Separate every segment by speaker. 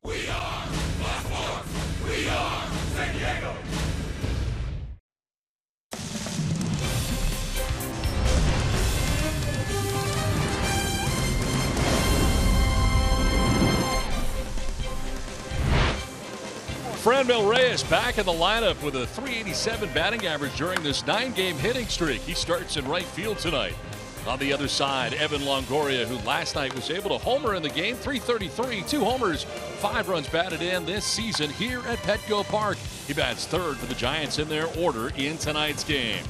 Speaker 1: We are Black Force. We are San Diego.
Speaker 2: Franmil Reyes back in the lineup with a .387 batting average during this 9-game hitting streak. He starts in right field tonight. On the other side, Evan Longoria, who last night was able to homer in the game, .333, 2 homers, 5 runs batted in this season here at Petco Park. He bats third for the Giants in their order in tonight's game.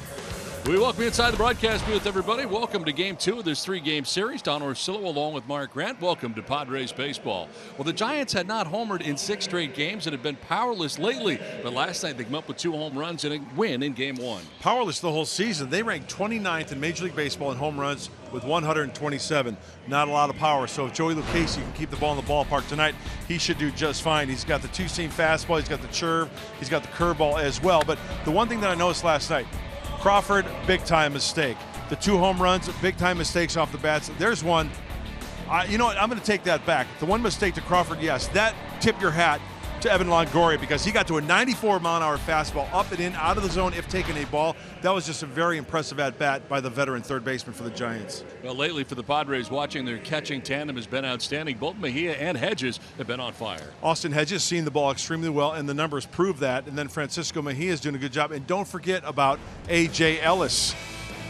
Speaker 2: We welcome you inside the broadcast booth, everybody. Welcome to Game 2 of this 3-game series. Don Orsillo along with Mark Grant. Welcome to Padres Baseball. Well, the Giants had not homered in 6 straight games and had been powerless lately. But last night they came up with 2 home runs and a win in Game 1.
Speaker 3: Powerless the whole season. They ranked 29th in Major League Baseball in home runs with 127. Not a lot of power. So if Joey Lucchesi can keep the ball in the ballpark tonight, he should do just fine. He's got the 2-seam fastball. He's got the curve. He's got the curveball as well. But the one thing that I noticed last night, Crawford, big-time mistake. The 2 home runs, big-time mistakes off the bats. There's one. You know what? I'm going to take that back. The one mistake to Crawford, yes, that tip your hat to Evan Longoria because he got to a 94-mile-an-hour fastball up and in, out of the zone if taking a ball. That was just a very impressive at-bat by the veteran third baseman for the Giants.
Speaker 2: Well, lately for the Padres, watching their catching tandem has been outstanding. Both Mejia and Hedges have been on fire.
Speaker 3: Austin Hedges seeing the ball extremely well, and the numbers prove that. And then Francisco Mejia is doing a good job. And don't forget about A.J. Ellis.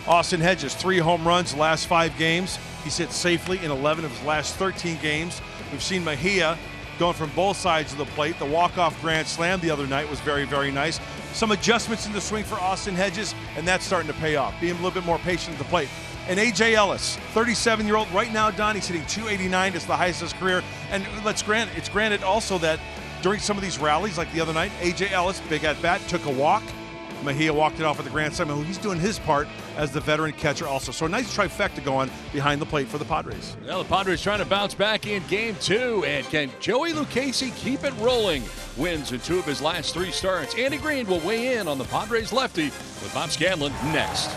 Speaker 3: Austin Hedges, 3 home runs last 5 games. He's hit safely in 11 of his last 13 games. We've seen Mejia going from both sides of the plate. The walk-off grand slam the other night was very, very nice. Some adjustments in the swing for Austin Hedges, and that's starting to pay off, being a little bit more patient at the plate. And A.J. Ellis, 37-year-old. Right now, Don, he's hitting .289. It's the highest of his career. And it's granted also that during some of these rallies, like the other night, A.J. Ellis, big at-bat, took a walk. Mejia walked it off at the grand slam. He's doing his part as the veteran catcher also. So a nice trifecta going behind the plate for the Padres.
Speaker 2: Well, the Padres trying to bounce back in Game 2. And can Joey Lucchesi keep it rolling? Wins in 2 of his last 3 starts. Andy Green will weigh in on the Padres lefty with Bob Scanlon next.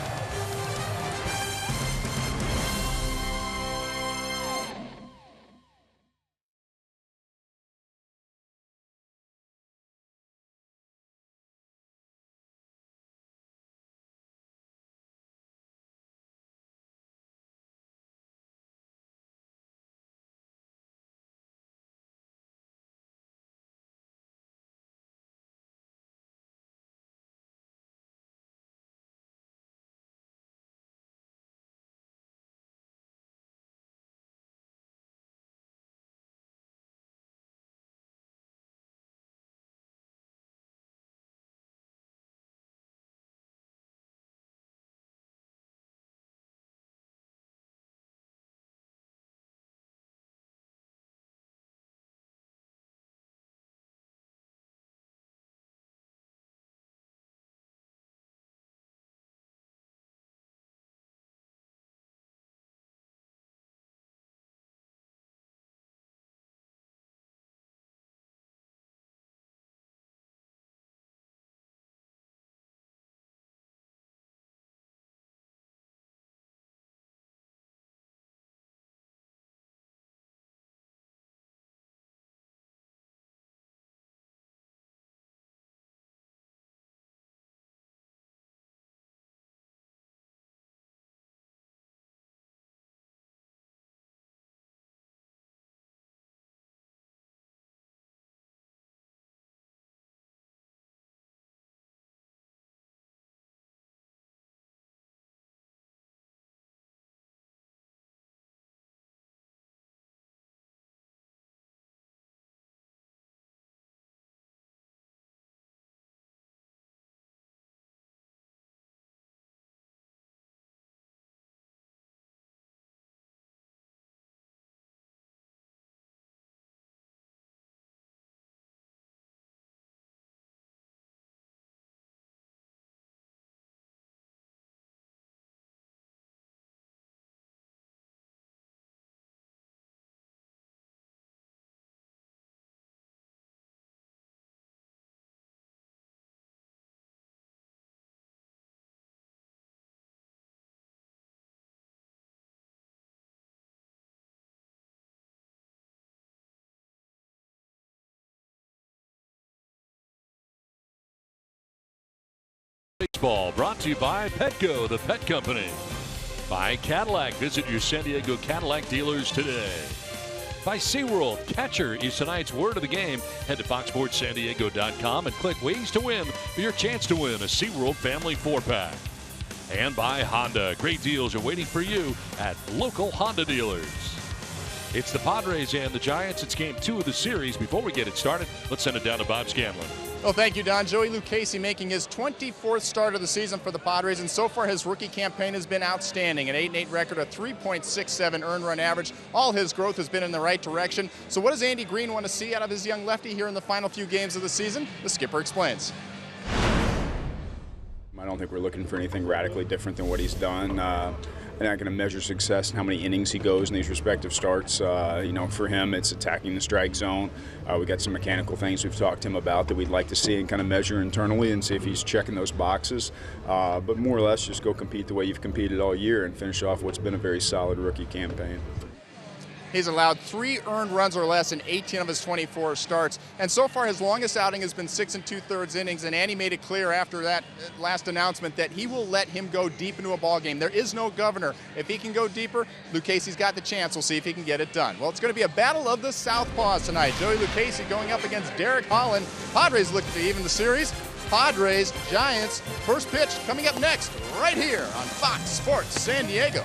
Speaker 2: Baseball brought to you by Petco, the pet company. By Cadillac. Visit your San Diego Cadillac dealers today. By SeaWorld. Catcher is tonight's word of the game. Head to foxsportssandiego.com and click Ways to Win for your chance to win a SeaWorld Family 4-pack. And by Honda. Great deals are waiting for you at local Honda dealers. It's the Padres and the Giants. It's game 2 of the series. Before we get it started, let's send it down to Bob Scanlon.
Speaker 4: Well, thank you, Don. Joey Lucchesi making his 24th start of the season for the Padres, and so far his rookie campaign has been outstanding. An 8-8 record, a 3.67 earned run average. All his growth has been in the right direction. So what does Andy Green want to see out of his young lefty here in the final few games of the season? The skipper explains.
Speaker 5: I don't think we're looking for anything radically different than what he's done. They're not going to measure success in how many innings he goes in these respective starts. For him, it's attacking the strike zone. We got some mechanical things we've talked to him about that we'd like to see and kind of measure internally and see if he's checking those boxes. But more or less, just go compete the way you've competed all year and finish off what's been a very solid rookie campaign.
Speaker 4: He's allowed 3 earned runs or less in 18 of his 24 starts. And so far, his longest outing has been 6 2/3 innings. And Andy made it clear after that last announcement that he will let him go deep into a ball game. There is no governor. If he can go deeper, Lucchesi's got the chance. We'll see if he can get it done. Well, it's going to be a battle of the southpaws tonight. Joey Lucchesi going up against Derek Holland. Padres looking to even the series. Padres, Giants, first pitch coming up next right here on Fox Sports San Diego.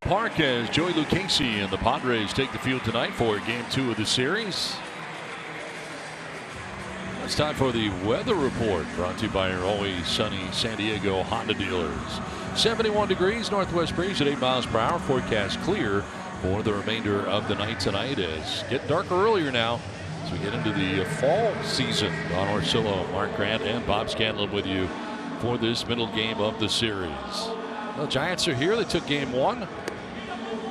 Speaker 2: Park as Joey Lucchesi and the Padres take the field tonight for game 2 of the series. It's time for the weather report brought to you by your always sunny San Diego Honda dealers. 71 degrees, northwest breeze at 8 miles per hour. Forecast clear for the remainder of the night tonight. As get darker earlier now as we get into the fall season. Don Orsillo, Mark Grant, and Bob Scanlon with you for this middle game of the series. The Giants are here. They took game 1.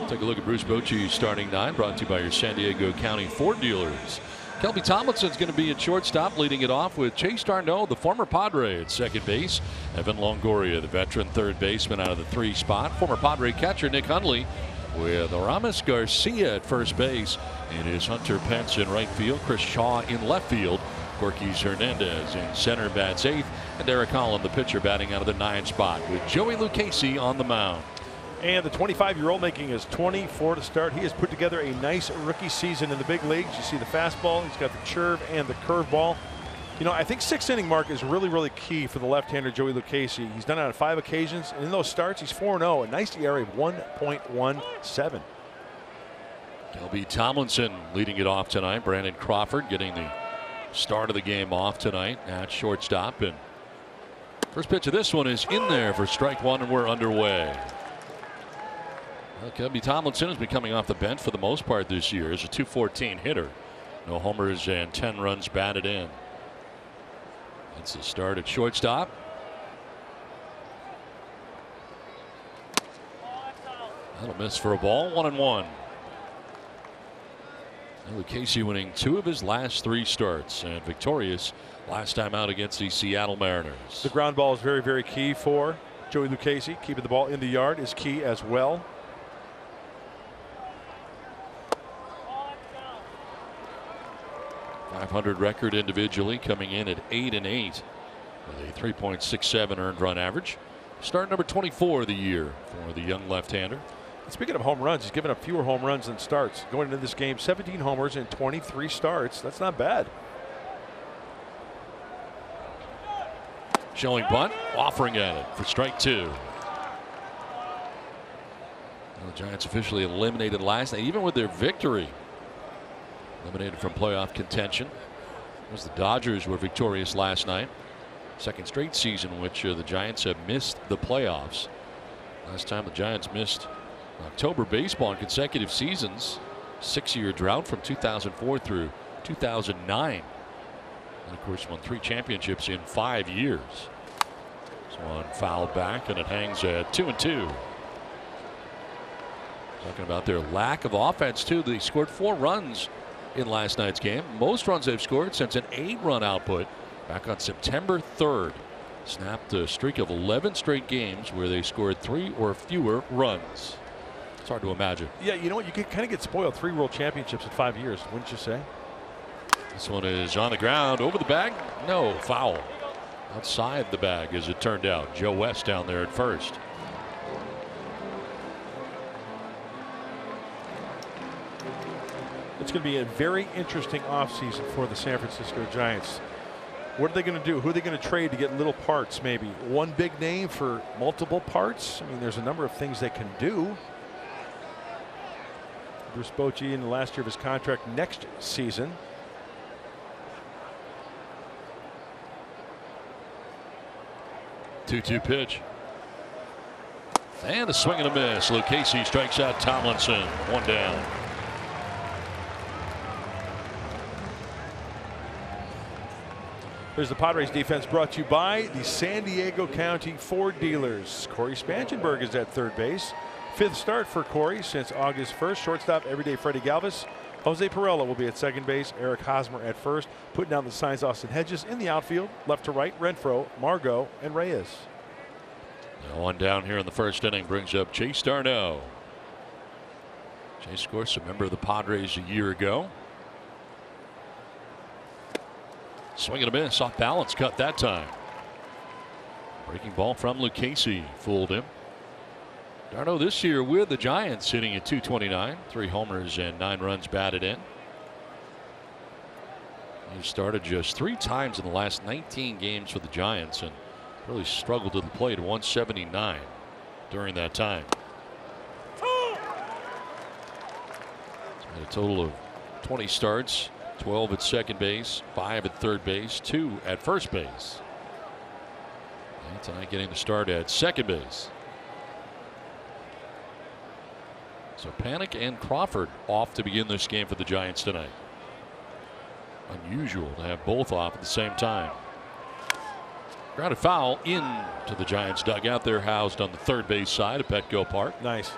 Speaker 2: Take a look at Bruce Bochy's starting 9, brought to you by your San Diego County Ford dealers. Kelby Tomlinson's going to be at shortstop, leading it off with Chase Darno, the former Padre, at second base. Evan Longoria, the veteran third baseman, out of the 3 spot. Former Padre catcher Nick Hundley with Aramis Garcia at first base. It is Hunter Pence in right field, Chris Shaw in left field. Corquez Hernandez in center bats 8th, and Derek Holland, the pitcher, batting out of the 9 spot with Joey Lucchesi on the mound.
Speaker 6: And the 25-year-old making his 24 to start. He has put together a nice rookie season in the big leagues. You see the fastball, he's got the curve and the curveball. You know, I think 6th inning mark is really, really key for the left-hander Joey Lucchesi. He's done it on 5 occasions, and in those starts, he's 4-0, a nice ERA of 1.17.
Speaker 2: LB Tomlinson leading it off tonight. Brandon Crawford getting the start of the game off tonight at shortstop. And first pitch of this one is in there for strike one, and we're underway. Well, LB Tomlinson has been coming off the bench for the most part this year as a .214 hitter. No homers and 10 runs batted in. That's the start at shortstop. That'll miss for a ball. 1-1. Lucchesi winning 2 of his last 3 starts and victorious last time out against the Seattle Mariners.
Speaker 6: The ground ball is very, very key for Joey Lucchesi. Keeping the ball in the yard is key as well.
Speaker 2: .500 record individually, coming in at 8-8 with a 3.67 earned run average. Start number 24 of the year for the young left-hander.
Speaker 6: Speaking of home runs, he's given up fewer home runs than starts. Going into this game, 17 homers in 23 starts. That's not bad.
Speaker 2: Showing bunt, offering at it for strike 2. Well, the Giants officially eliminated last night, even with their victory. Eliminated from playoff contention. As the Dodgers were victorious last night. Second straight season in which the Giants have missed the playoffs. Last time the Giants missed October baseball in consecutive seasons. 6-year drought from 2004 through 2009. And of course won 3 championships in 5 years. This one fouled back and it hangs at 2-2. Talking about their lack of offense too. They scored 4 runs in last night's game. Most runs they've scored since an 8-run output back on September 3rd. Snapped a streak of 11 straight games where they scored 3 or fewer runs. It's hard to imagine.
Speaker 6: Yeah, you know what? You can kind of get spoiled. 3 world championships in 5 years, wouldn't you say?
Speaker 2: This one is on the ground, over the bag. No, foul. Outside the bag, as it turned out. Joe West down there at first.
Speaker 6: It's going to be a very interesting offseason for the San Francisco Giants. What are they going to do? Who are they going to trade to get little parts, maybe? One big name for multiple parts? I mean, there's a number of things they can do. Bruce Bochy in the last year of his contract next season.
Speaker 2: Two-two pitch. And a swing and a miss. Lucchesi strikes out Tomlinson. 1 down.
Speaker 6: There's the Padres defense, brought to you by the San Diego County Ford dealers. Corey Spanchenberg is at third base. 5th start for Corey since August 1st. Shortstop everyday Freddie Galvis. Jose Pirela will be at second base. Eric Hosmer at first. Putting down the signs, Austin Hedges in the outfield. Left to right, Renfroe, Margot, and Reyes.
Speaker 2: Now 1 down here in the first inning brings up Chase Darno. Chase, of course, a member of the Padres a year ago. Swing and a miss, off balance, cut that time. Breaking ball from Lucchesi fooled him. Darno this year with the Giants sitting at .229, 3 homers and 9 runs batted in. He started just 3 times in the last 19 games for the Giants and really struggled to the plate, 179 during that time. He's made a total of 20 starts. 12 at second base, 5 at third base, 2 at first base. And tonight getting the start at second base. So Panic and Crawford off to begin this game for the Giants tonight. Unusual to have both off at the same time. Grounded foul into the Giants dugout. They're housed on the third base side of Petco Park.
Speaker 6: Nice.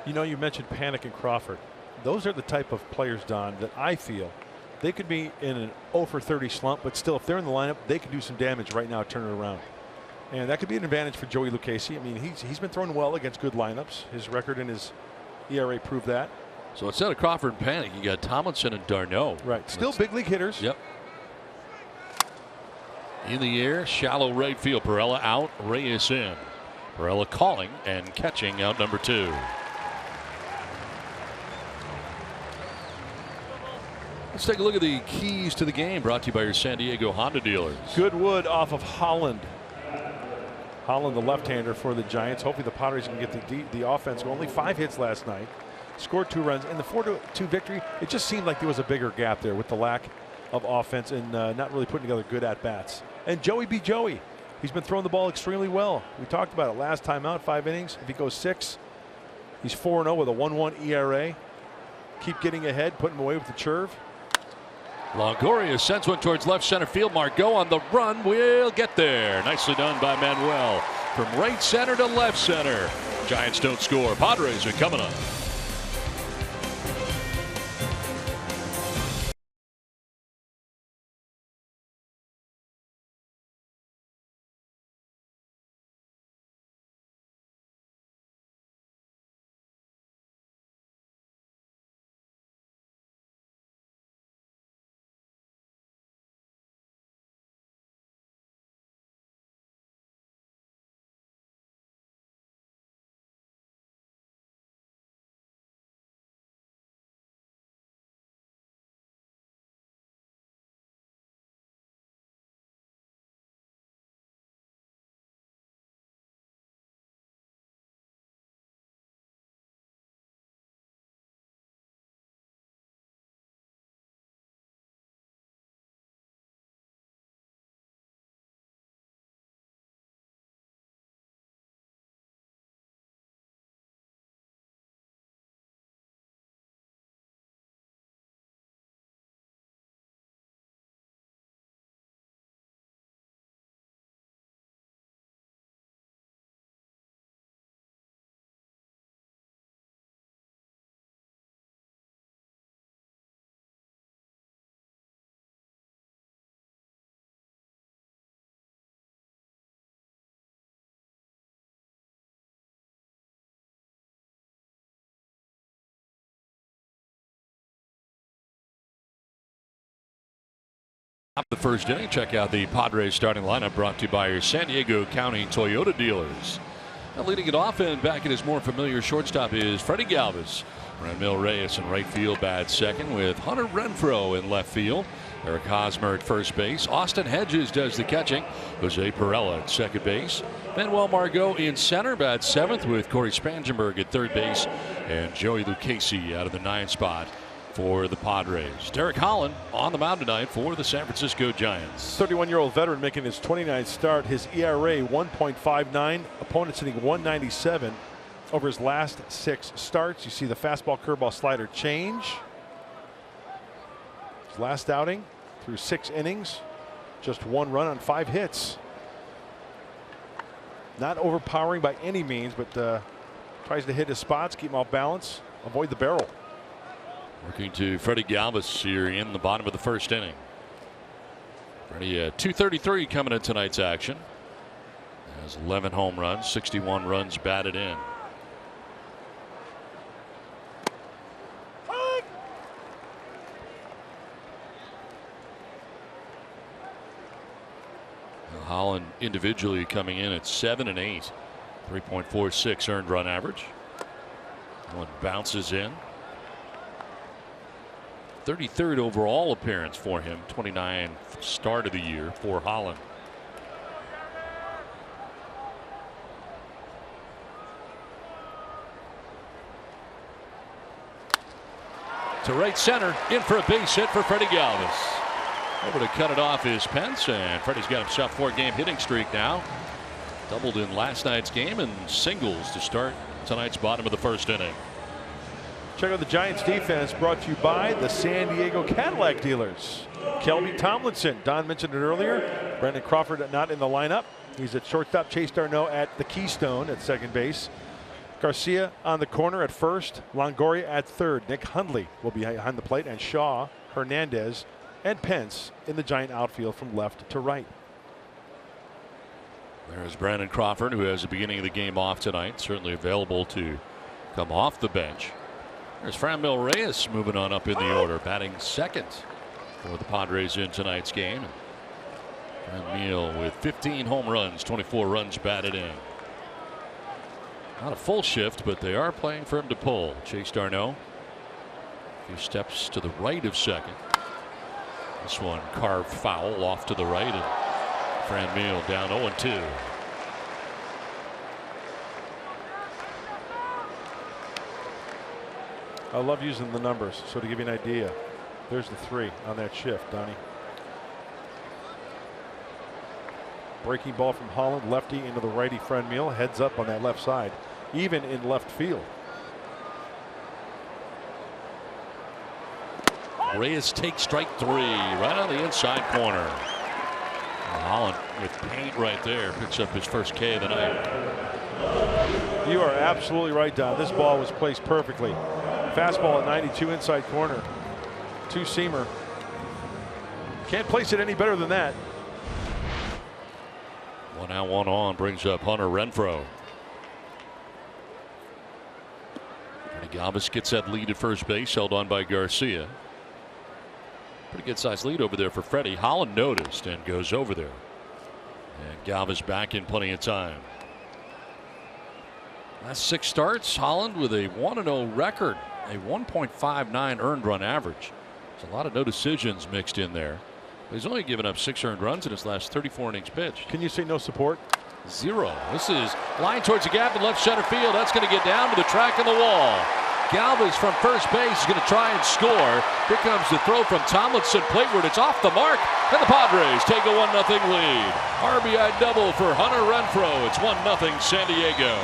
Speaker 6: You know, you mentioned Panic and Crawford. Those are the type of players, Don, that I feel they could be in an 0 for 30 slump, but still, if they're in the lineup, they could do some damage right now, turn it around. And that could be an advantage for Joey Lucchesi. I mean, he's been throwing well against good lineups. His record and his ERA prove that.
Speaker 2: So instead of Crawford and Panic, you got Tomlinson and Darno.
Speaker 6: Right. Still big league hitters.
Speaker 2: Yep. In the air, shallow right field. Pirela out, Reyes in. Pirela calling and catching out number 2. Let's take a look at the keys to the game, brought to you by your San Diego Honda dealers.
Speaker 6: Goodwood off of Holland. Holland, the left-hander for the Giants. Hopefully the Padres can get the offense. Only 5 hits last night. Scored 2 runs. In the 4-2 victory, it just seemed like there was a bigger gap there with the lack of offense and not really putting together good at-bats. And Joey be Joey. He's been throwing the ball extremely well. We talked about it last time out, 5 innings. If he goes 6, he's 4-0 with a 1.1 ERA. Keep getting ahead, putting him away with the curve.
Speaker 2: Longoria sends one towards left center field. Margot on the run will get there. Nicely done by Manuel. From right center to left center. Giants don't score. Padres are coming up. The first inning, check out the Padres starting lineup, brought to you by your San Diego County Toyota dealers. Now leading it off and back in his more familiar shortstop is Freddie Galvis. Manfred Reyes in right field, bad second, with Hunter Renfroe in left field. Eric Hosmer at first base. Austin Hedges does the catching. Jose Perella at second base. Manuel Margot in center, bad seventh, with Corey Spangenberg at third base. And Joey Lucchesi out of the 9th spot for the Padres. Derek Holland on the mound tonight for the San Francisco Giants.
Speaker 6: 31-year-old veteran making his 29th start. His ERA 1.59. Opponent sitting 197 over his last 6 starts. You see the fastball, curveball, slider change. His last outing through 6 innings, just 1 run on 5 hits. Not overpowering by any means, but tries to hit his spots, keep him off balance, avoid the barrel.
Speaker 2: Working to Freddie Galvis here in the bottom of the first inning. Freddie at .233 coming in tonight's action. Has 11 home runs, 61 runs batted in. Holland individually coming in at 7 and 8, 3.46 earned run average. One bounces in. 33rd overall appearance for him, 29th start of the year for Holland. To right center, in for a base hit for Freddie Galvis. Able to cut it off is Pence, and Freddie's got himself 4-game hitting streak now. Doubled in last night's game and singles to start tonight's bottom of the first inning.
Speaker 6: Check out the Giants defense, brought to you by the San Diego Cadillac dealers. Kelby Tomlinson, Don mentioned it earlier. Brandon Crawford not in the lineup. He's at shortstop. Chase Darno at the Keystone at second base. Garcia on the corner at first. Longoria at third. Nick Hundley will be behind the plate, and Shaw, Hernandez, and Pence in the Giant outfield from left to right.
Speaker 2: There's Brandon Crawford, who has the beginning of the game off tonight, certainly available to come off the bench. There's Franmil Reyes moving on up in the order, batting second for the Padres in tonight's game. Franmil with 15 home runs, 24 runs batted in. Not a full shift, but they are playing for him to pull. Chase Darno, a few steps to the right of second. This one carved foul off to the right, and Franmil down 0-2.
Speaker 6: I love using the numbers. So to give you an idea, there's the 3 on that shift, Donnie. Breaking ball from Holland, lefty into the righty Franmil, heads up on that left side, even in left field.
Speaker 2: Reyes takes strike 3 right on the inside corner. And Holland with paint right there picks up his first K of the night.
Speaker 6: You are absolutely right, Don. This ball was placed perfectly. Fastball at 92 inside corner. 2-seamer. Can't place it any better than that.
Speaker 2: 1 out, 1 on brings up Hunter Renfroe. Galvis gets that lead at first base, held on by Garcia. Pretty good sized lead over there for Freddie. Holland noticed and goes over there. And Galvis back in plenty of time. Last 6 starts, Holland with a 1-0 record, a 1.59 earned run average. There's a lot of no decisions mixed in there. But he's only given up 6 earned runs in his last 34 innings pitched.
Speaker 6: Can you say no support?
Speaker 2: 0. This is line towards the gap in left center field. That's going to get down to the track of the wall. Galvis from first base is going to try and score. Here comes the throw from Tomlinson plateward. It's off the mark, and the Padres take a 1-0 lead. RBI double for Hunter Renfroe. It's 1-0 San Diego.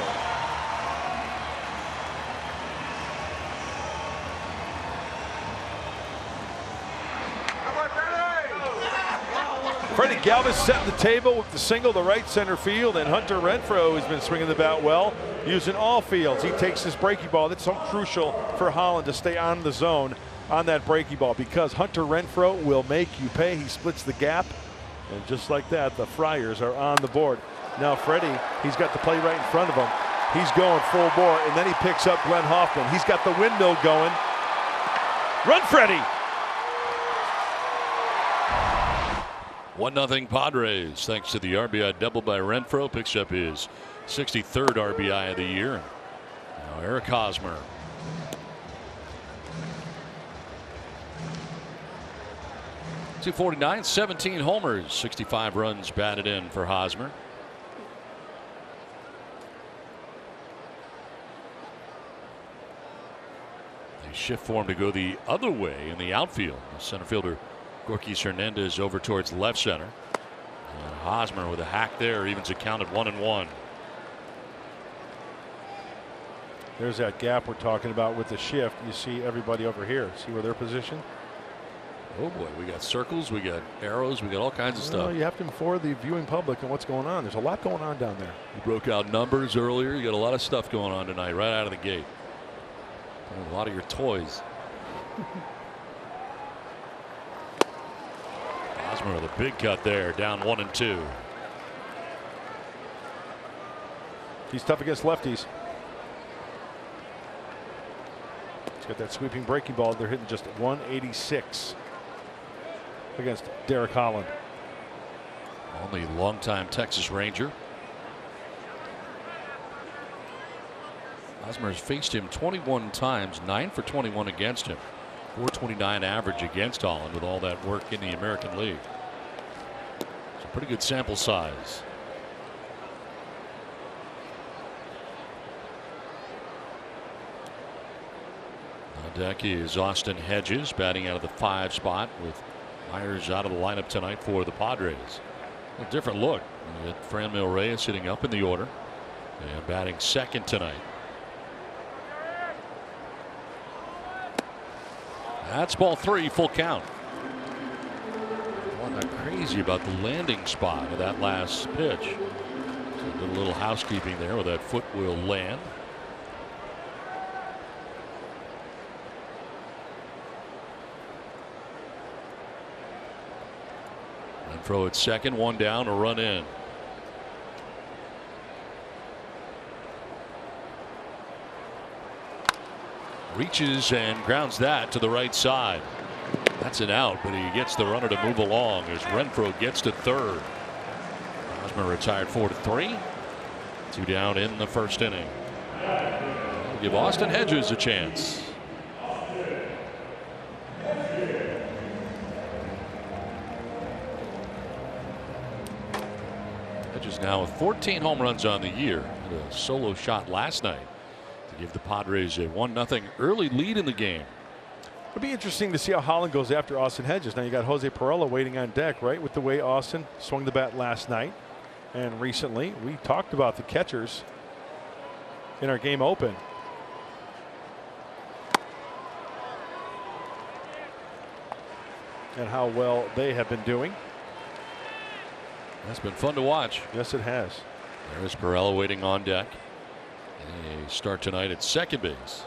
Speaker 6: Freddie Galvis setting the table with the single to right center field, and Hunter Renfroe has been swinging the bat well, using all fields. He takes this breaking ball. That's so crucial for Holland to stay on the zone on that breaking ball, because Hunter Renfroe will make you pay. He splits the gap, and just like that, the Friars are on the board. Now Freddie, he's got the play right in front of him. He's going full bore, and then he picks up Glenn Hoffman. He's got the windmill going. Run, Freddie!
Speaker 2: 1-0 Padres, thanks to the RBI double by Renfroe. Picks up his 63rd RBI of the year. Now Eric Hosmer. .249, 17 homers, 65 runs batted in for Hosmer. They shift for him to go the other way in the outfield. The center fielder Gorkys Hernandez over towards left center. And Hosmer with a hack there evens it count at 1-1.
Speaker 6: There's that gap we're talking about with the shift. You see everybody over here. See where they're positioned?
Speaker 2: Oh boy, we got circles, we got arrows, we got all kinds of stuff.
Speaker 6: You have to inform the viewing public on what's going on. There's a lot going on down there.
Speaker 2: You broke out numbers earlier. You got a lot of stuff going on tonight right out of the gate. A lot of your toys. Hosmer with a big cut there, down 1-2.
Speaker 6: He's tough against lefties. He's got that sweeping breaking ball. They're hitting just 186 against Derek Holland.
Speaker 2: Only longtime Texas Ranger. Hosmer has faced him 21 times, 9 for 21 against him. 429 average against Holland with all that work in the American League. It's a pretty good sample size. On deck is Austin Hedges batting out of the 5 spot with Myers out of the lineup tonight for the Padres. A different look. You got Franmil Reyes sitting up in the order and batting second tonight. That's ball 3, full count. Well, not crazy about the landing spot of that last pitch. So a little housekeeping there where that foot will land. And throw it second, 1 down, a run in. Reaches and grounds that to the right side. That's an out, but he gets the runner to move along as Renfroe gets to third. Hosmer retired 4-3. 2 down in the first inning. We'll give Austin Hedges a chance. Hedges now with 14 home runs on the year. Had a solo shot last night to give the Padres a 1-0 early lead in the game.
Speaker 6: It'll be interesting to see how Holland goes after Austin Hedges. Now you got Jose Perella waiting on deck, right, with the way Austin swung the bat last night and recently. We talked about the catchers in our game open. And how well they have been doing.
Speaker 2: That's been fun to watch.
Speaker 6: Yes, it has.
Speaker 2: There's Perella waiting on deck. A start tonight at second base.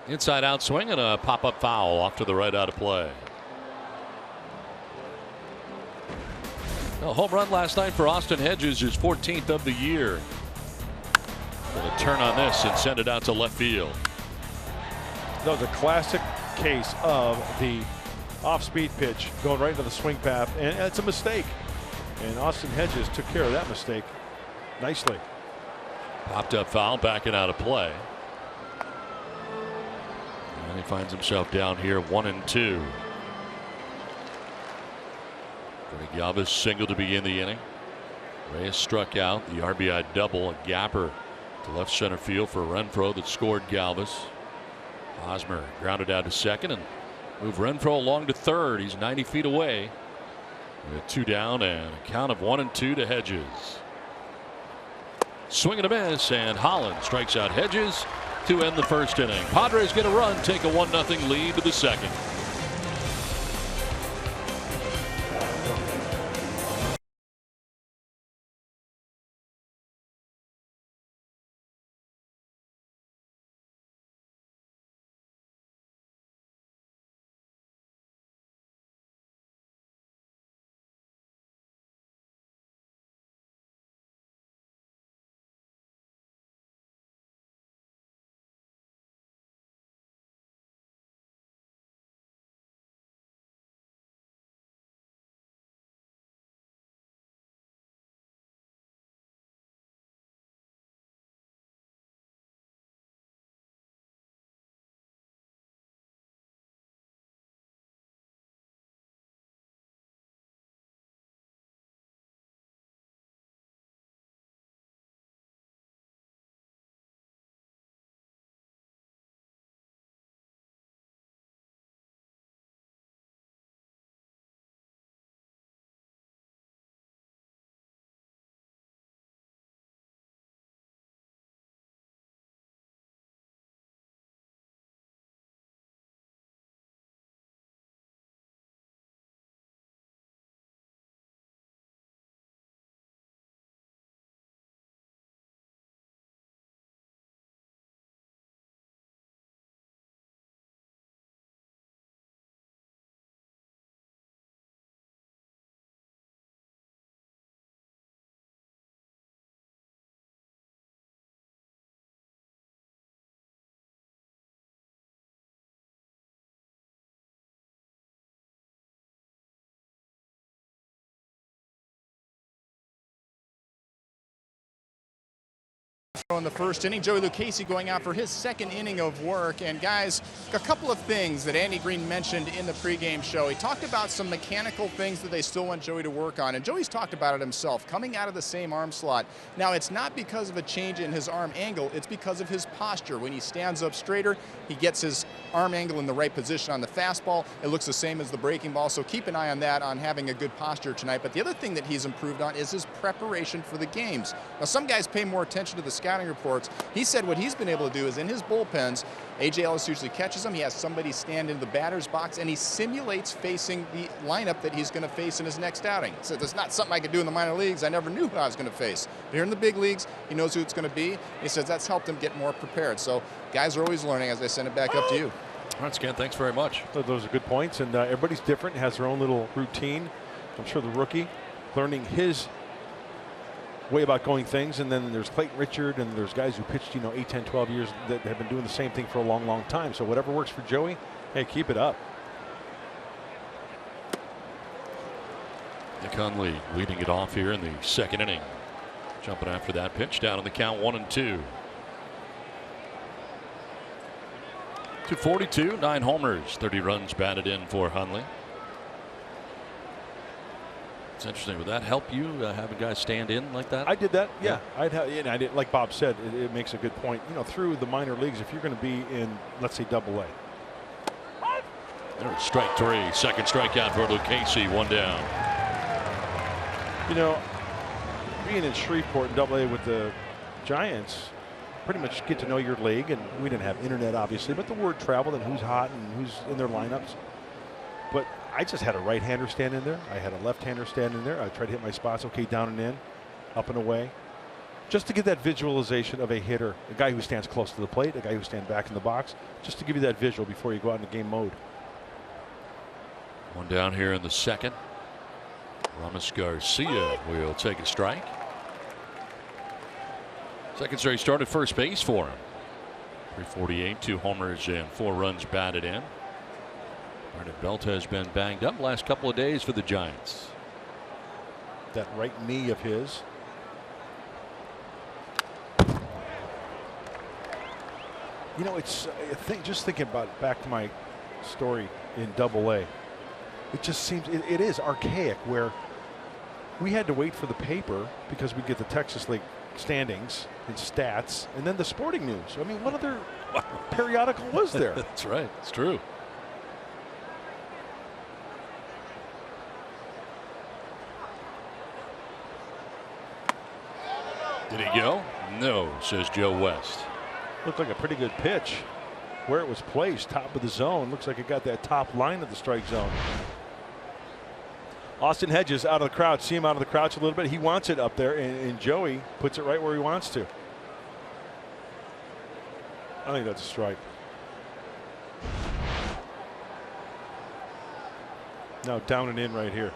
Speaker 2: Inside out swing and a pop-up foul off to the right out of play. A home run last night for Austin Hedges, his 14th of the year. Going to turn on this and send it out to left field.
Speaker 6: That was a classic case of the off-speed pitch going right into the swing path, and it's a mistake. And Austin Hedges took care of that mistake nicely.
Speaker 2: Popped up foul, backing out of play. And he finds himself down here 1-2. Freddie Galvis single to begin the inning. Reyes struck out. The RBI double, a gapper to left center field for Renfroe that scored Galvis. Hosmer grounded out to second and moved Renfroe along to third. He's 90 feet away with 2 down and a count of 1-2 to Hedges. Swing and a miss, and Holland strikes out Hedges to end the first inning. Padres get a run, take a 1-0 lead to the second.
Speaker 4: In the first inning, Joey Lucchese going out for his second inning of work. And guys, a couple of things that Andy Green mentioned in the pregame show. He talked about some mechanical things that they still want Joey to work on, and Joey's talked about it himself, coming out of the same arm slot. Now, it's not because of a change in his arm angle, it's because of his posture. When he stands up straighter, he gets his arm angle in the right position on the fastball. It looks the same as the breaking ball, so keep an eye on that, on having a good posture tonight. But the other thing that he's improved on is his preparation for the games. Now, some guys pay more attention to the scouting reports. He said what he's been able to do is in his bullpens, A.J. Ellis usually catches him. He has somebody stand in the batter's box, and he simulates facing the lineup that he's going to face in his next outing. He said, that's not something I could do in the minor leagues. I never knew who I was going to face. But here in the big leagues, he knows who it's going to be. He says that's helped him get more prepared. So guys are always learning. As I send it back up to you.
Speaker 2: All right, Scan, thanks very much.
Speaker 6: Those are good points, and everybody's different, has their own little routine. I'm sure the rookie learning his way about going things, and then there's Clayton Richard, and there's guys who pitched 8, 10, 12 years that have been doing the same thing for a long time. So whatever works for Joey, hey, keep it up.
Speaker 2: Nick Hundley leading it off here in the second inning, jumping after that pitch, down on the count 1-2. 242, 9 homers, 30 runs batted in for Hundley. It's interesting. Would that help you having guys stand in like that?
Speaker 6: I did that. Yeah, I'd have. And I did, like Bob said, it makes a good point. You know, through the minor leagues, if you're going to be in, let's say, Double-A.
Speaker 2: There's strike 3. Second strikeout for Lucchesi. 1 down.
Speaker 6: You know, being in Shreveport in Double-A with the Giants, pretty much get to know your league, and we didn't have internet obviously, but the word traveled and who's hot and who's in their lineups. But I just had a right-hander stand in there. I had a left-hander stand in there. I tried to hit my spots, okay, down and in, up and away, just to get that visualization of a hitter, a guy who stands close to the plate, a guy who stands back in the box, just to give you that visual before you go out into game mode.
Speaker 2: 1 down here in the second. Ramos Garcia will take a strike. Second straight start at first base for him. 348, 2 homers and 4 runs batted in. Brandon Belt has been banged up the last couple of days for the Giants.
Speaker 6: That right knee of his. You know, it's just thinking about back to my story in Double-A. It just seems it is archaic where we had to wait for the paper because we get the Texas League standings and stats and then the sporting news. I mean, what other periodical was there?
Speaker 2: That's right. It's true. Did he go? No, says Joe West.
Speaker 6: Looked like a pretty good pitch. Where it was placed, top of the zone. Looks like it got that top line of the strike zone. Austin Hedges out of the crouch. See him out of the crouch a little bit. He wants it up there, and Joey puts it right where he wants to. I think that's a strike. Now down and in right here.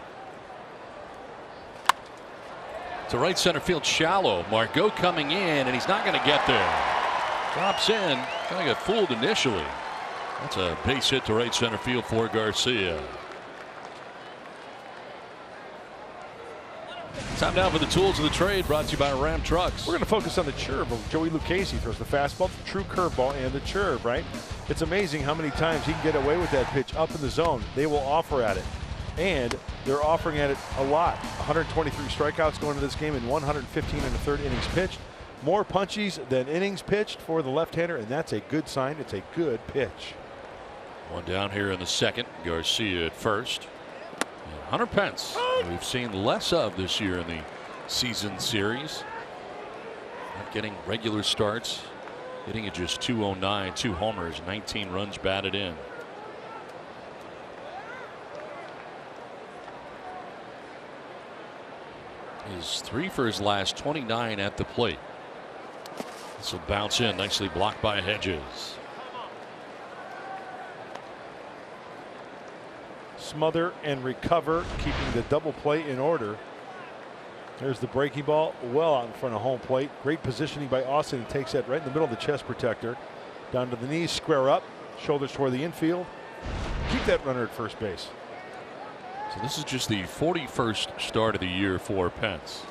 Speaker 2: To right center field shallow. Margot coming in, and he's not going to get there. Drops in. Kind of got fooled initially. That's a base hit to right center field for Garcia. Time now for the tools of the trade, brought to you by Ram Trucks.
Speaker 6: We're going to focus on the churve of Joey Lucchesi. Throws the fastball, the true curveball, and the churve, right? It's amazing how many times he can get away with that pitch up in the zone. They will offer at it. And they're offering at it a lot. 123 strikeouts going into this game and 115 in the third innings pitched. More punchies than innings pitched for the left-hander, and that's a good sign. It's a good pitch.
Speaker 2: 1 down here in the second. Garcia at first. And Hunter Pence, we've seen less of this year in the season series. Not getting regular starts. Hitting at just .209, 2 homers, 19 runs batted in. He's 3 for his last 29 at the plate. This will bounce in, nicely blocked by Hedges.
Speaker 6: Smother and recover, keeping the double play in order. There's the breaking ball well out in front of home plate. Great positioning by Austin, and takes that right in the middle of the chest protector. Down to the knees, square up, shoulders toward the infield. Keep that runner at first base.
Speaker 2: So this is just the 41st start of the year for Pence.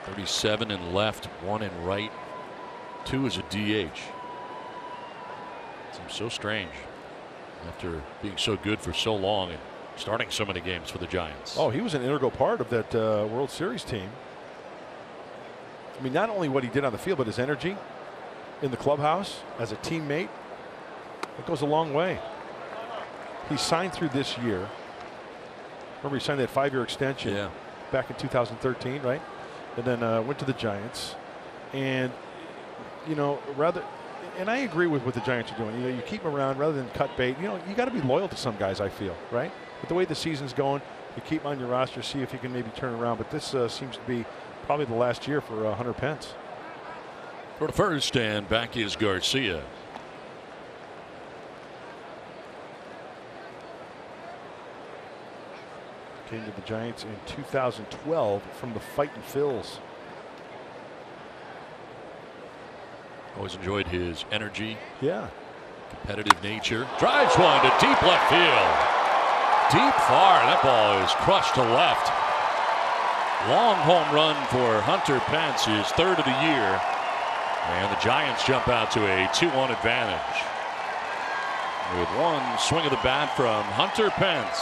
Speaker 2: 37 in left, 1 in right, 2 as a DH. Seems so strange after being so good for so long and starting so many games for the Giants.
Speaker 6: Oh, he was an integral part of that World Series team. I mean, not only what he did on the field, but his energy in the clubhouse as a teammate. It goes a long way. He signed through this year. Remember, he signed that 5-year extension back in 2013, right? And then went to the Giants. And, you know, and I agree with what the Giants are doing. You know, you keep him around rather than cut bait. You know, you got to be loyal to some guys, I feel, right? But the way the season's going, you keep him on your roster, see if you can maybe turn around. But this seems to be probably the last year for Hunter Pence.
Speaker 2: For the first, and back is Garcia.
Speaker 6: Came to the Giants in 2012 from the Fightin' Phils.
Speaker 2: Always enjoyed his energy.
Speaker 6: Yeah.
Speaker 2: Competitive nature. Drives one to deep left field. Deep far. That ball is crushed to left. Long home run for Hunter Pence, his 3rd of the year. And the Giants jump out to a 2-1 advantage. With one swing of the bat from Hunter Pence.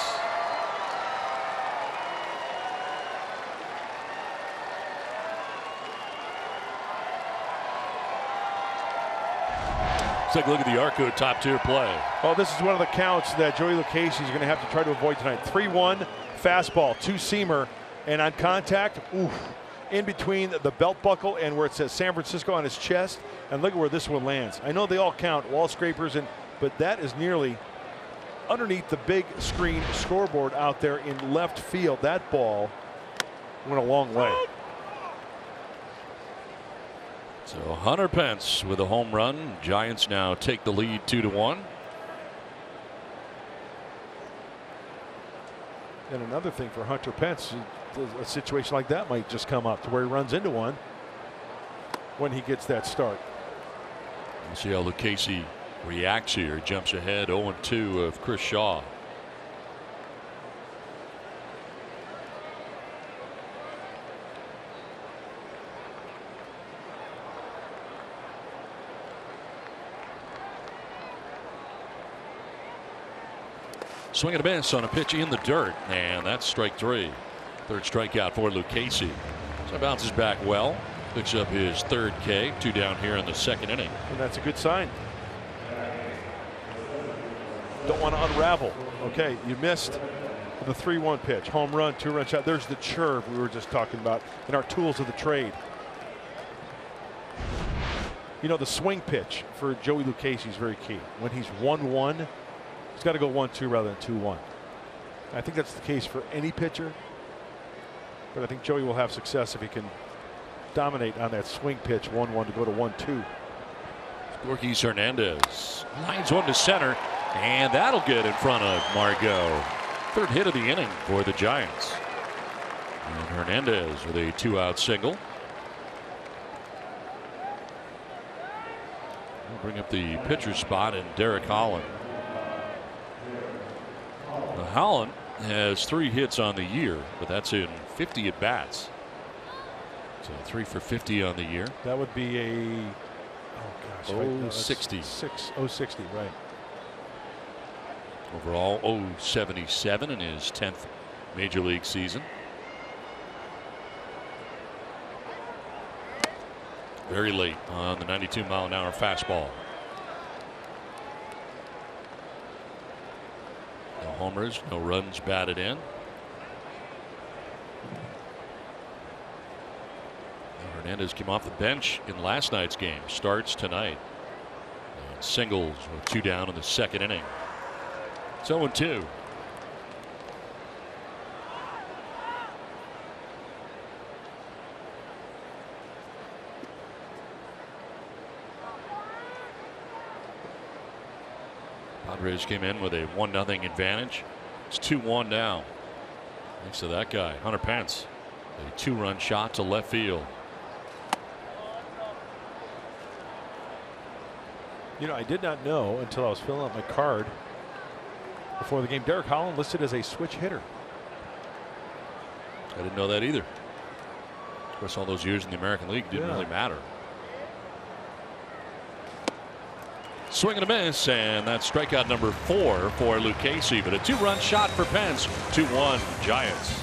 Speaker 2: take a look at the Arco top tier play.
Speaker 6: Oh, this is one of the counts that Joey Lucchesi is going to have to try to avoid tonight. 3-1 fastball, two-seamer, and on contact, oof, in between the belt buckle and where it says San Francisco on his chest, and look at where this one lands. I know they all count, wall scrapers, but that is nearly underneath the big screen scoreboard out there in left field. That ball went a long way.
Speaker 2: So Hunter Pence with a home run. Giants now take the lead 2-1.
Speaker 6: And another thing for Hunter Pence, a situation like that might just come up to where he runs into one when he gets that start.
Speaker 2: We'll see how Lucchesi reacts here. Jumps ahead 0-2 of Chris Shaw. Swing and a miss on a pitch in the dirt, and that's strike 3. Third strikeout for Lucchesi. So bounces back well. Picks up his third K. 2 down here in the second inning.
Speaker 6: And that's a good sign. Don't want to unravel. Okay, you missed the 3-1 pitch. Home run, 2-run shot. There's the churve we were just talking about in our tools of the trade. You know, the swing pitch for Joey Lucchesi is very key. When he's 1-1, he's got to go 1-2 rather than 2-1. I think that's the case for any pitcher, but I think Joey will have success if he can dominate on that swing pitch 1-1 to go to 1-2.
Speaker 2: Gorkys Hernandez lines one to center, and that'll get in front of Margot. Third hit of the inning for the Giants. And Hernandez with a 2-out single. We'll bring up the pitcher spot in Derek Holland. Now, Holland has 3 hits on the year, but that's in 50 at bats. So 3 for 50 on the year.
Speaker 6: That would be a
Speaker 2: 60.
Speaker 6: 060, right.
Speaker 2: Overall 077 in his 10th major league season. Very late on the 92-mile-an-hour fastball. No homers, no runs batted in. Hernandez came off the bench in last night's game. Starts tonight. And singles with 2 down in the second inning. It's 0-2. Padres came in with a 1-0 advantage. It's 2-1 now. Thanks to that guy, Hunter Pence. A 2-run shot to left field.
Speaker 6: You know, I did not know until I was filling out my card before the game. Derek Holland listed as a switch hitter.
Speaker 2: I didn't know that either. Of course, all those years in the American League didn't really matter. Swing and a miss, and that's strikeout number 4 for Lucchesi, but a 2-run shot for Pence. 2-1 Giants.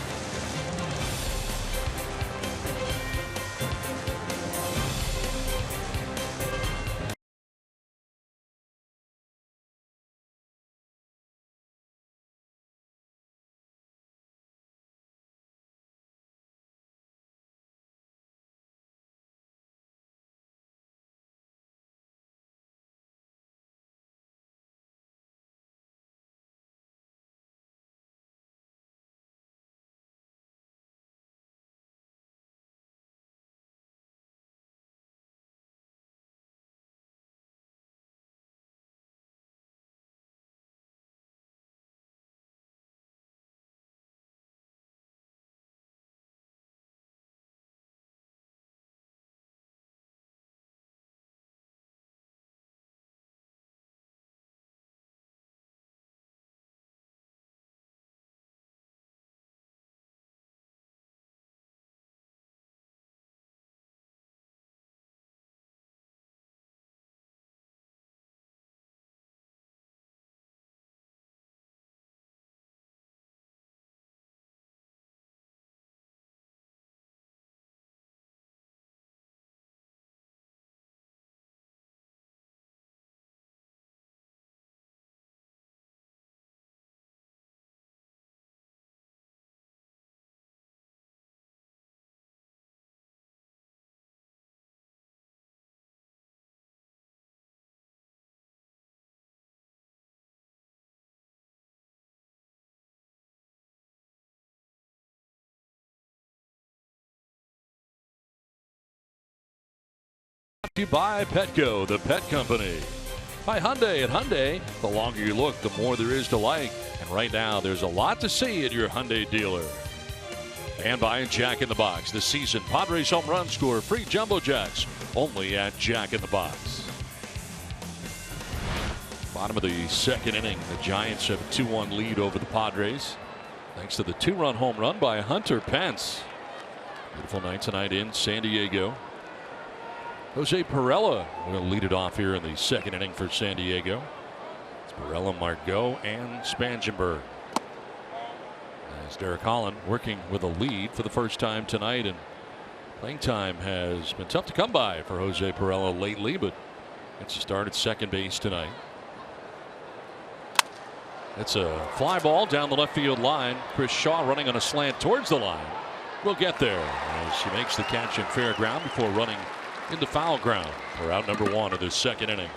Speaker 2: to you by Petco, the pet company. By Hyundai. At Hyundai, the longer you look, the more there is to like. And right now, there's a lot to see at your Hyundai dealer. And by Jack in the Box. This season, Padres home run score free Jumbo Jacks. Only at Jack in the Box. Bottom of the second inning, the Giants have a 2-1 lead over the Padres. Thanks to the 2-run home run by Hunter Pence. Beautiful night tonight in San Diego. Jose Pirela will lead it off here in the second inning for San Diego. It's Pirela, Margot, and Spangenberg. As Derek Holland working with a lead for the first time tonight, and playing time has been tough to come by for Jose Pirela lately, but it's a start at second base tonight. It's a fly ball down the left field line. Chris Shaw running on a slant towards the line. Will get there as he makes the catch in fair ground before running into foul ground for out number one of the second inning.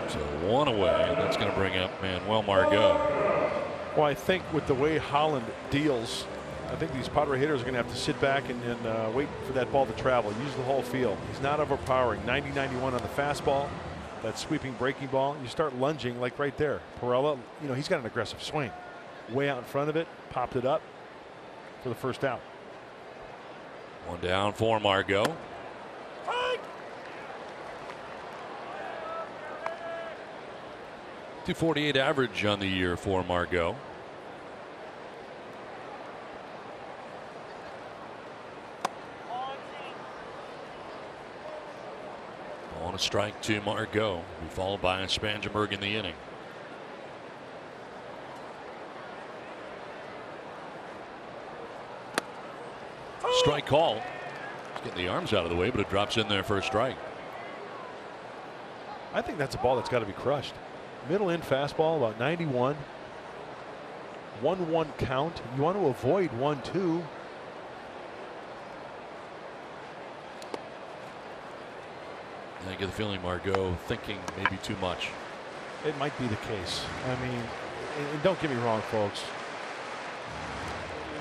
Speaker 2: So one away, and that's going to bring up Manuel Margot.
Speaker 6: Well, I think with the way Holland deals, I think these Padre hitters are going to have to sit back and wait for that ball to travel. Use the whole field. He's not overpowering. 90-91 on the fastball. That sweeping breaking ball. You start lunging like right there. Pirela, you know, he's got an aggressive swing. Way out in front of it. Popped it up for the first out.
Speaker 2: One down for Margot. 248 average on the year for Margot. On a strike to Margot, be followed by Spangenberg in the inning. Strike call. He's getting the arms out of the way, but it drops in there for a strike.
Speaker 6: I think that's a ball that's got to be crushed. Middle in fastball, about 91. 1-1 count. You want to avoid 1-2.
Speaker 2: I get the feeling Margot thinking maybe too much.
Speaker 6: It might be the case. I mean, and don't get me wrong, folks. You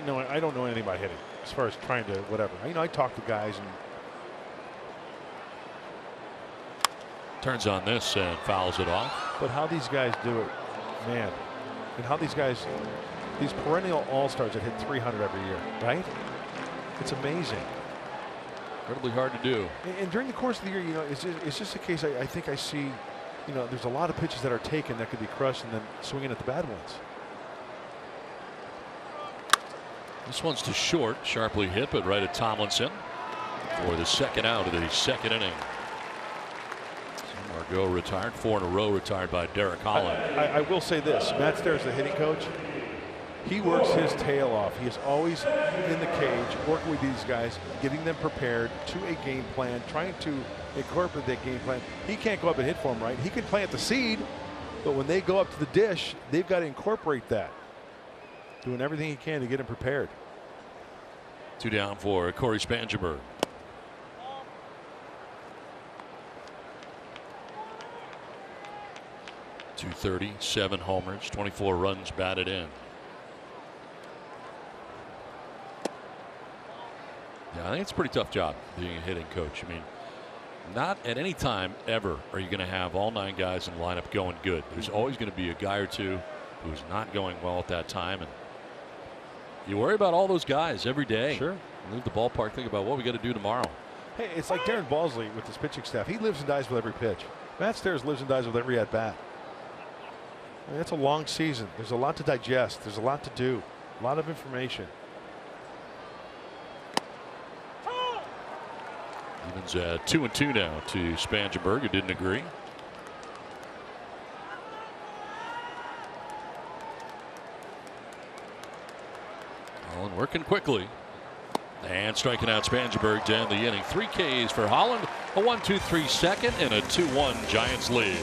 Speaker 6: know, I don't know anything about hitting as far as trying to whatever. You know, I talk to guys and
Speaker 2: turns on this and fouls it off.
Speaker 6: But how these guys do it, man, and how these guys, these perennial all-stars that hit 300 every year, right? It's amazing.
Speaker 2: Incredibly hard to do.
Speaker 6: And during the course of the year, you know, it's just a case I think I see, you know, there's a lot of pitches that are taken that could be crushed and then swinging at the bad ones.
Speaker 2: This one's to short, sharply hit, but right at Tomlinson for the second out of the second inning. So Margot retired, 4 in a row retired by Derek Holland.
Speaker 6: I will say this, Matt Stairs, the hitting coach, he works his tail off. He is always in the cage, working with these guys, getting them prepared to a game plan, trying to incorporate that game plan. He can't go up and hit for them, right? He can plant the seed, but when they go up to the dish, they've got to incorporate that. Doing everything he can to get him prepared.
Speaker 2: 2 down for Corey Spangenberg. .230, 7 homers, 24 runs batted in. Yeah, I think it's a pretty tough job being a hitting coach. I mean, not at any time ever are you going to have all 9 guys in the lineup going good. There's always going to be a guy or two who's not going well at that time, and you worry about all those guys every day.
Speaker 6: Sure.
Speaker 2: Leave the ballpark, think about what we got to do tomorrow.
Speaker 6: Hey, it's like Darren Balsley with his pitching staff. He lives and dies with every pitch. Matt Stairs lives and dies with every at bat. I mean, it's a long season. There's a lot to digest. There's a lot to do. A lot of information.
Speaker 2: Evans 2-2 now to Spangenberg, who didn't agree. Holland working quickly and striking out Spangenberg down the inning. 3 Ks for Holland, a 1-2-3 second, and a 2-1 Giants lead.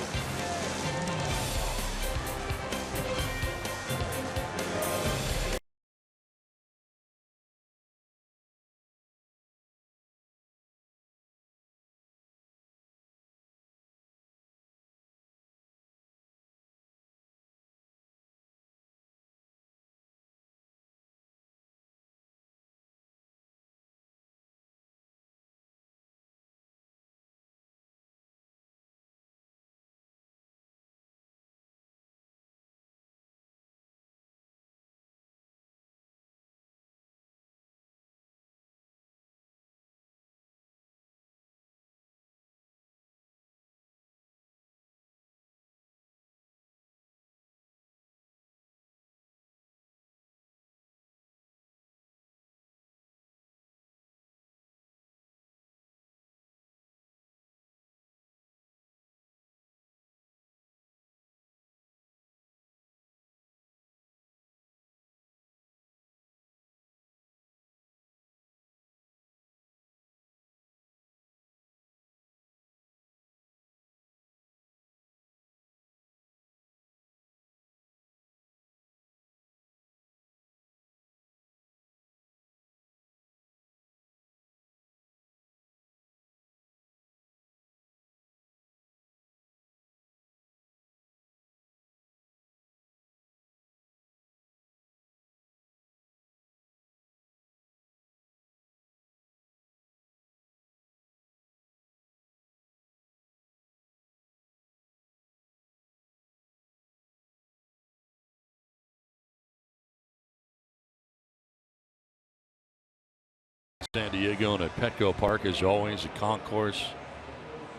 Speaker 2: San Diego and at Petco Park, as always, a concourse.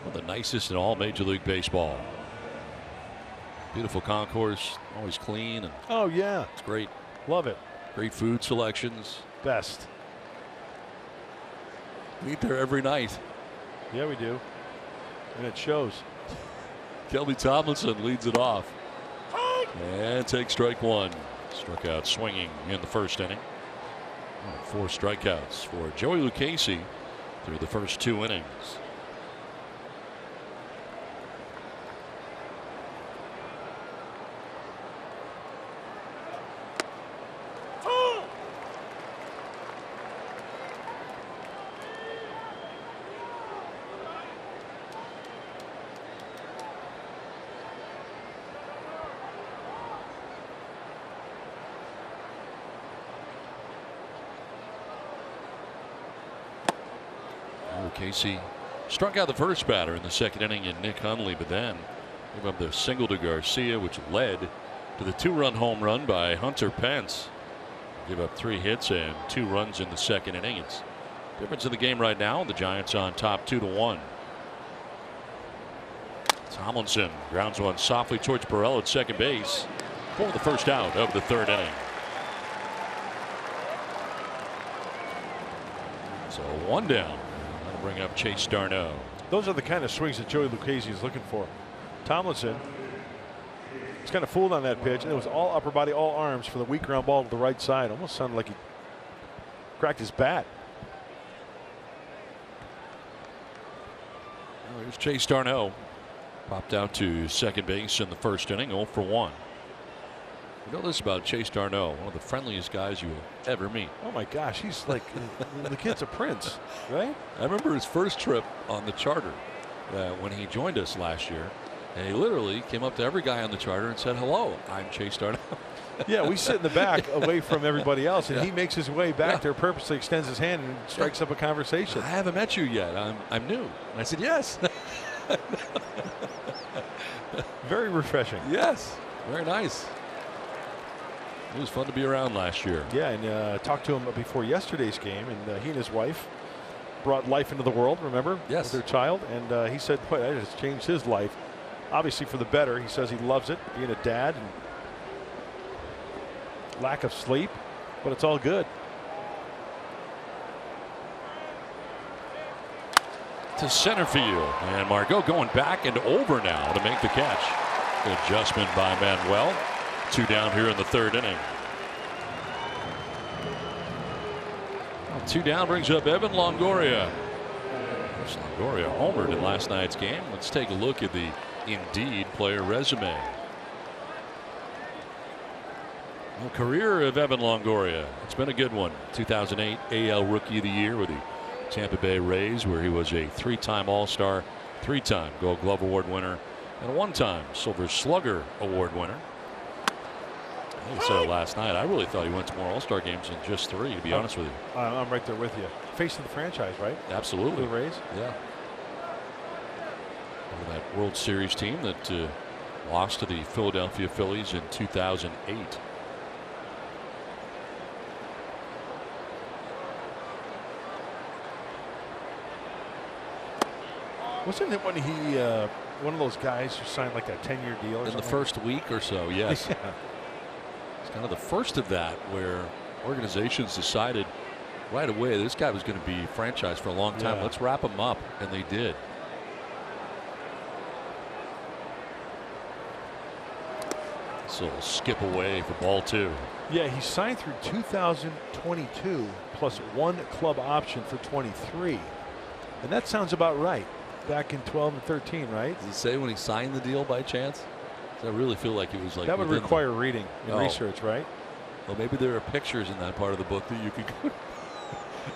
Speaker 2: One of the nicest in all Major League Baseball. Beautiful concourse, always clean. And
Speaker 6: oh, yeah.
Speaker 2: It's great.
Speaker 6: Love it.
Speaker 2: Great food selections.
Speaker 6: Best.
Speaker 2: We eat there every night.
Speaker 6: Yeah, we do. And it shows.
Speaker 2: Kelby Tomlinson leads it off. And takes strike one. Struck out swinging in the first inning. 4 strikeouts for Joey Lucchesi through the first 2 innings. Casey struck out the first batter in the second inning in Nick Hundley, but then gave up the single to Garcia, which led to the 2-run home run by Hunter Pence. Give up 3 hits and 2 runs in the second inning. It's difference in the game right now. The Giants on top 2-1. Tomlinson grounds one softly towards Burrell at second base for the first out of the third inning. So 1 down. Bring up Chase Darno.
Speaker 6: Those are the kind of swings that Joey Lucchesi is looking for. Tomlinson was kind of fooled on that pitch, and it was all upper body, all arms for the weak ground ball to the right side. Almost sounded like he cracked his bat.
Speaker 2: Well, here's Chase Darno. Popped out to second base in the first inning, 0 for 1. You know this about Chase Darno, one of the friendliest guys you will ever meet.
Speaker 6: Oh my gosh, he's like the kid's a prince, right?
Speaker 2: I remember his first trip on the charter when he joined us last year. And he literally came up to every guy on the charter and said, "Hello, I'm Chase Darno."
Speaker 6: Yeah, we sit in the back away from everybody else, and he makes his way back there, purposely extends his hand and strikes up a conversation.
Speaker 2: I haven't met you yet. I'm new. And I said, "Yes."
Speaker 6: Very refreshing.
Speaker 2: Yes, very nice. It was fun to be around last year.
Speaker 6: Yeah, and talked to him before yesterday's game, and he and his wife brought life into the world, remember?
Speaker 2: Yes.
Speaker 6: With their child, and he said, boy, that has changed his life. Obviously for the better. He says he loves it, being a dad, and lack of sleep, but it's all good.
Speaker 2: To center field, and Margot going back and over now to make the catch. Good adjustment by Manuel. 2 down here in the third inning. 2 down brings up Evan Longoria. Longoria homered in last night's game. Let's take a look at the Indeed player resume. The career of Evan Longoria, it's been a good one. 2008 AL Rookie of the Year with the Tampa Bay Rays, where he was a 3-time All-Star, 3-time Gold Glove Award winner, and a 1-time Silver Slugger Award winner. I said it last night. I really thought he went to more All-Star games than just 3, to be honest with you.
Speaker 6: I'm right there with you. Face of the franchise, right?
Speaker 2: Absolutely.
Speaker 6: The Rays?
Speaker 2: Yeah. That World Series team that lost to the Philadelphia Phillies in 2008.
Speaker 6: Wasn't it when he one of those guys who signed like a 10-year deal or
Speaker 2: in
Speaker 6: something?
Speaker 2: The first week or so? Yes.
Speaker 6: Yeah.
Speaker 2: It's kind of the first of that where organizations decided right away this guy was going to be franchised for a long time.
Speaker 6: Yeah.
Speaker 2: Let's wrap him up, and they did. So skip away for ball 2.
Speaker 6: Yeah, he signed through 2022 plus 1 club option for 23, and that sounds about right. Back in 12 and 13, right?
Speaker 2: Does it say when he signed the deal by chance? I really feel like it was like
Speaker 6: that would require reading and research, right?
Speaker 2: Well, maybe there are pictures in that part of the book that you could.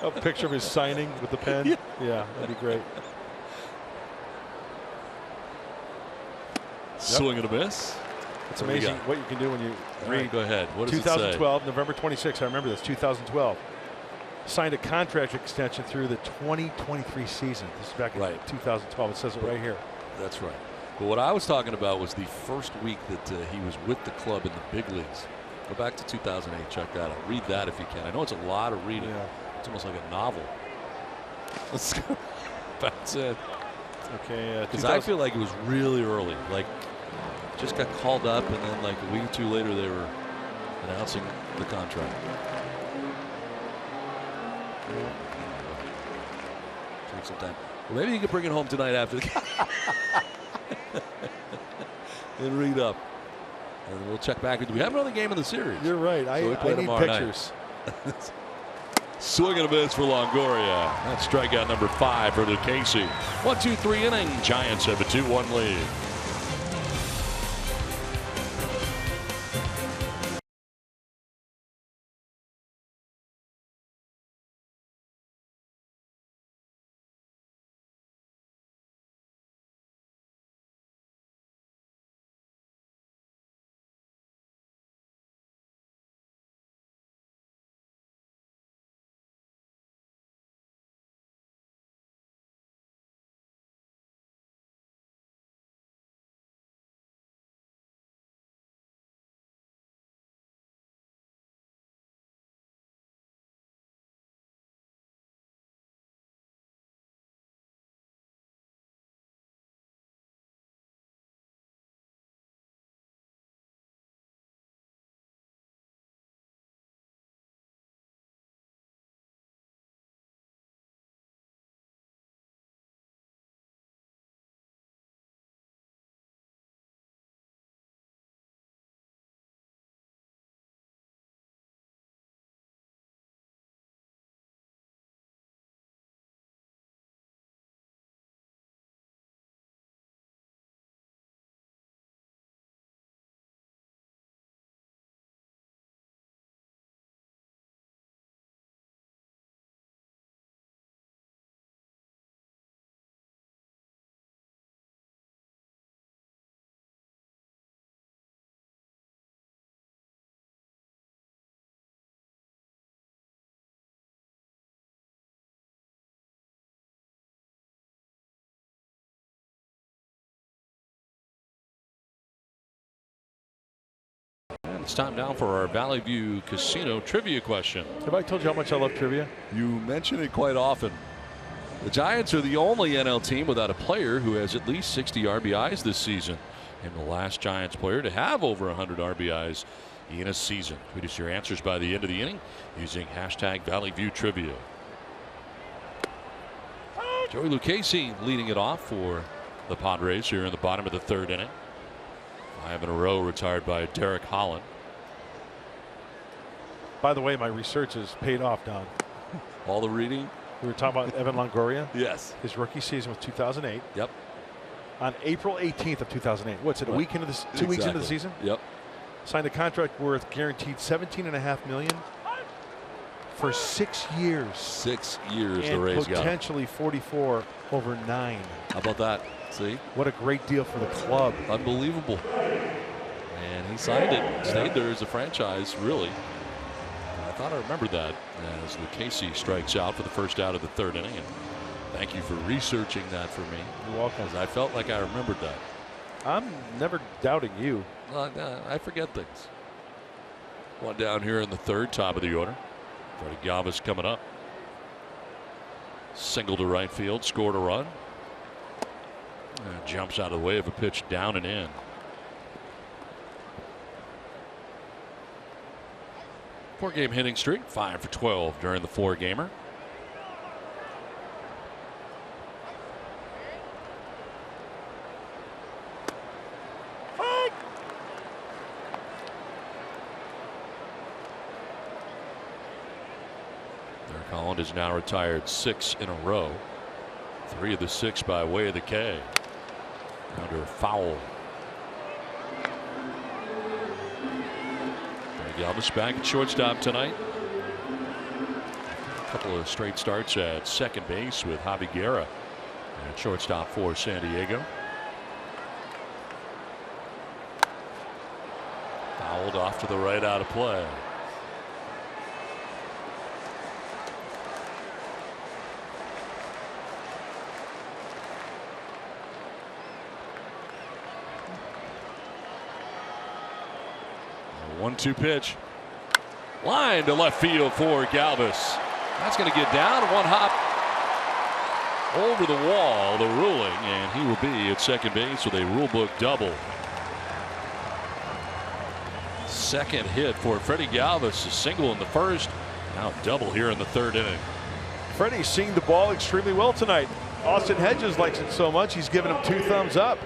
Speaker 6: A picture of his signing with the pen. Yeah, that'd be great.
Speaker 2: Swing and a miss.
Speaker 6: It's amazing what you can do when you read.
Speaker 2: Right, go ahead. What does
Speaker 6: 2012,
Speaker 2: it say?
Speaker 6: November 26. I remember this. 2012. Signed a contract extension through the 2023 season. This is back in 2012. It says it right here.
Speaker 2: That's right. But what I was talking about was the first week that he was with the club in the big leagues. Go back to 2008. Check that out. Read that if you can. I know it's a lot of reading.
Speaker 6: Yeah.
Speaker 2: It's almost like a novel.
Speaker 7: Let's go. That's it.
Speaker 6: Okay.
Speaker 7: Because I feel like it was really early. Like, just got called up, and then like a week or two later, they were announcing the contract. Take some time. Well, maybe you can bring it home tonight after the game. And read up. And we'll check back. Do we have another game in the series?
Speaker 6: You're right.
Speaker 7: So
Speaker 6: I need pictures.
Speaker 2: Swing and a miss for Longoria. That's strikeout number 5 for Lucchesi. 1-2-3 inning. Giants have a 2-1 lead. And it's time now for our Valley View Casino trivia question.
Speaker 6: Have I told you how much I love trivia?
Speaker 2: You mention it quite often. The Giants are the only NL team without a player who has at least 60 RBIs this season, and the last Giants player to have over 100 RBIs in a season. Tweet us your answers by the end of the inning using hashtag Valley View Trivia. Joey Lucchesi leading it off for the Padres here in the bottom of the 3rd inning. 5 in a row retired by Derek Holland.
Speaker 6: By the way, my research has paid off, Don.
Speaker 2: All the reading.
Speaker 6: We were talking about Evan Longoria.
Speaker 2: Yes.
Speaker 6: His rookie season was 2008.
Speaker 2: Yep.
Speaker 6: On April 18th of 2008. What's it? A week into the 2 weeks into the season.
Speaker 2: Yep.
Speaker 6: Signed a contract worth guaranteed $17.5 million for 6 years.
Speaker 2: 6 years
Speaker 6: and
Speaker 2: the Rays got.
Speaker 6: Potentially 44 over 9.
Speaker 2: How about that? See?
Speaker 6: What a great deal for the club.
Speaker 2: Unbelievable. And he signed it. Stayed there as a franchise, really. I thought I remembered that as Lucchesi strikes out for the first out of the 3rd inning. And thank you for researching that for me.
Speaker 6: You're welcome.
Speaker 2: Because I felt like I remembered that.
Speaker 6: I'm never doubting you.
Speaker 2: I forget things. One down here in the 3rd, top of the order. Freddie Galvis coming up. Single to right field, scored a run. And jumps out of the way of a pitch down and in. Four-game hitting streak, 5 for 12 during the 4-gamer. Derek Holland is now retired 6 in a row. 3 of the 6 by way of the K. Under foul. Galvis back at shortstop tonight. A couple of straight starts at second base with Javi Guerra at shortstop for San Diego. Fouled off to the right, out of play. A 1-2 pitch. Line to left field for Galvis. That's going to get down. One hop over the wall, the ruling, and he will be at second base with a rule book double. Second hit for Freddie Galvis, a single in the first, now double here in the third inning.
Speaker 6: Freddie's seeing the ball extremely well tonight. Austin Hedges likes it so much he's giving him 2 thumbs up.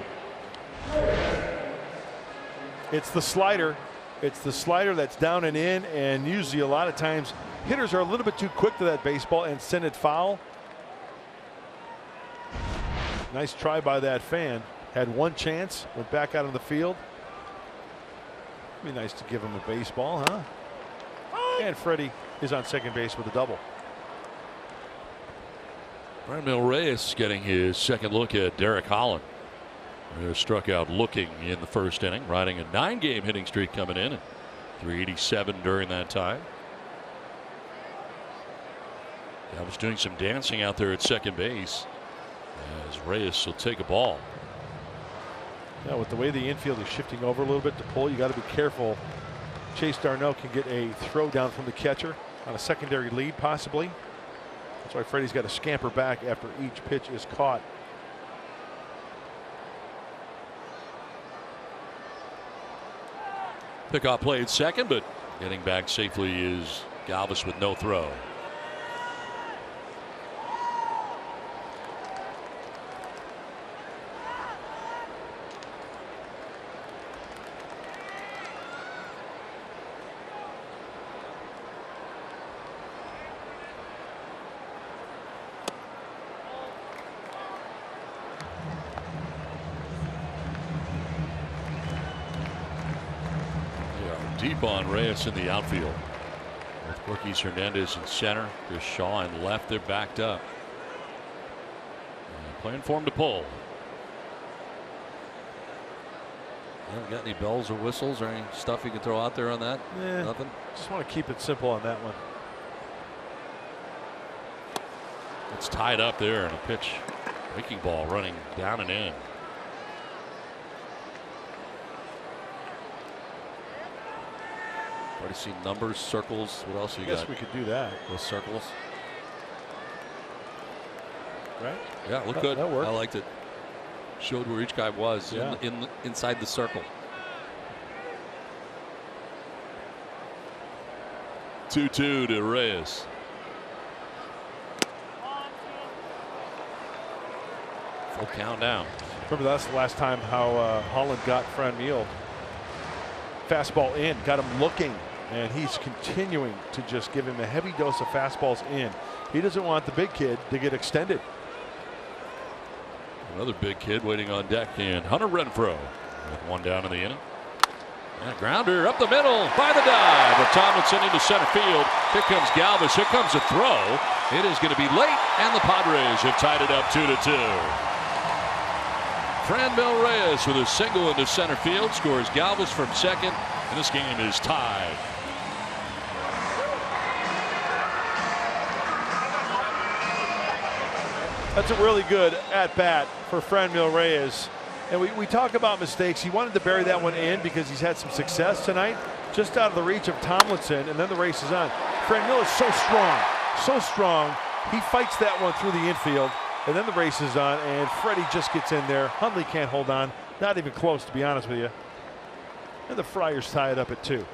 Speaker 6: It's the slider. It's the slider that's down and in, and usually a lot of times hitters are a little bit too quick to that baseball and send it foul. Nice try by that fan. Had one chance, went back out on the field. Be nice to give him a baseball, huh? And Freddie is on second base with a double.
Speaker 2: Franmil Reyes getting his second look at Derek Holland. He struck out looking in the first inning, riding a 9-game hitting streak coming in, and 387 during that time. I was doing some dancing out there at second base as Reyes will take a ball.
Speaker 6: Now, with the way the infield is shifting over a little bit to pull, you got to be careful. Chase Darnell can get a throw down from the catcher on a secondary lead, possibly. That's why Freddie's got to scamper back after each pitch is caught.
Speaker 2: Pickoff played second, but getting back safely is Galvis with no throw. Deep on Reyes in the outfield. With Corquez Hernandez in center. There's Shaw in left. They're backed up. And playing for him to pull.
Speaker 7: Haven't got any bells or whistles or any stuff you can throw out there on that? Nothing?
Speaker 6: Just want to keep it simple on that one.
Speaker 2: It's tied up there, and a pitch. Breaking ball running down and in.
Speaker 7: Already seen numbers, circles. What else you got?
Speaker 6: I guess we could do that.
Speaker 7: Those circles.
Speaker 6: Right?
Speaker 7: Yeah, look good.
Speaker 6: That worked.
Speaker 7: I liked it. Showed where each guy was inside the circle.
Speaker 2: 2-2 to Reyes. Full count now.
Speaker 6: Remember, that's the last time how Holland got Franmil. Fastball in, got him looking, and he's continuing to just give him a heavy dose of fastballs in. He doesn't want the big kid to get extended.
Speaker 2: Another big kid waiting on deck in Hunter Renfroe with one down in the inning. And a grounder up the middle by the dive of Tomlinson into center field. Here comes Galvis. Here comes a throw. It is going to be late, and the Padres have tied it up 2-2. Franmil Reyes with a single into center field scores Galvis from second, and this game is tied.
Speaker 6: That's a really good at-bat for Franmil Reyes. And we talk about mistakes. He wanted to bury that one in because he's had some success tonight, just out of the reach of Tomlinson, and then the race is on. Franmil is so strong. He fights that one through the infield, and then the race is on, and Freddie just gets in there. Hundley can't hold on, not even close, to be honest with you. And the Friars tie it up at 2.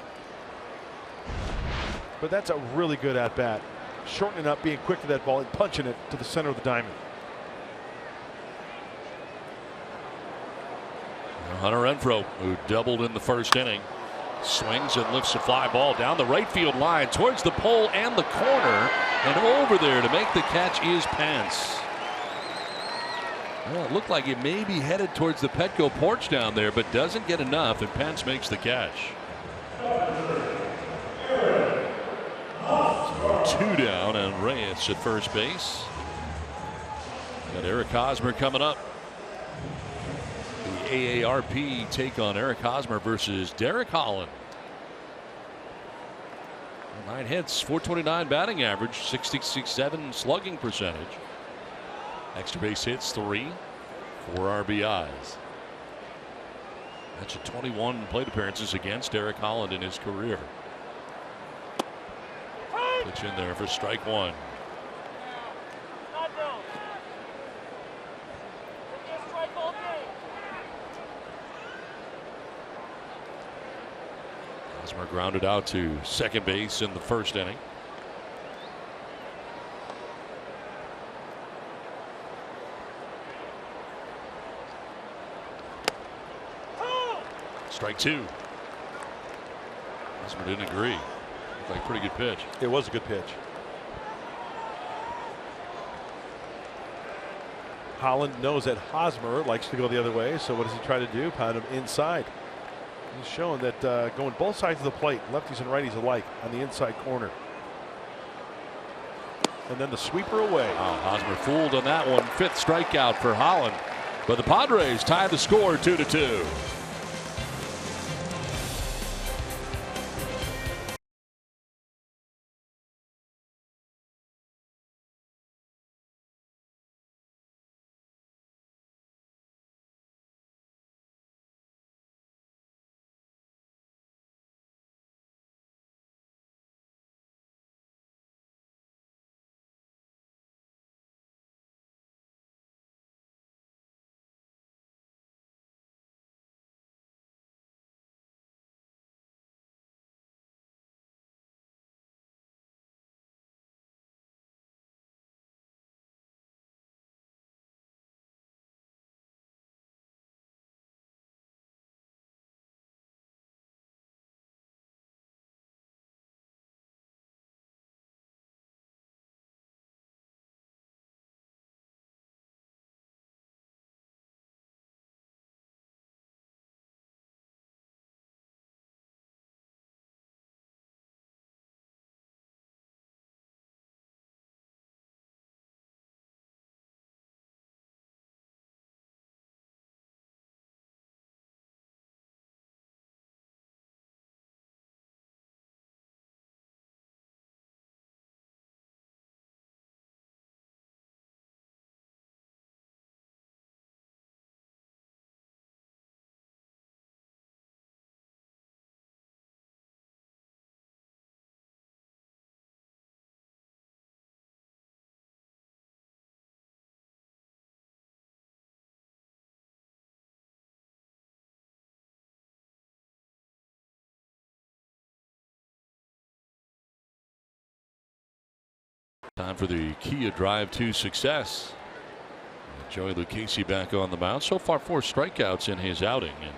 Speaker 6: But that's a really good at-bat. Shortening up, being quick to that ball, and punching it to the center of the diamond.
Speaker 2: Hunter Renfroe, who doubled in the first inning, swings and lifts a fly ball down the right field line towards the pole and the corner, and over there to make the catch is Pence. Well, it looked like it may be headed towards the Petco porch down there, but doesn't get enough, and Pence makes the catch. So 2 down, and Reyes at first base. Got Eric Hosmer coming up. The AARP take on Eric Hosmer versus Derek Holland. 9 hits, 429 batting average, 66.7 slugging percentage. Extra base hits 3, 4 RBIs. That's 21 plate appearances against Derek Holland in his career. Pitch in there for strike 1. Hosmer grounded out to second base in the first inning. Strike two. Hosmer didn't agree. Looked like a pretty good pitch.
Speaker 6: It was a good pitch. Holland knows that Hosmer likes to go the other way, so what does he try to do? Pound him inside. He's shown that going both sides of the plate, lefties and righties alike, on the inside corner. And then the sweeper away.
Speaker 2: Wow, Hosmer fooled on that one. Fifth strikeout for Holland. But the Padres tied the score 2-2. Time for the Kia drive to success. Joey Lucchesi back on the mound. So far 4 strikeouts in his outing. And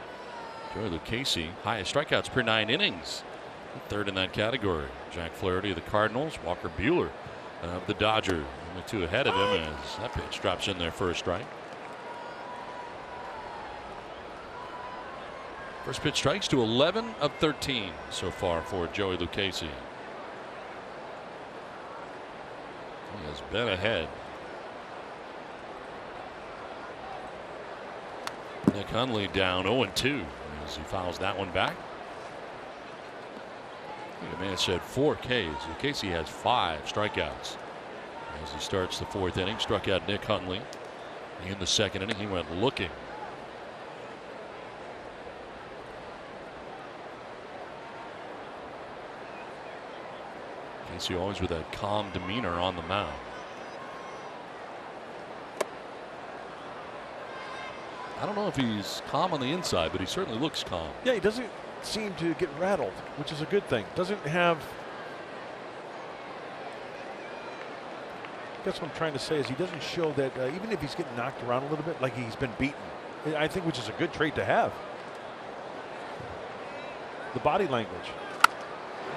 Speaker 2: Joey Lucchesi, highest strikeouts per 9 innings. Third in that category. Jack Flaherty of the Cardinals. Walker Buehler of the Dodgers. Only 2 ahead of him as that pitch drops in there for a strike. First pitch strikes to 11 of 13 so far for Joey Lucchesi. He has been ahead. Nick Hundley down 0-2 as he fouls that one back. I think a man said 4 Ks. Lucchesi has 5 strikeouts as he starts the 4th inning. Struck out Nick Hundley in the 2nd inning. He went looking. Casey always with that calm demeanor on the mound. I don't know if he's calm on the inside, but he certainly looks calm.
Speaker 6: Yeah, he doesn't seem to get rattled, which is a good thing. Doesn't have. I guess what I'm trying to say is he doesn't show that even if he's getting knocked around a little bit, like he's been beaten. I think which is a good trait to have. The body language.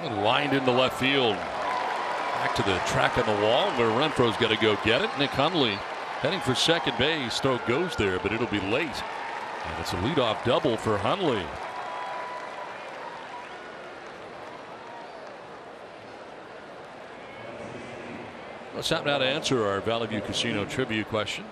Speaker 2: And lined into left field. Back to the track on the wall where Renfro's got to go get it. Nick Hundley heading for second base. Throw goes there, but it'll be late. And it's a leadoff double for Hundley. Let's have now to answer our Valley View Casino trivia question.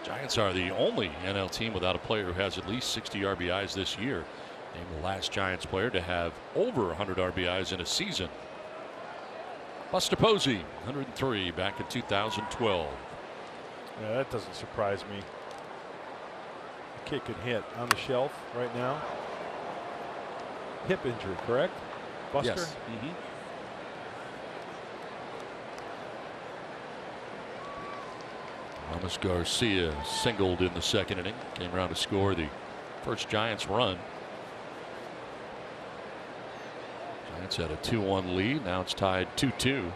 Speaker 2: Giants are the only NL team without a player who has at least 60 RBIs this year. Named the last Giants player to have over 100 RBIs in a season. Buster Posey, 103 back in 2012.
Speaker 6: Yeah, that doesn't surprise me. The kid could hit on the shelf right now. Hip injury, correct? Buster?
Speaker 2: Yes. Thomas Garcia singled in the second inning. Came around to score the first Giants run. Giants had a 2-1 lead. Now it's tied 2-2.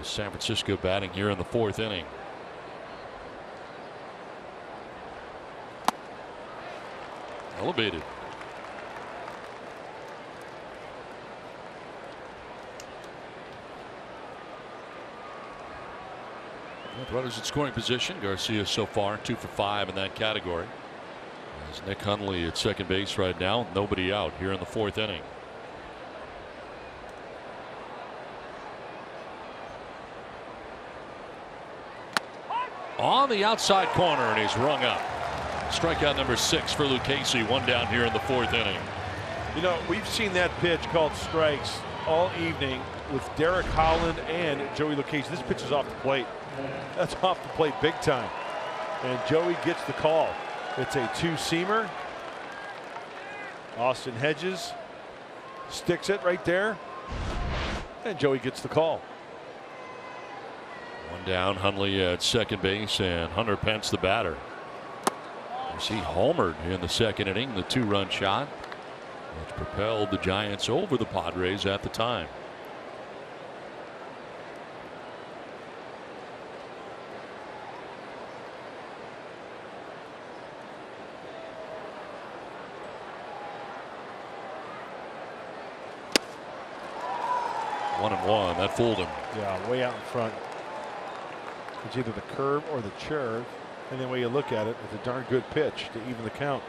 Speaker 2: San Francisco batting here in the fourth inning. Elevated. Runners in scoring position. Garcia so far 2 for 5 in that category. As Nick Hundley at second base right now. Nobody out here in the fourth inning. On the outside corner, and he's rung up. Strikeout number 6 for Lucchesi. 1 down here in the fourth inning.
Speaker 6: You know, we've seen that pitch called strikes all evening with Derek Holland and Joey Lucchesi. This pitch is off the plate. That's off the plate big time. And Joey gets the call. It's a 2-seamer. Austin Hedges sticks it right there. And Joey gets the call.
Speaker 2: 1 down. Hundley at second base, and Hunter Pence the batter. He homered in the second inning, the 2-run shot, which propelled the Giants over the Padres at the time. One and one. That fooled him.
Speaker 6: Yeah, way out in front. It's either the curve or the curve. And then when you look at it, it's a darn good pitch to even the count.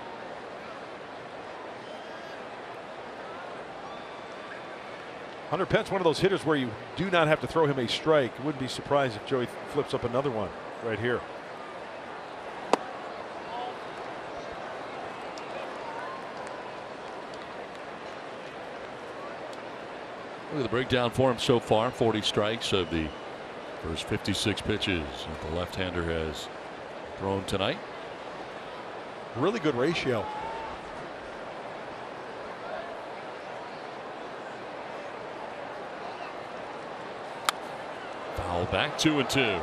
Speaker 6: Hunter Pence, one of those hitters where you do not have to throw him a strike. Wouldn't be surprised if Joey flips up another one right here.
Speaker 2: Look at the breakdown for him so far. 40 strikes of the first 56 pitches that the left-hander has thrown tonight.
Speaker 6: Really good ratio.
Speaker 2: Foul back, 2-2.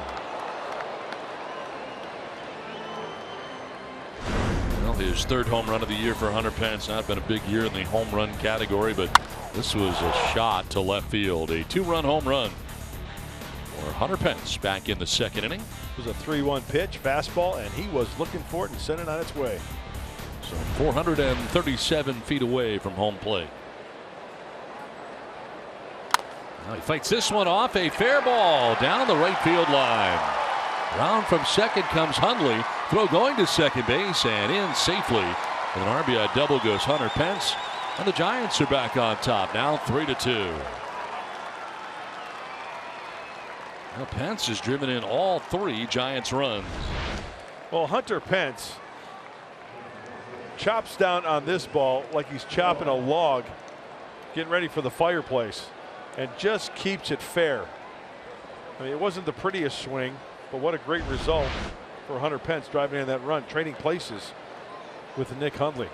Speaker 2: Well, his third home run of the year for Hunter Pence. Not been a big year in the home run category, but this was a shot to left field. A 2-run home run for Hunter Pence back in the second inning.
Speaker 6: It was a 3-1 pitch, fastball, and he was looking for it and sent it on its way.
Speaker 2: So 437 feet away from home plate. Now he fights this one off. A fair ball down the right field line. Round from second comes Hundley. Throw going to second base and in safely. With an RBI double goes Hunter Pence. And the Giants are back on top now, 3-2. Now Pence has driven in all 3 Giants runs.
Speaker 6: Well, Hunter Pence chops down on this ball like he's chopping a log, getting ready for the fireplace, and just keeps it fair. I mean, it wasn't the prettiest swing, but what a great result for Hunter Pence driving in that run, trading places with Nick Hundley.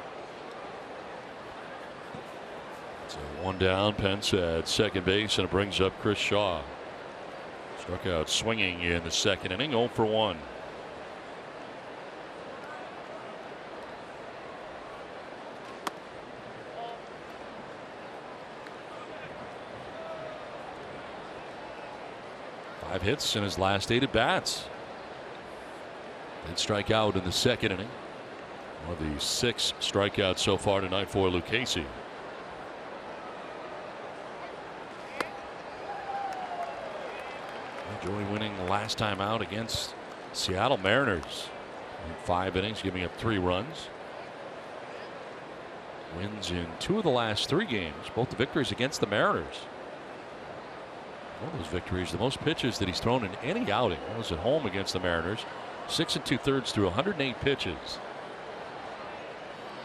Speaker 2: So 1 down, Pence at second base, and it brings up Chris Shaw. Struck out swinging in the second inning, 0 for 1. Five hits in his last 8 at bats. Did strike out in the second inning. One of the 6 strikeouts so far tonight for Lucchesi. Joey winning the last time out against Seattle Mariners in 5 innings, giving up 3 runs. Wins in 2 of the last 3 games, both the victories against the Mariners. One of those victories, the most pitches that he's thrown in any outing. That was at home against the Mariners. 6 2/3 through 108 pitches.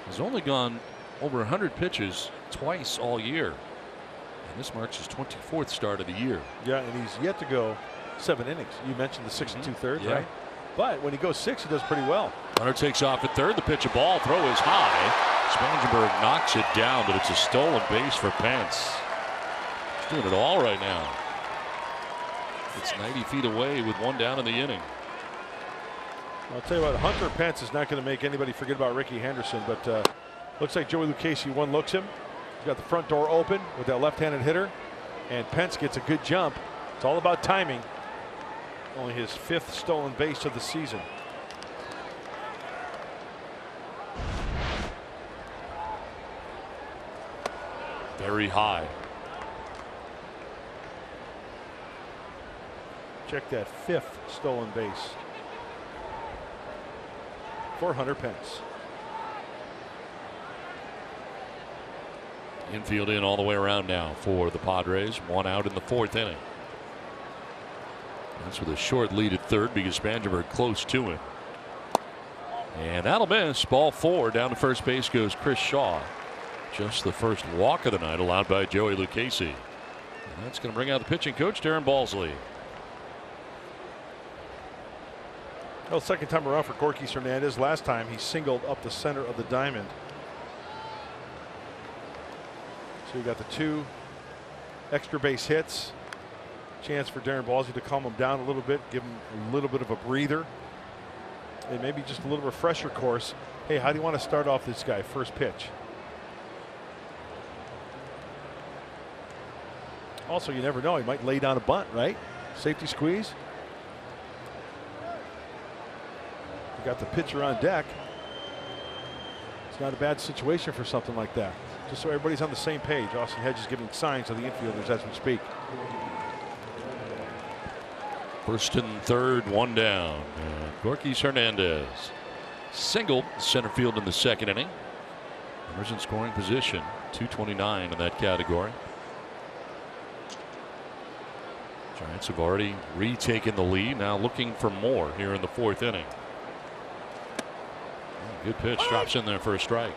Speaker 2: He's only gone over 100 pitches twice all year. And this marks his 24th start of the year.
Speaker 6: Yeah, and he's yet to go 7 innings. You mentioned the 6 2/3,
Speaker 2: yeah.
Speaker 6: right? But when he goes 6, he does pretty well.
Speaker 2: Hunter takes off at third. The pitch, a ball. Throw is high. Spangenberg knocks it down, but it's a stolen base for Pence. He's doing it all right now. It's 90 feet away with 1 down in the inning.
Speaker 6: I'll tell you what, Hunter Pence is not going to make anybody forget about Ricky Henderson, but looks like Joey Lucchesi one looks him. He's got the front door open with that left-handed hitter, and Pence gets a good jump. It's all about timing. Only his 5th stolen base of the season.
Speaker 2: Very high.
Speaker 6: Check that 5th stolen base for Hunter Pence.
Speaker 2: Infield in all the way around now for the Padres. 1 out in the 4th inning. That's with a short lead at third because Spangenberg close to him. And that'll miss. Ball 4. Down to first base goes Chris Shaw. Just the first walk of the night allowed by Joey Lucchesi. And that's going to bring out the pitching coach, Darren Balsley.
Speaker 6: Well, second time around for Corky Hernandez. Last time he singled up the center of the diamond. So we got the 2 extra base hits. Chance for Darren Balsley to calm him down a little bit, give him a little bit of a breather, and maybe just a little refresher course. Hey, how do you want to start off this guy? First pitch. Also, you never know, he might lay down a bunt, right? Safety squeeze. You got the pitcher on deck. It's not a bad situation for something like that. Just so everybody's on the same page. Austin Hedges giving signs to the infielders as we speak.
Speaker 2: First and third, 1 down. Corky Hernandez singled center field in the 2nd inning. Runners in scoring position, 229 in that category. Giants have already retaken the lead, now looking for more here in the 4th inning. Good pitch, drops in there for a strike.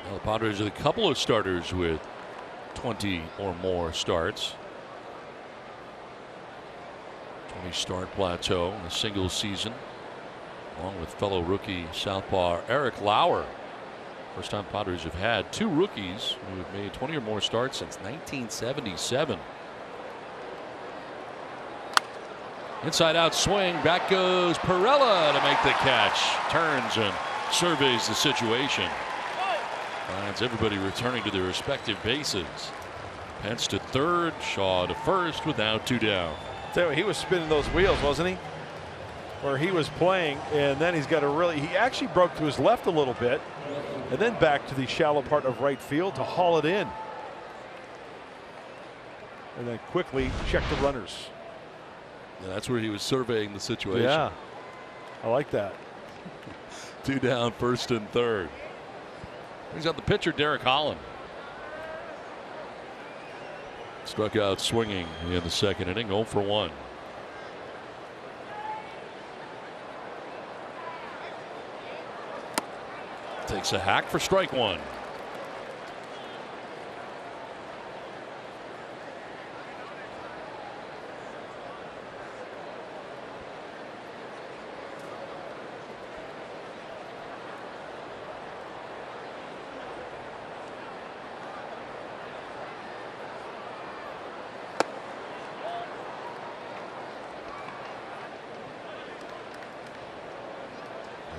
Speaker 2: Well, the Padres with a couple of starters with 20 or more starts. 20 start plateau in a single season, along with fellow rookie southpaw Eric Lauer. First time Padres have had 2 rookies who have made 20 or more starts since 1977. Inside out swing, back goes Perella to make the catch. Turns and surveys the situation. Finds everybody returning to their respective bases. Pence to third, Shaw to first with now 2 down.
Speaker 6: Tell you what, he was spinning those wheels, wasn't he? Where he was playing, and then he's got a he actually broke to his left a little bit, and then back to the shallow part of right field to haul it in. And then quickly check the runners.
Speaker 2: Yeah, that's where he was surveying the situation.
Speaker 6: Yeah, I like that.
Speaker 2: 2 down, first and third. He's got the pitcher, Derek Holland. Struck out swinging in the 2nd inning, 0 for 1. Takes a hack for strike 1.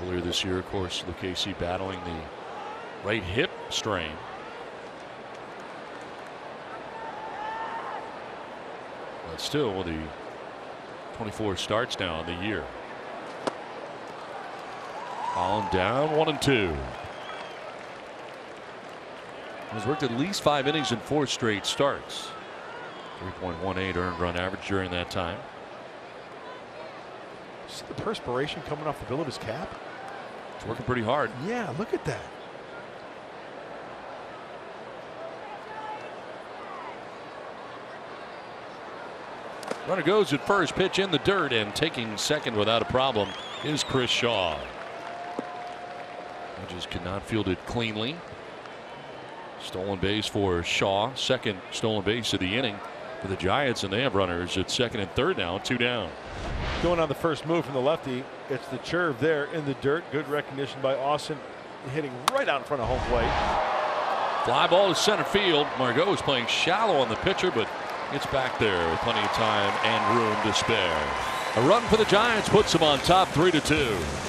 Speaker 2: Earlier this year, of course, Lucchesi battling the right hip strain. But still, with the 24 starts now in the year. Holland down 1-2. Has worked at least 5 innings in 4 straight starts. 3.18 earned run average during that time.
Speaker 6: See the perspiration coming off the bill of his cap?
Speaker 2: It's working pretty hard.
Speaker 6: Yeah, look at that.
Speaker 2: Runner goes at first, pitch in the dirt, and taking second without a problem is Chris Shaw. Hedges could not field it cleanly. Stolen base for Shaw, second stolen base of the inning. for the Giants, and they have runners at second and third now, 2 down.
Speaker 6: Going on the first move from the lefty, it's the curve there in the dirt. Good recognition by Austin, hitting right out in front of home plate.
Speaker 2: Fly ball to center field. Margot is playing shallow on the pitcher, but it's back there with plenty of time and room to spare. A run for the Giants puts them on top 3-2.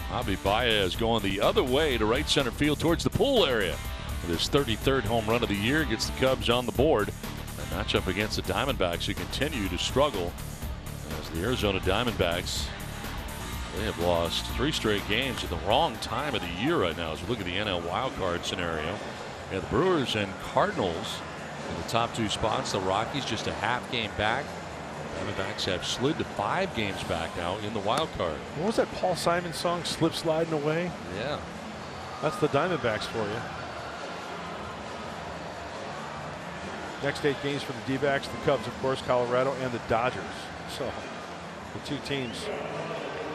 Speaker 2: Javi Baez going the other way to right center field towards the pool area. With his 33rd home run of the year, gets the Cubs on the board. A matchup against the Diamondbacks, who continue to struggle as the Arizona Diamondbacks, they have lost 3 straight games at the wrong time of the year right now as we look at the NL wildcard scenario. Yeah, the Brewers and Cardinals in the top 2 spots. The Rockies just a half game back. Diamondbacks have slid to 5 games back now in the wild card.
Speaker 6: What was that Paul Simon song, Slip Sliding Away?
Speaker 2: Yeah.
Speaker 6: That's the Diamondbacks for you. Next 8 games for the D-backs, the Cubs, of course, Colorado, and the Dodgers. So the 2 teams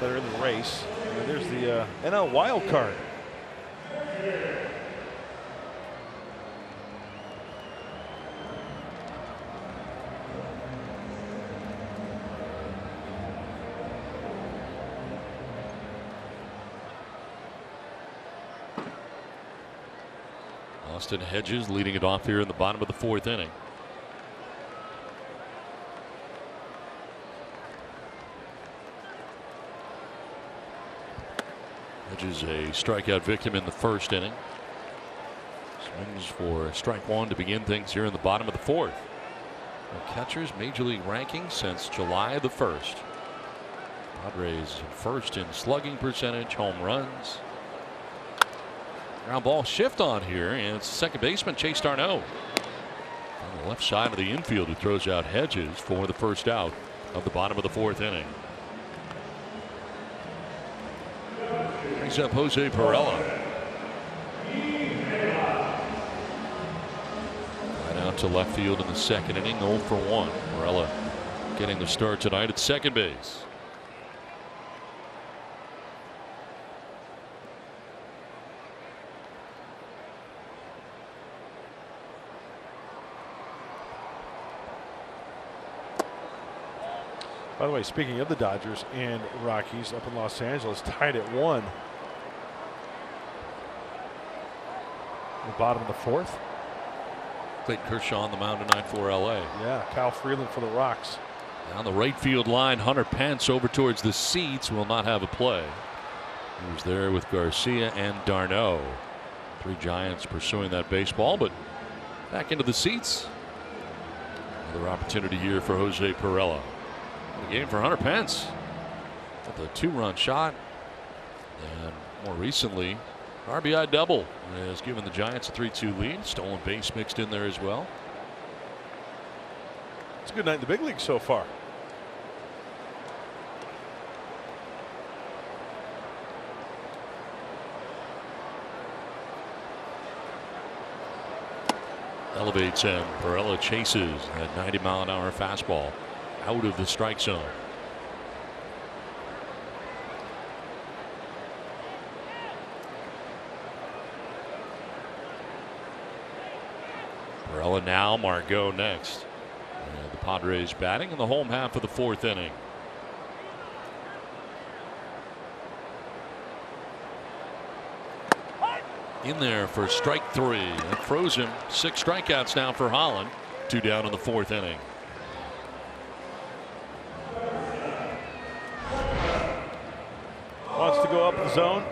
Speaker 6: that are in the race. And there's the NL wild card.
Speaker 2: Austin Hedges leading it off here in the bottom of the 4th inning. Hedges a strikeout victim in the 1st inning. Swings for strike 1 to begin things here in the bottom of the 4th. The catcher's major league ranking since July the 1st. Padres first in slugging percentage, home runs. Ground ball shift on here, and it's second baseman Chase Darno on the left side of the infield, who throws out Hedges for the first out of the bottom of the 4th inning. Brings up Jose Perella. Right out to left field in the 2nd inning, 0 for 1. Perella getting the start tonight at second base.
Speaker 6: By the way, speaking of the Dodgers and Rockies up in Los Angeles, tied at 1. The bottom of the 4th.
Speaker 2: Clayton Kershaw on the mound tonight for LA.
Speaker 6: Yeah, Kyle Freeland for the Rocks.
Speaker 2: Down the right field line, Hunter Pence over towards the seats will not have a play. He was there with Garcia and Darno. 3 Giants pursuing that baseball, but back into the seats. Another opportunity here for Jose Perella. The game for Hunter Pence with a 2-run shot, and more recently RBI double has given the Giants a 3-2 lead. Stolen base mixed in there as well.
Speaker 6: It's a good night in the big league so far.
Speaker 2: Elevates and Barella chases that 90-mile-an-hour fastball out of the strike zone. Barella now, Margot next. And the Padres batting in the home half of the 4th inning. In there for strike 3. That froze him. 6 strikeouts now for Holland. 2 down in the 4th inning.
Speaker 6: Wants to go up the zone,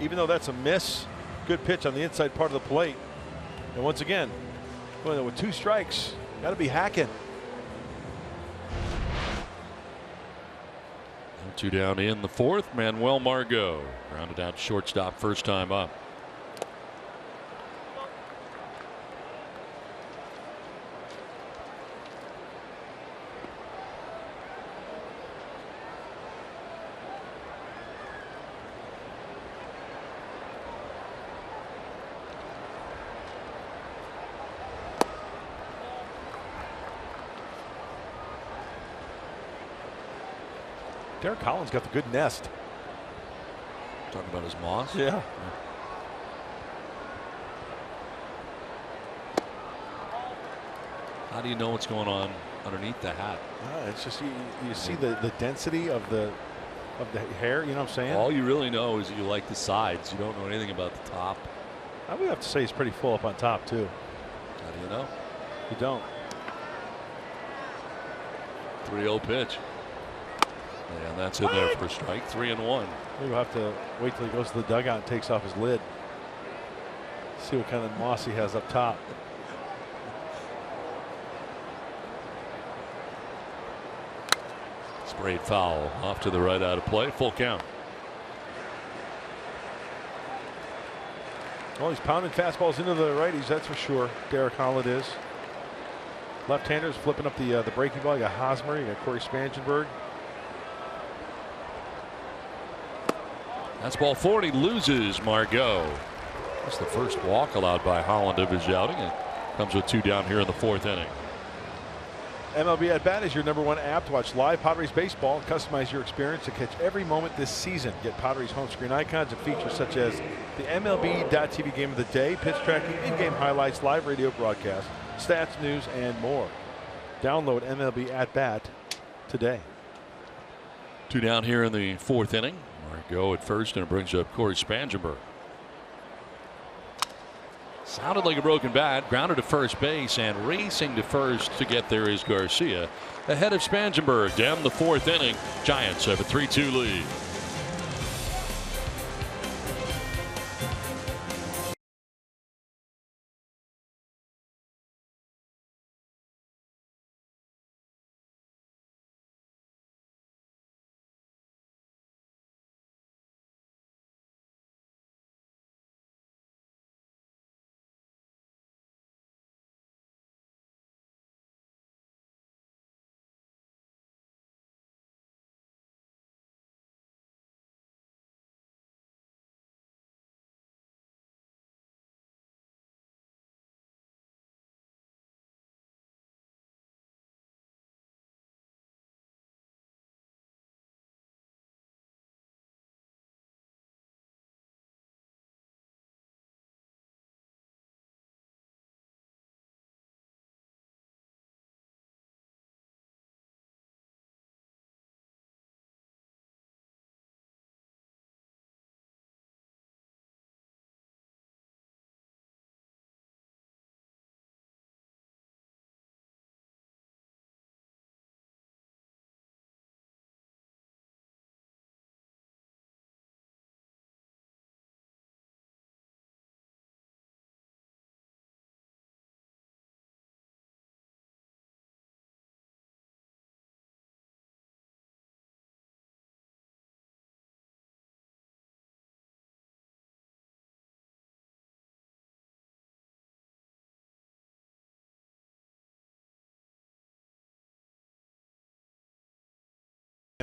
Speaker 6: even though that's a miss. Good pitch on the inside part of the plate. And once again, going with 2 strikes, got to be hacking.
Speaker 2: 2 down in the 4th. Manuel Margot grounded out shortstop first time up.
Speaker 6: Derek Collins got the good nest.
Speaker 2: Talking about his moss.
Speaker 6: Yeah.
Speaker 2: How do you know what's going on underneath the hat?
Speaker 6: It's just you see the density of the hair. You know what I'm saying?
Speaker 2: All you really know is that you like the sides. You don't know anything about the top.
Speaker 6: I would have to say he's pretty full up on top too.
Speaker 2: How do you know?
Speaker 6: You don't.
Speaker 2: 3-0 pitch. And that's in there for strike 3 and 1.
Speaker 6: Maybe we'll have to wait till he goes to the dugout and takes off his lid. See what kind of moss he has up top.
Speaker 2: Sprayed foul off to the right, out of play. Full count.
Speaker 6: Well, he's pounding fastballs into the righties, that's for sure. Derek Holland is. Left-handers flipping up the breaking ball. You got Hosmer, you got Corey Spangenberg.
Speaker 2: That's ball 40, loses Margot. That's the first walk allowed by Holland of his outing. It comes with 2 down here in the 4th inning.
Speaker 6: MLB At Bat is your #1 app to watch live Padres baseball. Customize your experience to catch every moment this season. Get Padres home screen icons and features such as the MLB.TV game of the day, pitch tracking, in-game highlights, live radio broadcast, stats, news, and more. Download MLB At Bat today.
Speaker 2: 2 down here in the 4th inning. Margot at first, and it brings up Corey Spangenberg. Sounded like a broken bat, grounded to first base, and racing to first to get there is Garcia. Ahead of Spangenberg down the 4th inning. Giants have a 3-2 lead.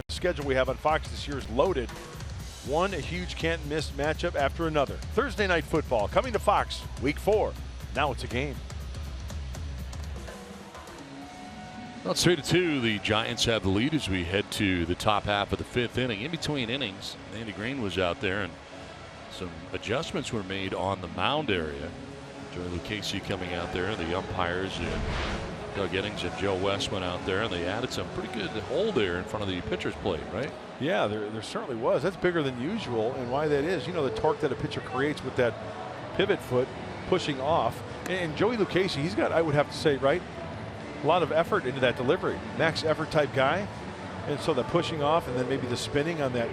Speaker 6: The schedule we have on Fox this year is loaded. One huge can't miss matchup after another. Thursday night football coming to Fox, week 4. Now it's a game.
Speaker 2: Well, it's 3-2. The Giants have the lead as we head to the top half of the 5th inning. In between innings, Andy Green was out there, and some adjustments were made on the mound area. Joey Lucchese coming out there, the umpires, Doug Eddings and Joe West went out there, and they added some pretty good hole there in front of the pitcher's plate, right?
Speaker 6: Yeah, there certainly was. That's bigger than usual, and why that is, you know, the torque that a pitcher creates with that pivot foot pushing off. And Joey Lucchese, he's got, I would have to say, right, a lot of effort into that delivery. Max effort type guy. And so the pushing off and then maybe the spinning on that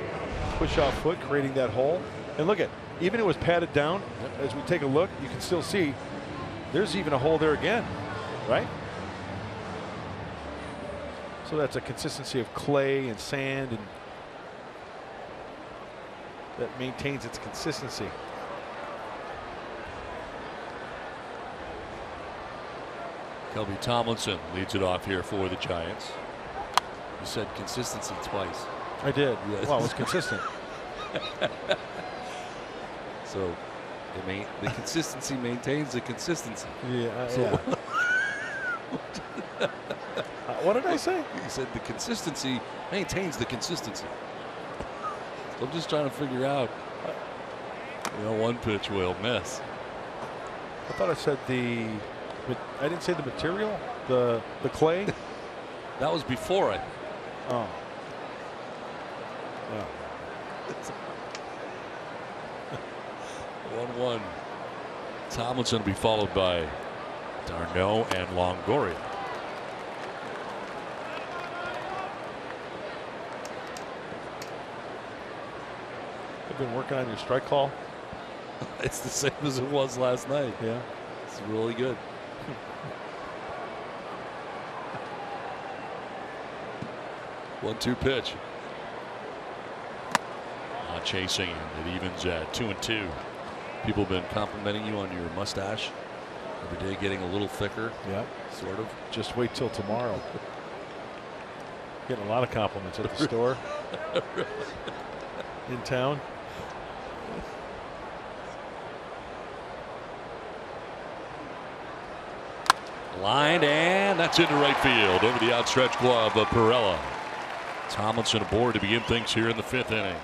Speaker 6: push off foot, creating that hole. And look at, even it was padded down, as we take a look, you can still see there's even a hole there again, right? So that's a consistency of clay and sand, and that maintains its consistency.
Speaker 2: Kelby Tomlinson leads it off here for the Giants.
Speaker 7: You said consistency twice.
Speaker 6: I did.
Speaker 7: Yes.
Speaker 6: Well, it was consistent.
Speaker 7: So the consistency maintains the consistency.
Speaker 6: Yeah.
Speaker 7: So
Speaker 6: Yeah. What did I say?
Speaker 7: He said the consistency maintains the consistency. So I'm just trying to figure out.
Speaker 2: You know, one pitch will miss.
Speaker 6: I thought I said I didn't say the material, the clay.
Speaker 7: That was before it.
Speaker 6: Oh. Yeah.
Speaker 2: 1-1. Tomlinson will be followed by Darno and Longoria.
Speaker 6: You've been working on your strike call.
Speaker 7: It's the same as it was last night.
Speaker 6: Yeah.
Speaker 7: It's really good.
Speaker 2: 1-2 pitch. Not chasing, and it evens at 2-2. People have been complimenting you on your mustache every day, getting a little thicker.
Speaker 6: Yeah.
Speaker 2: Sort of.
Speaker 6: Just wait till tomorrow. Getting a lot of compliments at the store. In town.
Speaker 2: Lined, and that's into right field over the outstretched glove of Perella. Tomlinson aboard to begin things here in the 5th inning.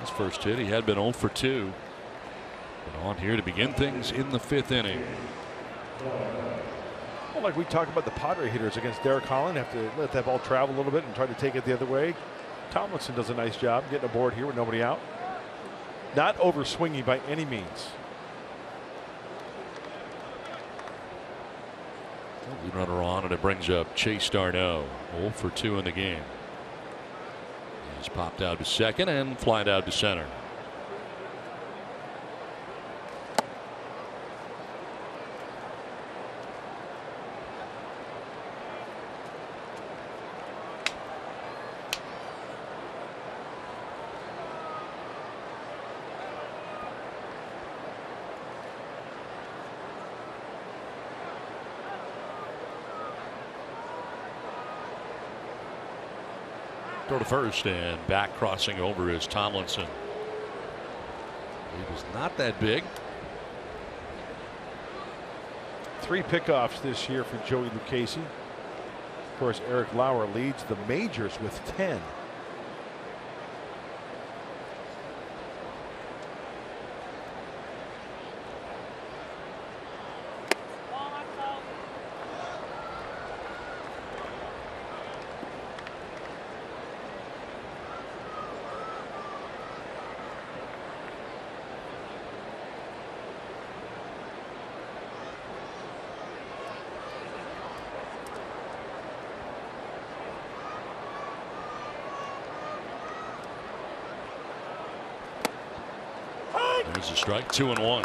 Speaker 2: His first hit, he had been 0 for 2. But on here to begin things in the 5th inning.
Speaker 6: Well, like we talk about the Padre hitters against Derek Holland, have to let that ball travel a little bit and try to take it the other way. Tomlinson does a nice job getting aboard here with nobody out. Not over swinging by any means.
Speaker 2: Lead runner on, and it brings up Chase Darno. 0 for 2 in the game. He's popped out to second and flied out to center. Throw to first, and back crossing over is Tomlinson. He was not that big.
Speaker 6: 3 pickoffs this year for Joey Lucchese. Of course, Eric Lauer leads the majors with 10.
Speaker 2: There's a strike, 2-1.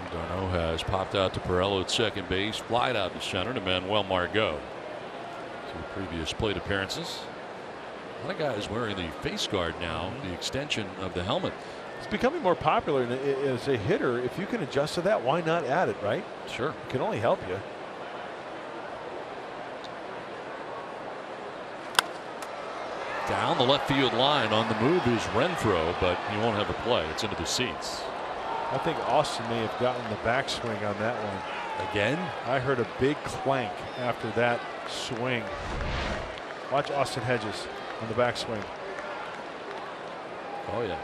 Speaker 2: Darno has popped out to Perella at second base, flied out to center to Manuel Margot. 2 previous plate appearances. A lot of guys wearing the face guard now, the extension of the helmet.
Speaker 6: It's becoming more popular as a hitter. If you can adjust to that, why not add it, right?
Speaker 2: Sure.
Speaker 6: It can only help you.
Speaker 2: Down the left field line on the move is Renfroe, but he won't have a play. It's into the seats.
Speaker 6: I think Austin may have gotten the backswing on that one.
Speaker 7: Again?
Speaker 6: I heard a big clank after that swing. Watch Austin Hedges on the backswing.
Speaker 7: Oh, yeah.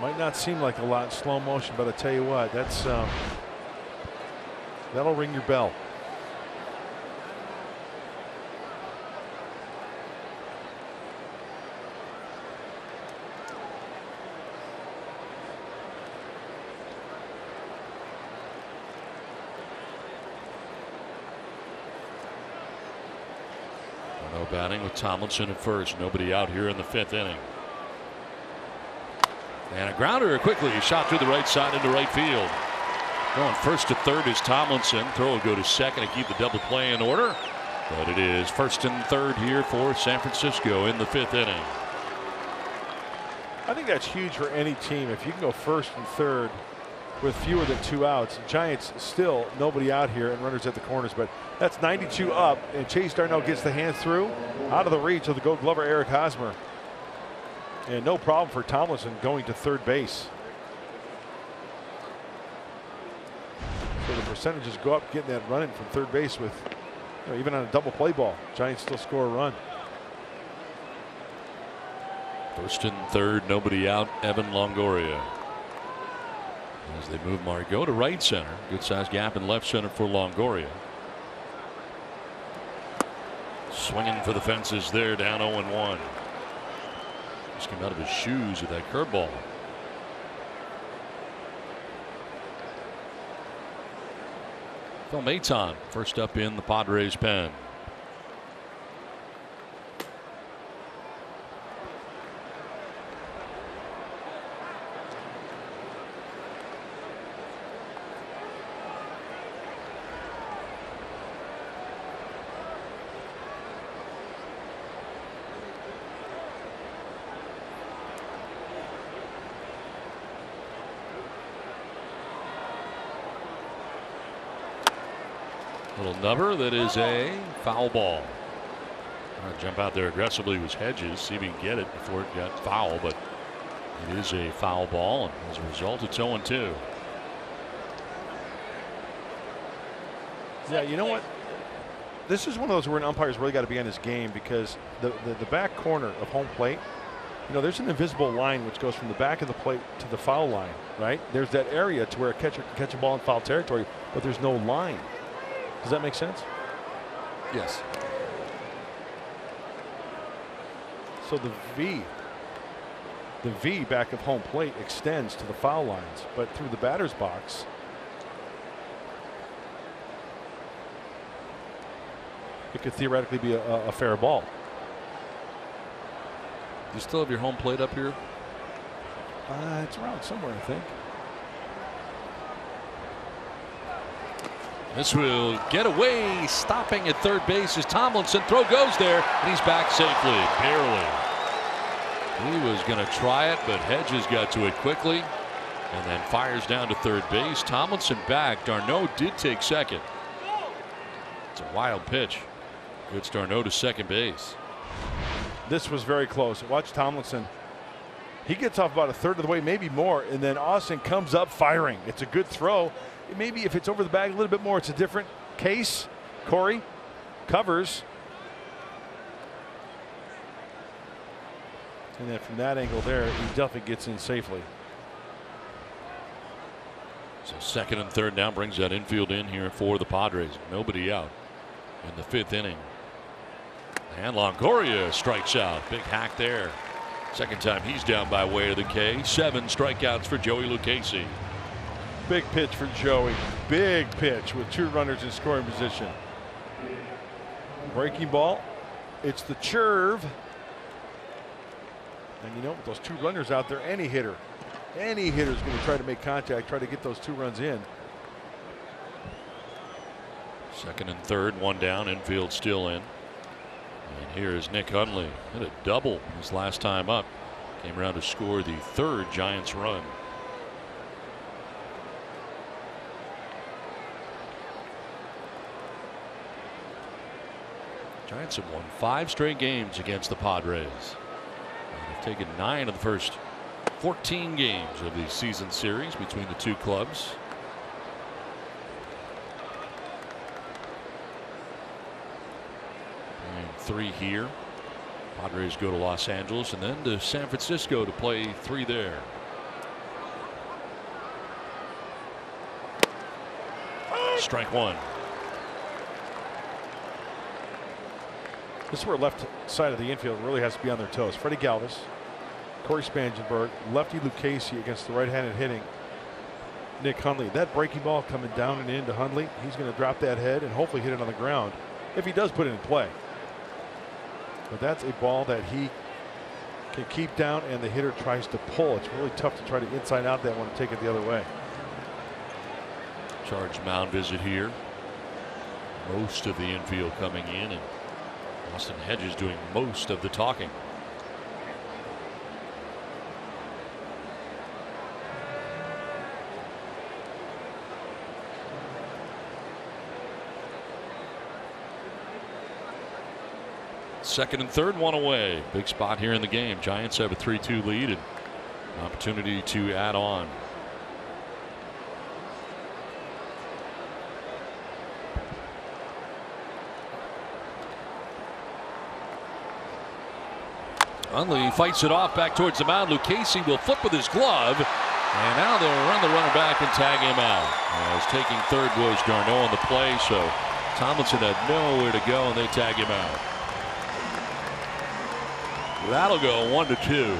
Speaker 6: Might not seem like a lot in slow motion, but I tell you what, that's that'll ring your bell.
Speaker 2: No batting with Tomlinson at first. Nobody out here in the 5th inning. And a grounder quickly shot through the right side into right field. Going first to third is Tomlinson. Throw will go to second to keep the double play in order. But it is first and third here for San Francisco in the 5th inning.
Speaker 6: I think that's huge for any team. If you can go first and third with fewer than 2 outs. Giants still nobody out here and runners at the corners, but that's 92 up, and Chase Darnell gets the hand through out of the reach of the Gold Glover Eric Hosmer. And no problem for Tomlinson going to third base. So the percentages go up getting that run in from third base with, you know, even on a double play ball, Giants still score a run.
Speaker 2: First and third, nobody out. Evan Longoria. As they move Margot to right center. Good sized gap in left center for Longoria. Swinging for the fences there, down 0-1. Just came out of his shoes with that curveball. Permeating first up in the Padres pen. Little nubber that is a foul ball. Jump out there aggressively was Hedges. See if he can get it before it got foul, but it is a foul ball, and as a result, it's 0-2.
Speaker 6: Yeah, you know what? This is one of those where an umpire's really got to be on his game, because the back corner of home plate, you know, there's an invisible line which goes from the back of the plate to the foul line, right? There's that area to where a catcher can catch a ball in foul territory, but there's no line. Does that make sense?
Speaker 7: Yes.
Speaker 6: So the V back of home plate extends to the foul lines, but through the batter's box, it could theoretically be a fair ball.
Speaker 7: Do you still have your home plate up here?
Speaker 6: It's around somewhere, I think.
Speaker 2: This will get away. Stopping at third base as Tomlinson. Throw goes there, and he's back safely. Barely. He was going to try it, but Hedges got to it quickly and then fires down to third base. Tomlinson back. Darno did take second. It's a wild pitch. Gets Darno to second base.
Speaker 6: This was very close. Watch Tomlinson. He gets off about a third of the way, maybe more, and then Austin comes up firing. It's a good throw. Maybe if it's over the bag a little bit more, it's a different case. Corey covers. And then from that angle there, he definitely gets in safely.
Speaker 2: So second and third now brings that infield in here for the Padres. Nobody out in the 5th inning. And Longoria strikes out. Big hack there. Second time he's down by way of the K. 7 strikeouts for Joey Lucchesi.
Speaker 6: Big pitch for Joey. Big pitch with 2 runners in scoring position. Breaking ball. It's the curve. And you know, with those 2 runners out there, any hitter is going to try to make contact, try to get those 2 runs in.
Speaker 2: Second and third, 1 down, infield still in. And here is Nick Hundley. Hit a double his last time up. Came around to score the 3rd Giants run. Giants have won 5 straight games against the Padres. And they've taken 9 of the first 14 games of the season series between the 2 clubs. 3 here. Padres go to Los Angeles and then to San Francisco to play 3 there. Strike 1.
Speaker 6: This is where left side of the infield really has to be on their toes. Freddie Galvis, Corey Spangenberg, lefty Lucchesi against the right-handed hitting Nick Hundley. That breaking ball coming down and into Hundley. He's going to drop that head and hopefully hit it on the ground if he does put it in play. But that's a ball that he can keep down and the hitter tries to pull. It's really tough to try to inside out that one and take it the other way.
Speaker 2: Charged mound visit here. Most of the infield coming in, and Austin Hedges doing most of the talking. Second and third, one away. Big spot here in the game. Giants have a 3-2 lead and opportunity to add on. Hundley fights it off back towards the mound. Lucchesi will flip with his glove. And now they'll run the runner back and tag him out. As taking third was Garneau on the play, so Tomlinson had nowhere to go and they tag him out. That'll go 1-2.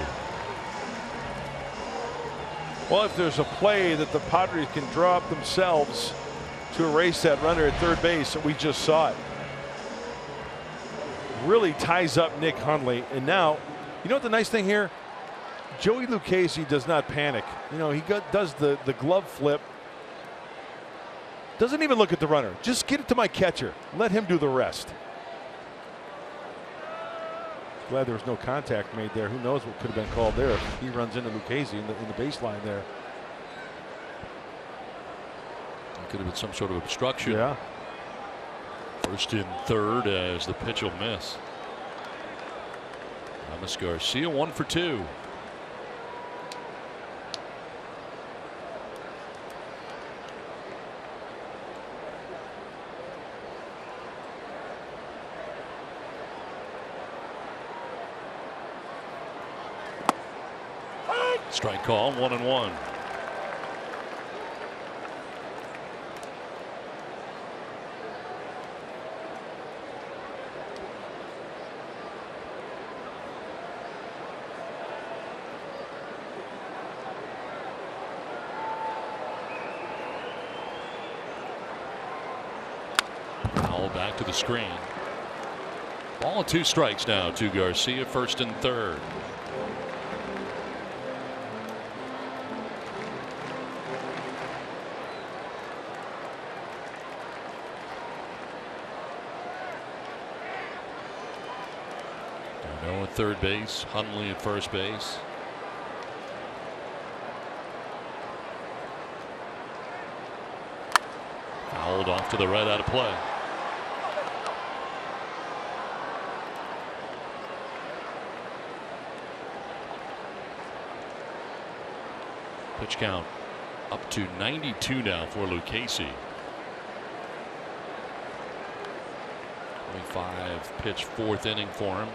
Speaker 6: Well, if there's a play that the Padres can draw up themselves to erase that runner at third base, we just saw it. Really ties up Nick Hundley. And now, you know what the nice thing here? Joey Lucchesi does not panic. You know, he does the glove flip. Doesn't even look at the runner. Just get it to my catcher. Let him do the rest. Glad there was no contact made there. Who knows what could have been called there if he runs into Lucchesi in the baseline there.
Speaker 2: It could have been some sort of obstruction.
Speaker 6: Yeah.
Speaker 2: First and third as the pitch will miss. Thomas Garcia 1 for 2. Strike call, 1-1. Foul back to the screen. Ball and 2 strikes now to Garcia, first and third. At third base, Hundley at first base. Fouled off to the right, out of play. Pitch count up to 92 now for Lucchesi. 25 pitch fourth inning for him.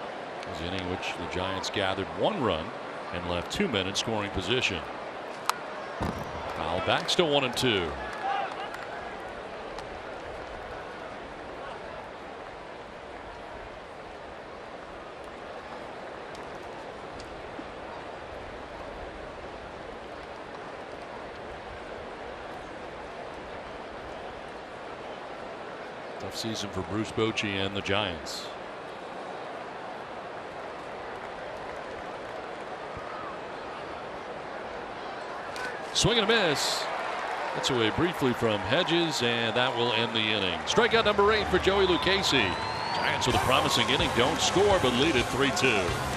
Speaker 2: His inning which the Giants gathered 1 run and left 2 men in scoring position. Foul back, still 1-2. Tough season for Bruce Bochy and the Giants. Swing and a miss. That's away briefly from Hedges, and that will end the inning. Strikeout number 8 for Joey Lucchesi. Giants with a promising inning, don't score but lead it 3-2.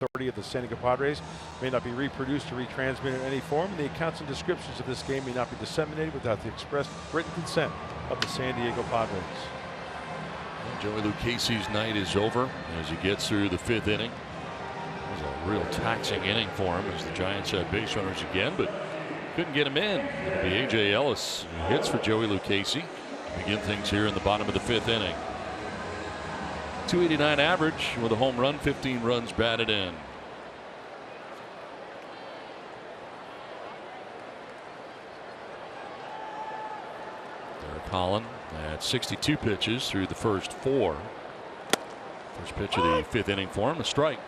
Speaker 6: authority of the San Diego Padres may not be reproduced or retransmitted in any form, and the accounts and descriptions of this game may not be disseminated without the express written consent of the San Diego Padres.
Speaker 2: Well, Joey Lucchese's night is over as he gets through the 5th inning. It was a real taxing inning for him as the Giants had base runners again, but couldn't get him in. It'll be A.J. Ellis who hits for Joey Lucchese to begin things here in the bottom of the 5th inning. 289 average with a home run, 15 runs batted in. Derek Holland at 62 pitches through the first 4. First pitch of the 5th inning for him, a strike.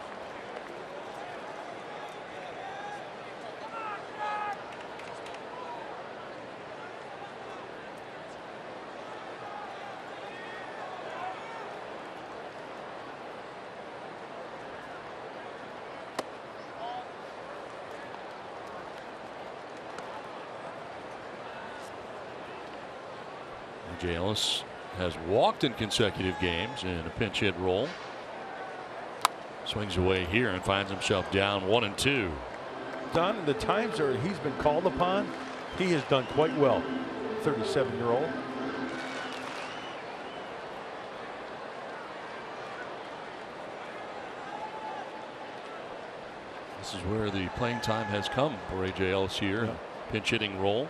Speaker 2: A.J. Ellis has walked in consecutive games in a pinch hit role. Swings away here and finds himself down 1-2.
Speaker 6: Don, in the times that he's been called upon, he has done quite well. 37-year-old.
Speaker 2: This is where the playing time has come for A.J. Ellis here.
Speaker 6: Yeah.
Speaker 2: Pinch hitting role.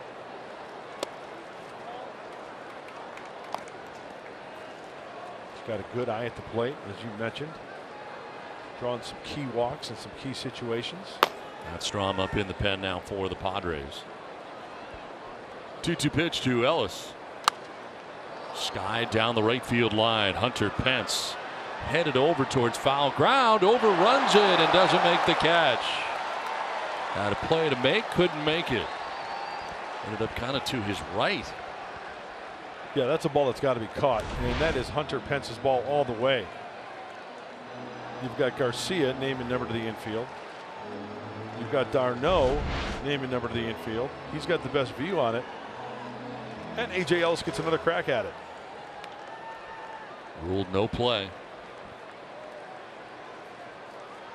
Speaker 6: Got a good eye at the plate, as you mentioned. Drawing some key walks in some key situations.
Speaker 2: That's Strom up in the pen now for the Padres. 2-2 pitch to Ellis. Sky down the right field line. Hunter Pence headed over towards foul ground, overruns it and doesn't make the catch. Had a play to make, couldn't make it. Ended up kind of to his right.
Speaker 6: Yeah, that's a ball that's got to be caught, and that is Hunter Pence's ball all the way. You've got Garcia naming number to the infield. You've got Darno naming number to the infield. He's got the best view on it. And A.J. Ellis gets another crack at it.
Speaker 2: Ruled no play.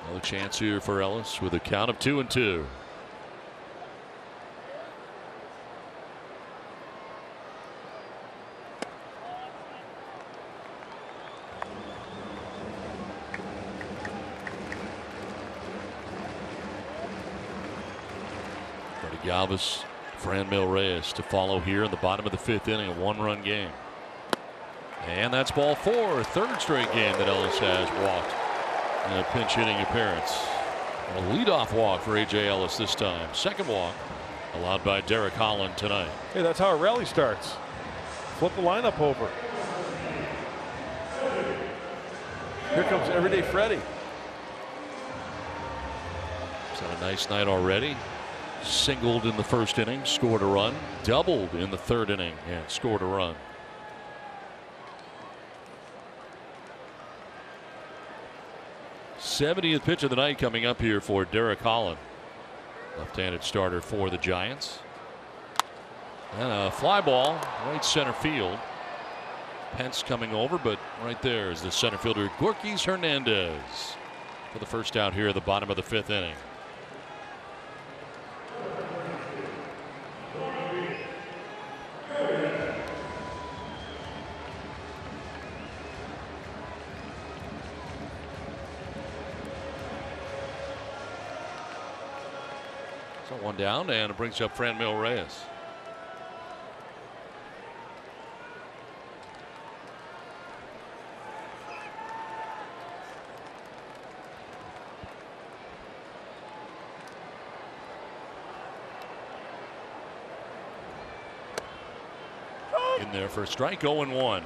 Speaker 2: Another chance here for Ellis with a count of 2-2. Galvis, Franmil Reyes to follow here in the bottom of the 5th inning, a 1-run game. And that's ball 4, third straight game that Ellis has walked in a pinch hitting appearance. A leadoff walk for A.J. Ellis this time. Second walk allowed by Derek Holland tonight.
Speaker 6: Hey, that's how a rally starts. Flip the lineup over. Here comes Everyday Freddie.
Speaker 2: He's had a nice night already. Singled in the first inning, scored a run, doubled in the 3rd inning and scored a run. '70th pitch of the night coming up here for Derek Holland, left-handed starter for the Giants. And a fly ball right center field. Pence coming over, but right there is the center fielder Gorkys Hernandez for the first out here at the bottom of the 5th inning. One down, and it brings up Franmil Reyes. In there for a strike, 0-1.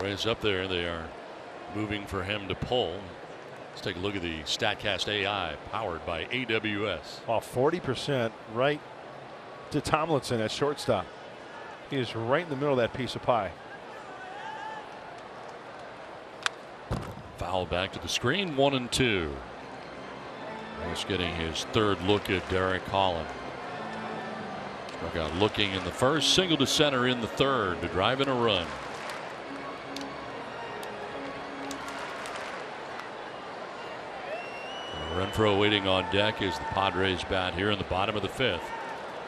Speaker 2: Reyes up there. They are moving for him to pull. Let's take a look at the StatCast AI powered by AWS.
Speaker 6: Oh, 40% right to Tomlinson at shortstop. He is right in the middle of that piece of pie.
Speaker 2: Foul back to the screen, 1-2. Just getting his third look at Derek Holland. Struck out looking in the first, single to center in the third to drive in a run. Renfroe waiting on deck as the Padres bat here in the bottom of the fifth,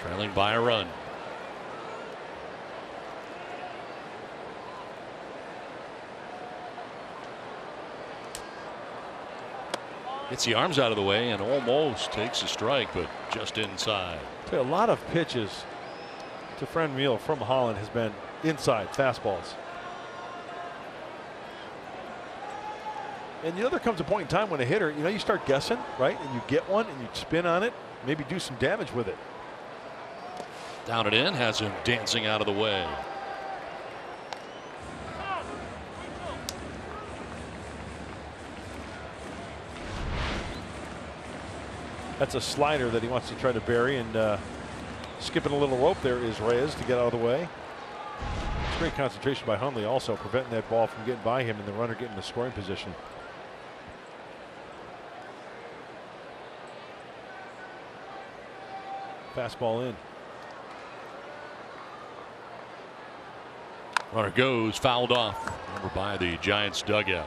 Speaker 2: trailing by a run. Gets the arms out of the way and almost takes a strike, but just inside.
Speaker 6: A lot of pitches to Franmil from Holland has been inside fastballs. And there comes a point in time when a hitter, you start guessing, right? And you get one and you spin on it, maybe do some damage with it.
Speaker 2: Down and in, has him dancing out of the way.
Speaker 6: That's a slider that he wants to try to bury, and skipping a little rope there is Reyes to get out of the way. It's great concentration by Hundley, also preventing that ball from getting by him and the runner getting in the scoring position. Fastball in.
Speaker 2: Runner goes, fouled off over by the Giants dugout.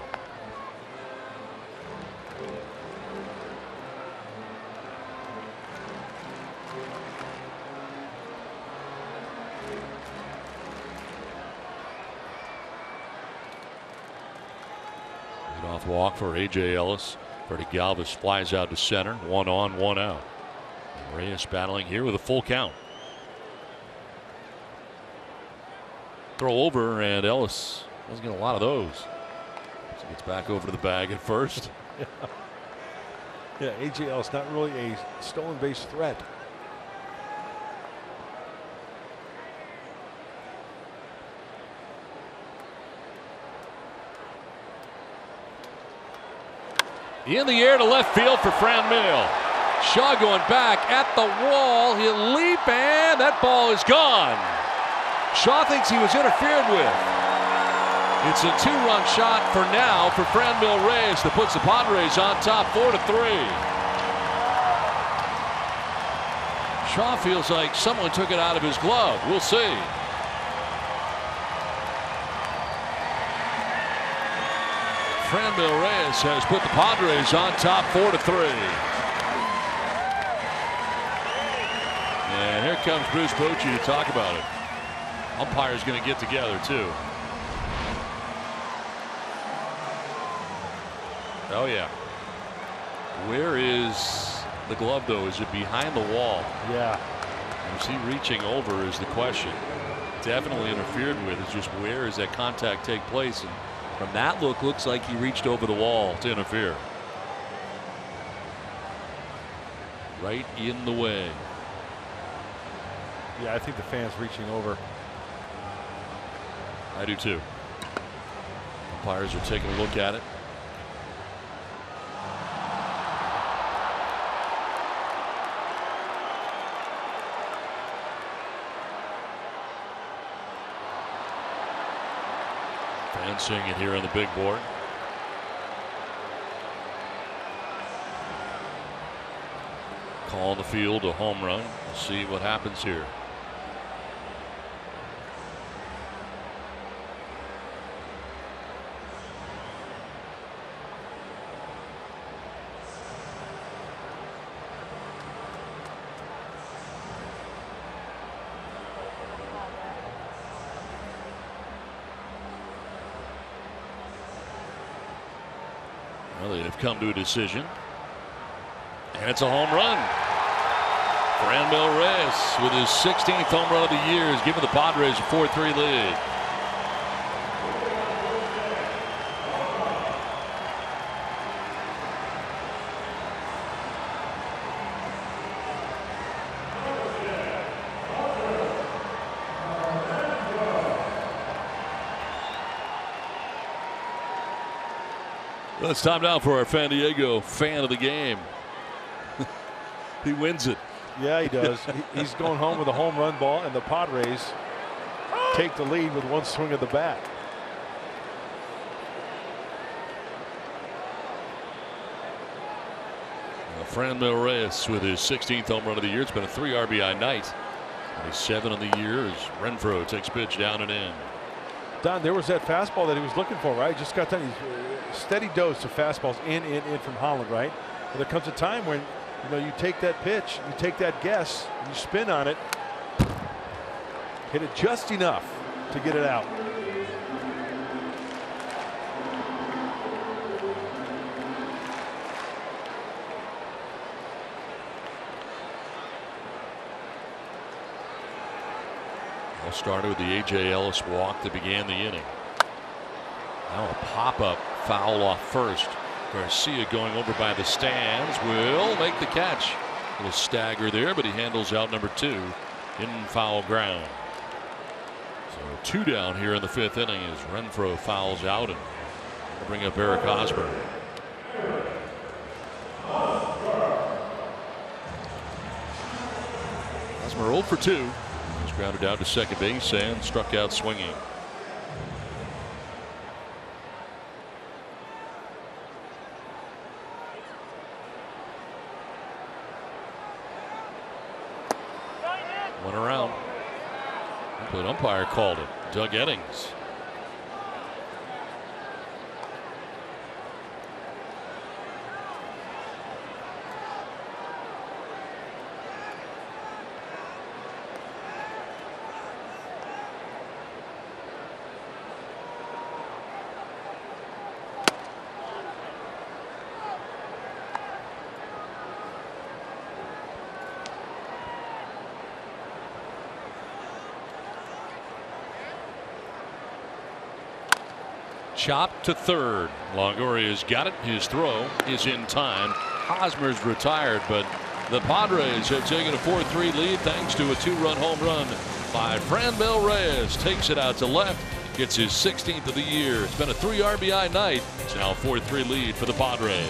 Speaker 2: Leadoff walk for A.J. Ellis. Freddie Galvis flies out to center. 1 on, 1 out. Reyes battling here with a full count. Throw over, and Ellis doesn't get a lot of those. So gets back over to the bag at first.
Speaker 6: Yeah, A.J. Ellis not really a stolen base threat.
Speaker 2: In the air to left field for Franmil. Shaw going back at the wall. He'll leap, and that ball is gone. Shaw thinks he was interfered with. It's a 2-run shot for now for Franmil Reyes that puts the Padres on top 4-3. Shaw feels like someone took it out of his glove. We'll see. Franmil Reyes has put the Padres on top 4-3. And here comes Bruce Bochy to talk about it. Umpire's going to get together too. Oh yeah. Where is the glove though? Is it behind the wall?
Speaker 6: Yeah.
Speaker 2: Is he reaching over is the question. Definitely interfered with. It's just where does that contact take place? And from that look, looks like he reached over the wall to interfere. Right in the way.
Speaker 6: Yeah, I think the fan's reaching over.
Speaker 2: I do too. Umpires are taking a look at it. Fans seeing it here on the big board. Call the field a home run. We'll see what happens here. Well, they have come to a decision. And it's a home run. Franmil Reyes with his 16th home run of the year is giving the Padres a 4-3 lead. Well, it's time now for our San Diego fan of the game. He wins it.
Speaker 6: Yeah, he does. He's going home with a home run ball, and the Padres take the lead with one swing of the bat.
Speaker 2: Franmil Reyes with his 16th home run of the year. It's been a 3 RBI night. 27 on the year as Renfroe takes pitch down and in.
Speaker 6: Don, there was that fastball that he was looking for, right? Just got done. He's steady dose of fastballs in from Holland, right? And there comes a time when, you know, you take that pitch, you take that guess, and you spin on it, hit it just enough to get it out.
Speaker 2: All started with the A.J. Ellis walk that began the inning. Now a pop-up foul off first. Garcia going over by the stands will make the catch. A little stagger there, but he handles out number 2 in foul ground. So 2 down here in the 5th inning as Renfroe fouls out and bring up Eric Hosmer. Hosmer 0 for 2. He's grounded out to second base and struck out swinging. One around. The umpire called it. Doug Eddings. Chop to third. Longoria's got it. His throw is in time. Hosmer's retired, but the Padres have taken a 4-3 lead thanks to a 2-run home run by Franmil Reyes. Takes it out to left. Gets his 16th of the year. It's been a 3 RBI night. It's now a 4-3 lead for the Padres.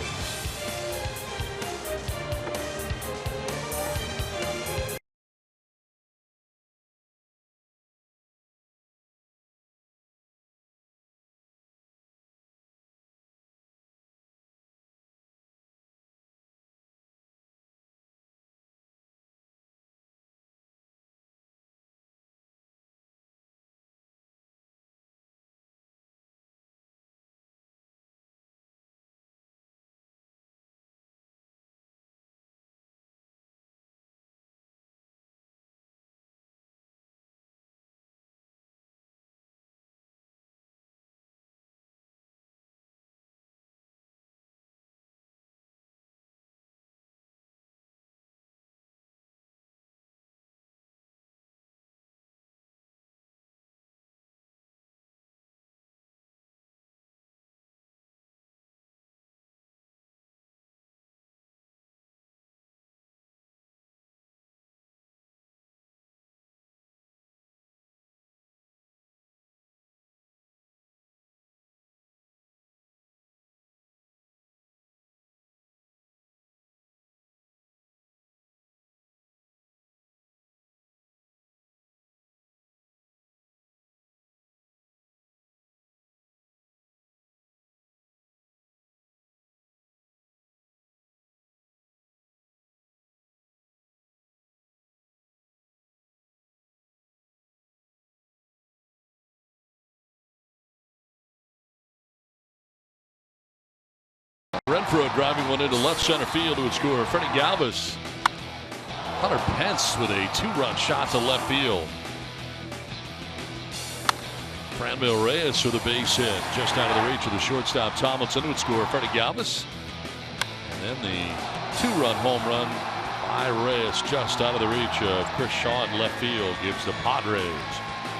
Speaker 2: Renfroe driving one into left center field to score. Freddie Galvis. Hunter Pence with a 2-run shot to left field. Franmil Reyes for the base hit just out of the reach of the shortstop Tomlinson would score. Freddie Galvis. And then the 2-run home run by Reyes just out of the reach of Chris Shaw in left field gives the Padres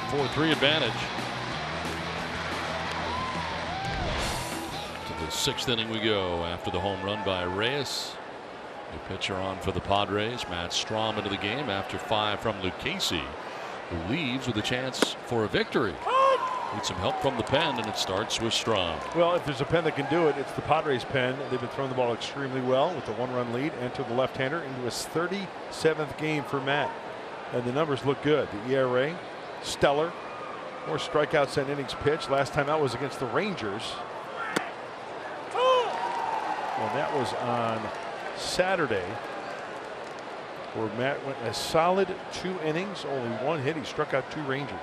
Speaker 2: 4-3 advantage. The 6th inning we go after the home run by Reyes. New pitcher on for the Padres. Matt Strom into the game after 5 from Luke Casey, who leaves with a chance for a victory. Need some help from the pen, and it starts with Strom.
Speaker 6: Well, if there's a pen that can do it, it's the Padres pen. They've been throwing the ball extremely well with a 1-run lead. Enter the left-hander into his 37th game for Matt. And the numbers look good. The ERA, stellar. More strikeouts than innings pitched. Last time out was against the Rangers. And that was on Saturday, where Matt went a solid 2 innings, only 1 hit. He struck out 2 Rangers.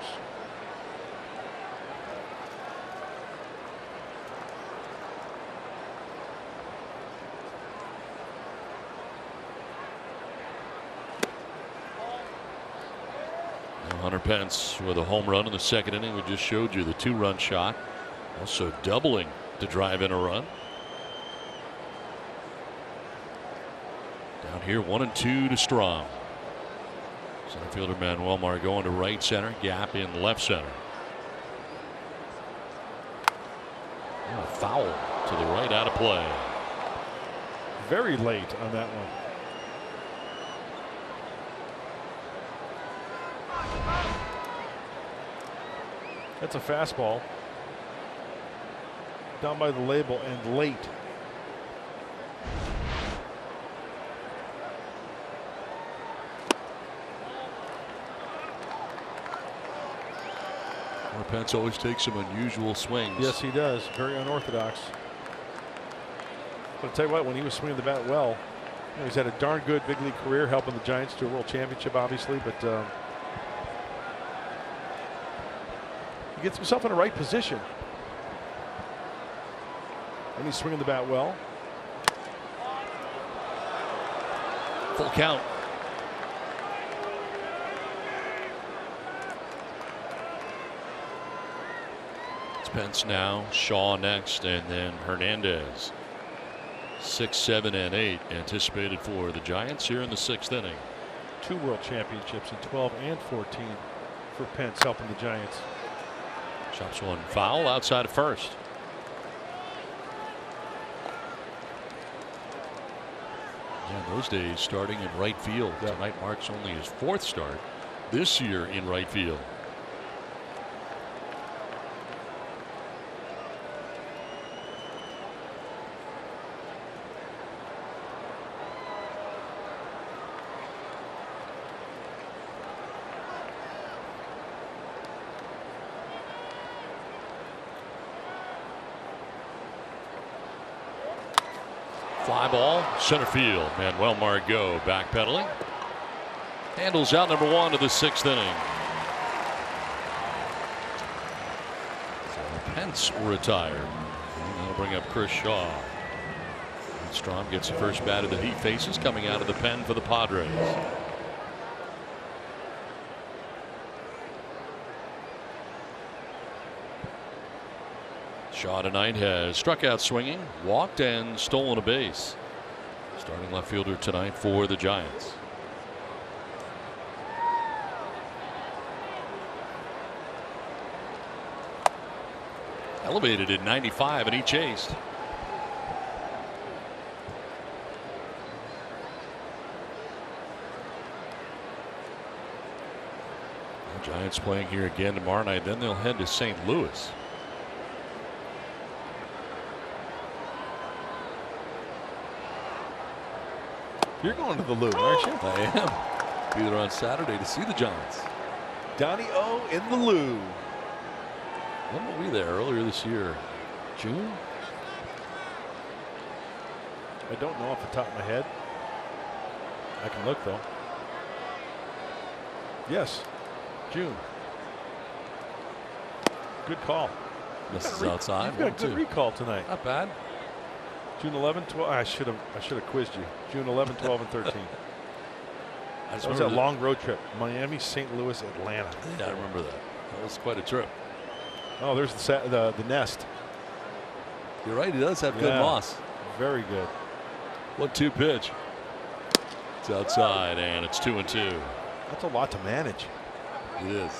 Speaker 2: Hunter Pence with a home run in the 2nd inning. We just showed you the 2-run shot. Also doubling to drive in a run. Down here 1-2 to Strom. Center fielder Manuel Mar going to right center. Gap in left center. And a foul to the right, out of play.
Speaker 6: Very late on that one. That's a fastball. Down by the label and late.
Speaker 2: Pence always takes some unusual swings.
Speaker 6: Yes, he does. Very unorthodox. But I'll tell you what, when he was swinging the bat well, you know, he's had a darn good big league career, helping the Giants to a world championship, obviously, but he gets himself in the right position. And he's swinging the bat well.
Speaker 2: Full count. It's Pence now, Shaw next, and then Hernandez. 6, 7, and 8 anticipated for the Giants here in the 6th inning.
Speaker 6: 2 world championships in 12 and 14 for Pence, helping the Giants.
Speaker 2: Chops one foul outside of first. Yeah, those days starting in right field.
Speaker 6: Yeah.
Speaker 2: Tonight marks only his 4th start this year in right field. Fly ball, center field. Manuel Margot backpedaling. Handles out number 1 to the 6th inning. So Pence retired. And that'll bring up Chris Shaw. And Strom gets the first batter that he faces coming out of the pen for the Padres. Shaw tonight has struck out swinging, walked, and stolen a base. Starting left fielder tonight for the Giants. Elevated at 95, and he chased. The Giants playing here again tomorrow night. Then they'll head to St. Louis.
Speaker 6: You're going to the Lou, aren't you?
Speaker 2: I am. Be there on Saturday to see the Giants.
Speaker 6: Donnie O in the Lou.
Speaker 2: When were we there earlier this year? June?
Speaker 6: I don't know off the top of my head. I can look though. Yes, June. Good call.
Speaker 2: This is outside.
Speaker 6: You've got a good recall tonight.
Speaker 2: Not bad.
Speaker 6: June 11, 12. I should have quizzed you. June 11, 12, and 13. That was that long road trip. Miami, St. Louis, Atlanta.
Speaker 2: Yeah, I remember that. That was quite a trip.
Speaker 6: Oh, there's the nest.
Speaker 2: You're right. He does have good moss.
Speaker 6: Very good.
Speaker 2: 1-2 pitch. It's outside, and it's 2-2.
Speaker 6: That's a lot to manage.
Speaker 2: It is.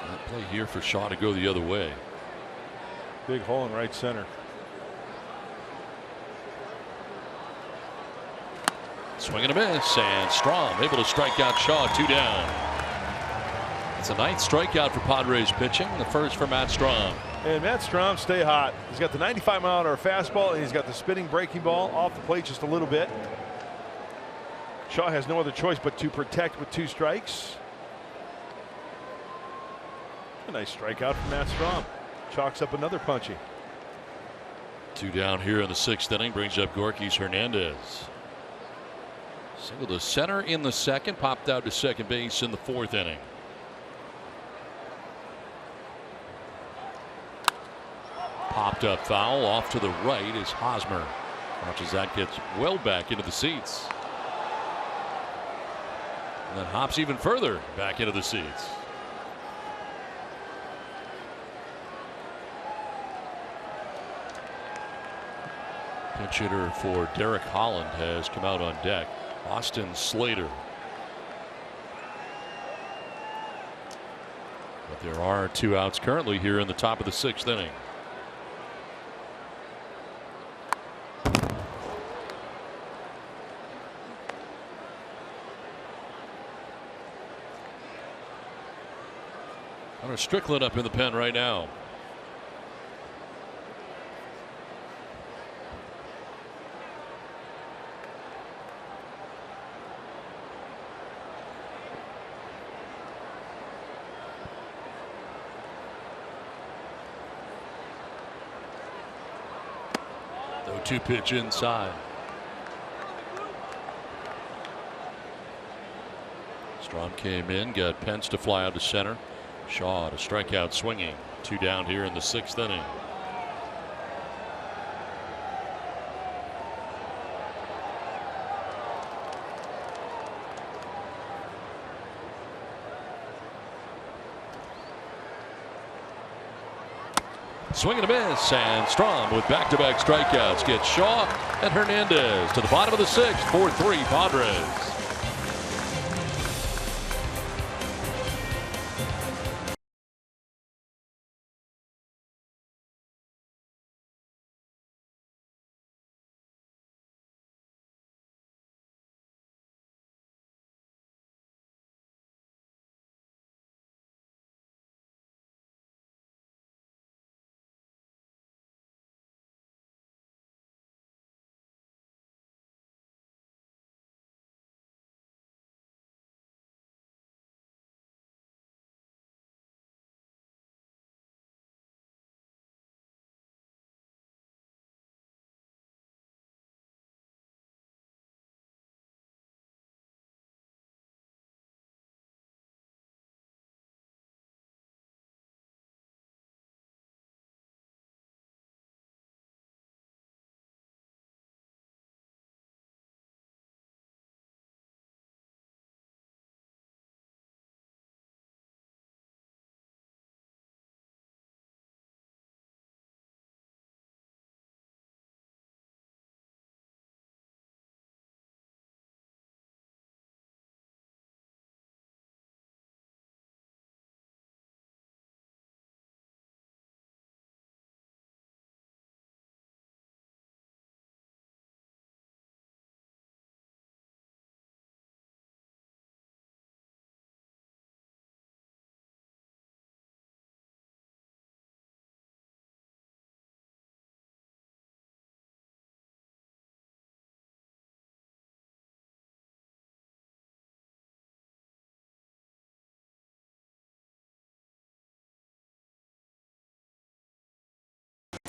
Speaker 2: That play here for Shaw to go the other way.
Speaker 6: Big hole in right center.
Speaker 2: Swing and a miss, and Strom able to strike out Shaw. 2 down. It's a 9th strikeout for Padres pitching. The first for Matt Strom.
Speaker 6: And Matt Strom, stay hot. He's got the 95-mile-an-hour fastball, and he's got the spinning breaking ball off the plate just a little bit. Shaw has no other choice but to protect with 2 strikes. A nice strikeout from Matt Strom. Chalks up another punchy.
Speaker 2: 2 down here in the 6th inning, brings up Gorkys Hernandez. Single to center in the 2nd, popped out to second base in the 4th inning. Popped up foul off to the right is Hosmer. Watches that gets well back into the seats. And then hops even further back into the seats. Pinch hitter for Derek Holland has come out on deck. Austin Slater. But there are 2 outs currently here in the top of the 6th inning. Hunter Strickland up in the pen right now. The 2 pitch inside. Strom came in, got Pence to fly out to center. Shaw to strike out swinging. 2 down here in the 6th inning. Swing and a miss, and Strom with back-to-back strikeouts gets Shaw and Hernandez to the bottom of the 6th. 4-3 Padres.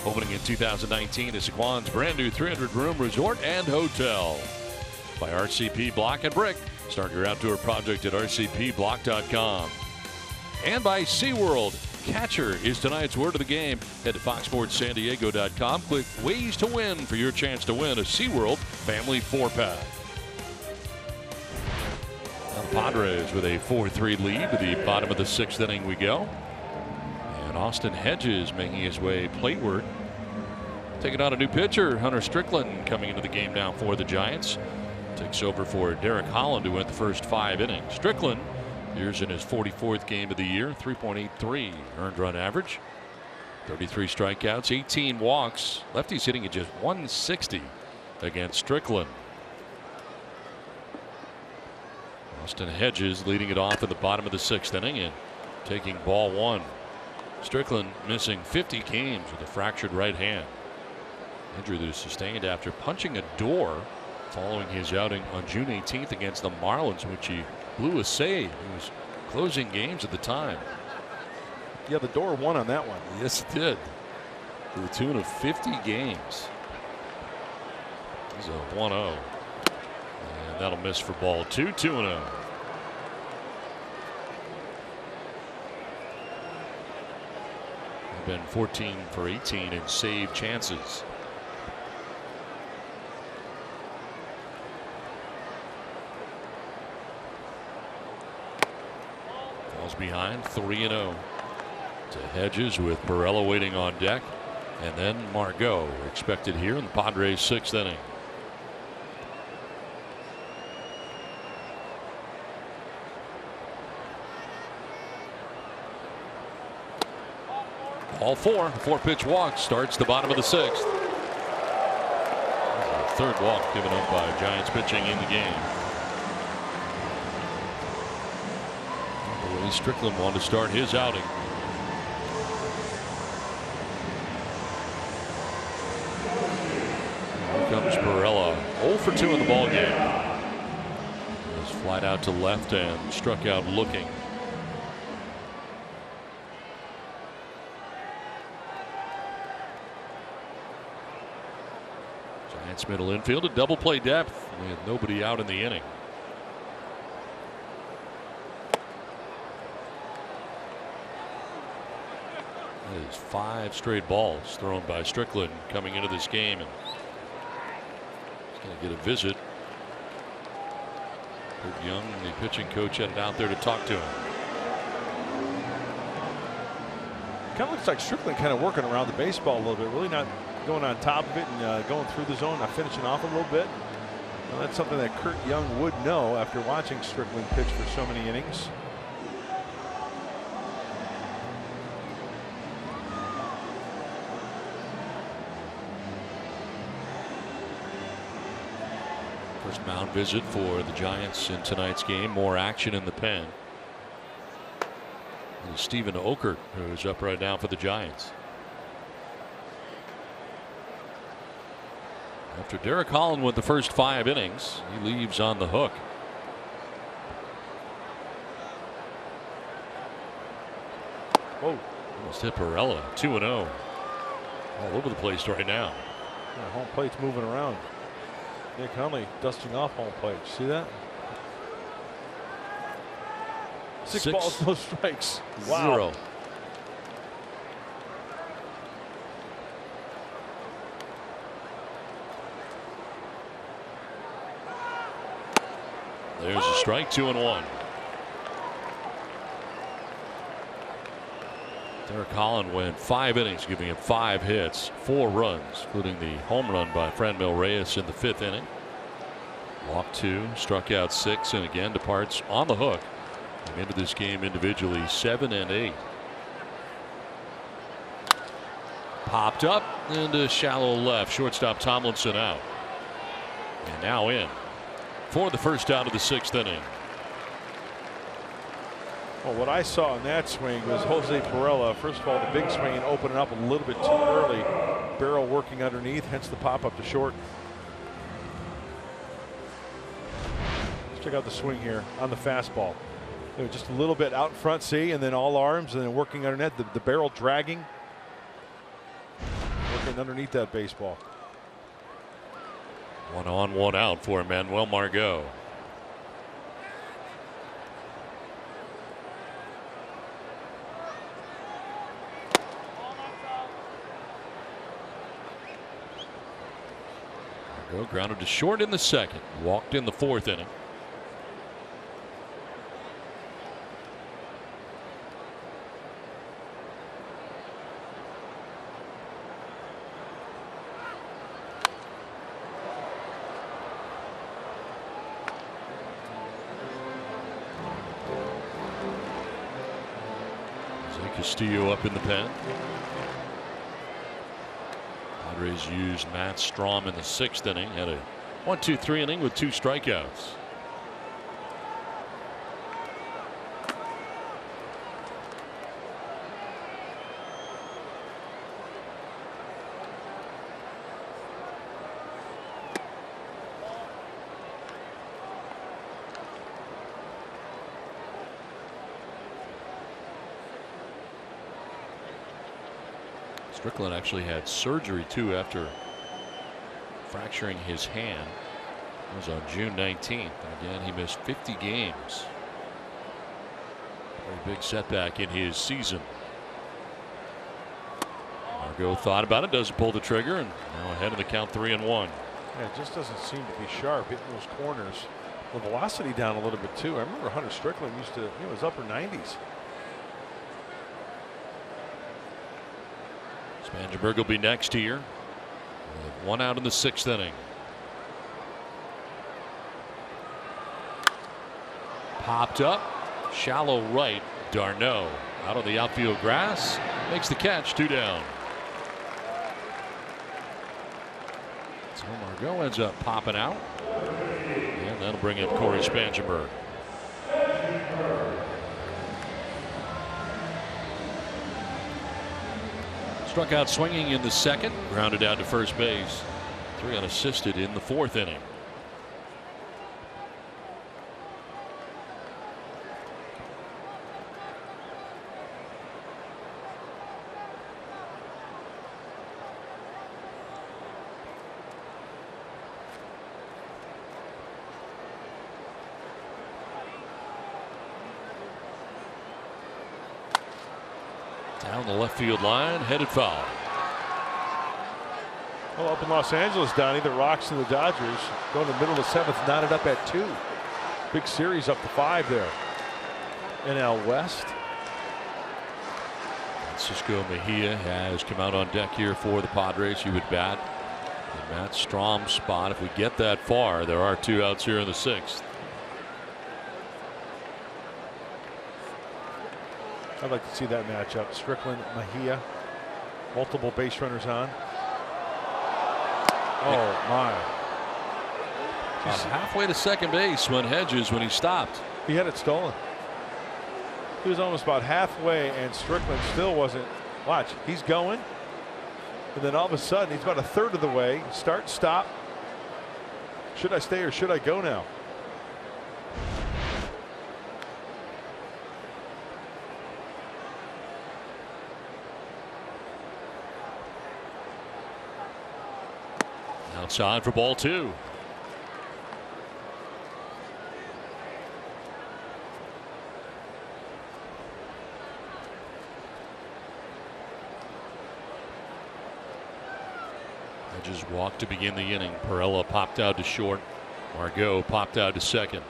Speaker 2: Opening in 2019 is Saquon's brand new 300-room resort and hotel. By RCP Block and Brick. Start your outdoor project at rcpblock.com. And by SeaWorld. Catcher is tonight's word of the game. Head to foxsportssandiego.com. Click Ways to Win for your chance to win a SeaWorld Family 4-pack. Padres with a 4-3 lead to the bottom of the 6th inning we go. And Austin Hedges making his way plateward. Taking on a new pitcher, Hunter Strickland, coming into the game now for the Giants. Takes over for Derek Holland, who went the first 5 innings. Strickland appears in his 44th game of the year, 3.83 earned run average. 33 strikeouts, 18 walks. Lefty's hitting at just 160 against Strickland. Austin Hedges leading it off in the bottom of the 6th inning and taking ball 1. Strickland missing 50 games with a fractured right hand. Injury that was sustained after punching a door following his outing on June 18th against the Marlins, which he blew a save. He was closing games at the time.
Speaker 6: Yeah, the door won on that one.
Speaker 2: Yes, it did. To the tune of 50 games. He's a 1-0. And that'll miss for ball 2, 2-0. Been 14 for 18 in save chances. Falls behind 3-0 to Hedges with Pirela waiting on deck, and then Margot expected here in the Padres' 6th inning. All 4-pitch walk starts the bottom of the 6th. Third walk given up by Giants pitching in the game. Willie Strickland wanted to start his outing. Here comes Pirela, 0 for 2 in the ball game. He's flied out to left and struck out looking. Giants middle infield, a double play depth with nobody out in the inning. That is 5 straight balls thrown by Strickland coming into this game, and he's going to get a visit. Kurt Young, the pitching coach, headed out there to talk to him.
Speaker 6: Kind of looks like Strickland kind of working around the baseball a little bit, really not going on top of it and going through the zone, not finishing off a little bit. Well, that's something that Kurt Young would know after watching Strickland pitch for so many innings.
Speaker 2: First mound visit for the Giants in tonight's game. More action in the pen. And Stephen Okert, who's up right now for the Giants. After Derek Holland with the first 5 innings, he leaves on the hook.
Speaker 6: Whoa.
Speaker 2: Almost hit Pirela. 2-0. All over the place right now.
Speaker 6: Yeah, home plate's moving around. Nick Hundley dusting off home plate. See that? 6 balls, no strikes. Wow.
Speaker 2: 0. There's a strike, 2-1. Derek Holland went 5 innings, giving him 5 hits, 4 runs, including the home run by Franmil Reyes in the 5th inning. Walked 2, struck out 6, and again departs on the hook. And into this game individually 7 and 8. Popped up into shallow left. Shortstop Tomlinson out. And now in for the first out of the 6th inning.
Speaker 6: Well, what I saw in that swing was Jose Pirela. First of all, the big swing and opening up a little bit too early. Barrel working underneath, hence the pop up to short. Let's check out the swing here on the fastball. Just a little bit out in front, see, and then all arms, and then working underneath, the barrel dragging. Working underneath that baseball.
Speaker 2: 1 on, 1 out for Manuel Margot. Margot grounded to short in the 2nd. Walked in the 4th inning. Castillo up in the pen. Padres used Matt Strom in the 6th inning. Had a 1-2-3 inning with 2 strikeouts. Strickland actually had surgery too after fracturing his hand. It was on June 19th. Again, he missed 50 games. A big setback in his season. Margot thought about it, doesn't pull the trigger, and now ahead of the count 3-1.
Speaker 6: Yeah, it just doesn't seem to be sharp hitting those corners. The velocity down a little bit too. I remember Hunter Strickland used to, it was upper 90s.
Speaker 2: Spangenberg will be next here. With 1 out in the 6th inning. Popped up, shallow right. Darno out on the outfield grass, makes the catch, 2 down. So Margot ends up popping out, and that'll bring up Corey Spangenberg. Struck out swinging in the 2nd, grounded out to first base. 3 unassisted in the 4th inning. Down the left field line, headed foul.
Speaker 6: Well, up in Los Angeles, Donnie, the Rocks and the Dodgers go in the middle of the 7th, knotted up at 2. Big series up to 5 there. NL West.
Speaker 2: Francisco Mejia has come out on deck here for the Padres. He would bat in Matt Strom's spot. If we get that far, there are 2 outs here in the 6th.
Speaker 6: I'd like to see that matchup. Strickland, Mejia, multiple base runners on. Oh my.
Speaker 2: Halfway to second base when Hedges, when he stopped.
Speaker 6: He had it stolen. He was almost about halfway, and Strickland still wasn't. Watch, he's going. And then all of a sudden, he's about a third of the way. Start, stop. Should I stay or should I go now?
Speaker 2: Outside for ball 2. Hedges walked to begin the inning. Perella popped out to short. Margot popped out to second.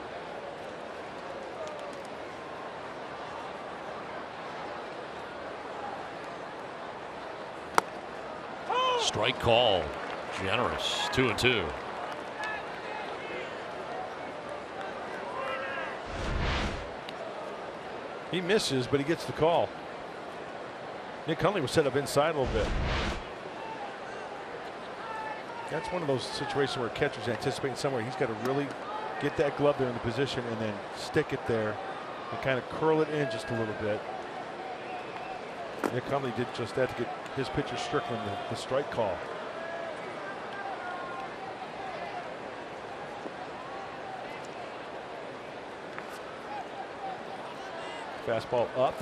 Speaker 2: Strike call. Generous. 2-2.
Speaker 6: He misses, but he gets the call. Nick Hundley was set up inside a little bit. That's one of those situations where catcher's anticipating somewhere. He's got to really get that glove there in the position and then stick it there and kind of curl it in just a little bit. Nick Hundley did just that to get his pitcher Strickland the strike call. Fastball up.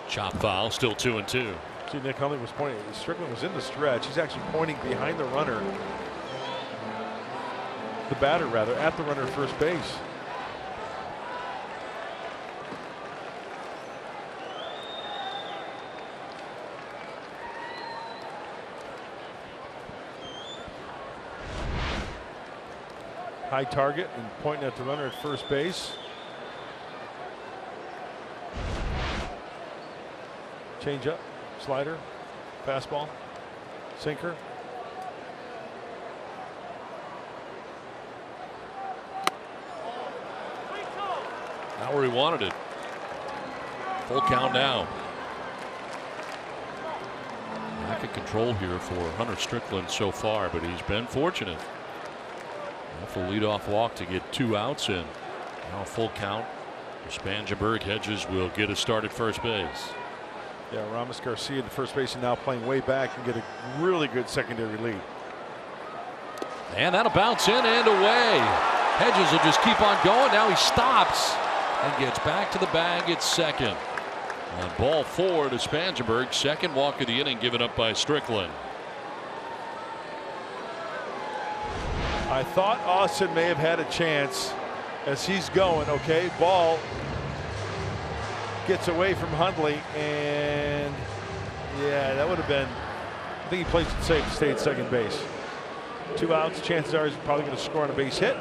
Speaker 2: Chop foul, still 2-2.
Speaker 6: See, Nick Hundley was pointing. Strickland was in the stretch. He's actually pointing behind the runner. The batter, rather, at the runner at first base. High target and pointing at the runner at first base. Change up, slider, fastball, sinker.
Speaker 2: Not where he wanted it. Full count now. Lack of control here for Hunter Strickland so far, but he's been fortunate. Off the leadoff walk to get 2 outs in. Now full count. Spangenberg. Hedges will get a start at first base.
Speaker 6: Yeah, Ramos Garcia, the first baseman, now playing way back and get a really good secondary lead.
Speaker 2: And that'll bounce in and away. Hedges will just keep on going. Now he stops and gets back to the bag at second. On ball 4 to Spangenberg. Second walk of the inning given up by Strickland.
Speaker 6: I thought Austin may have had a chance as he's going. Okay, ball gets away from Hundley, and yeah, that would have been. I think he plays it safe to stay at second base. 2 outs. Chances are he's probably going to score on a base hit.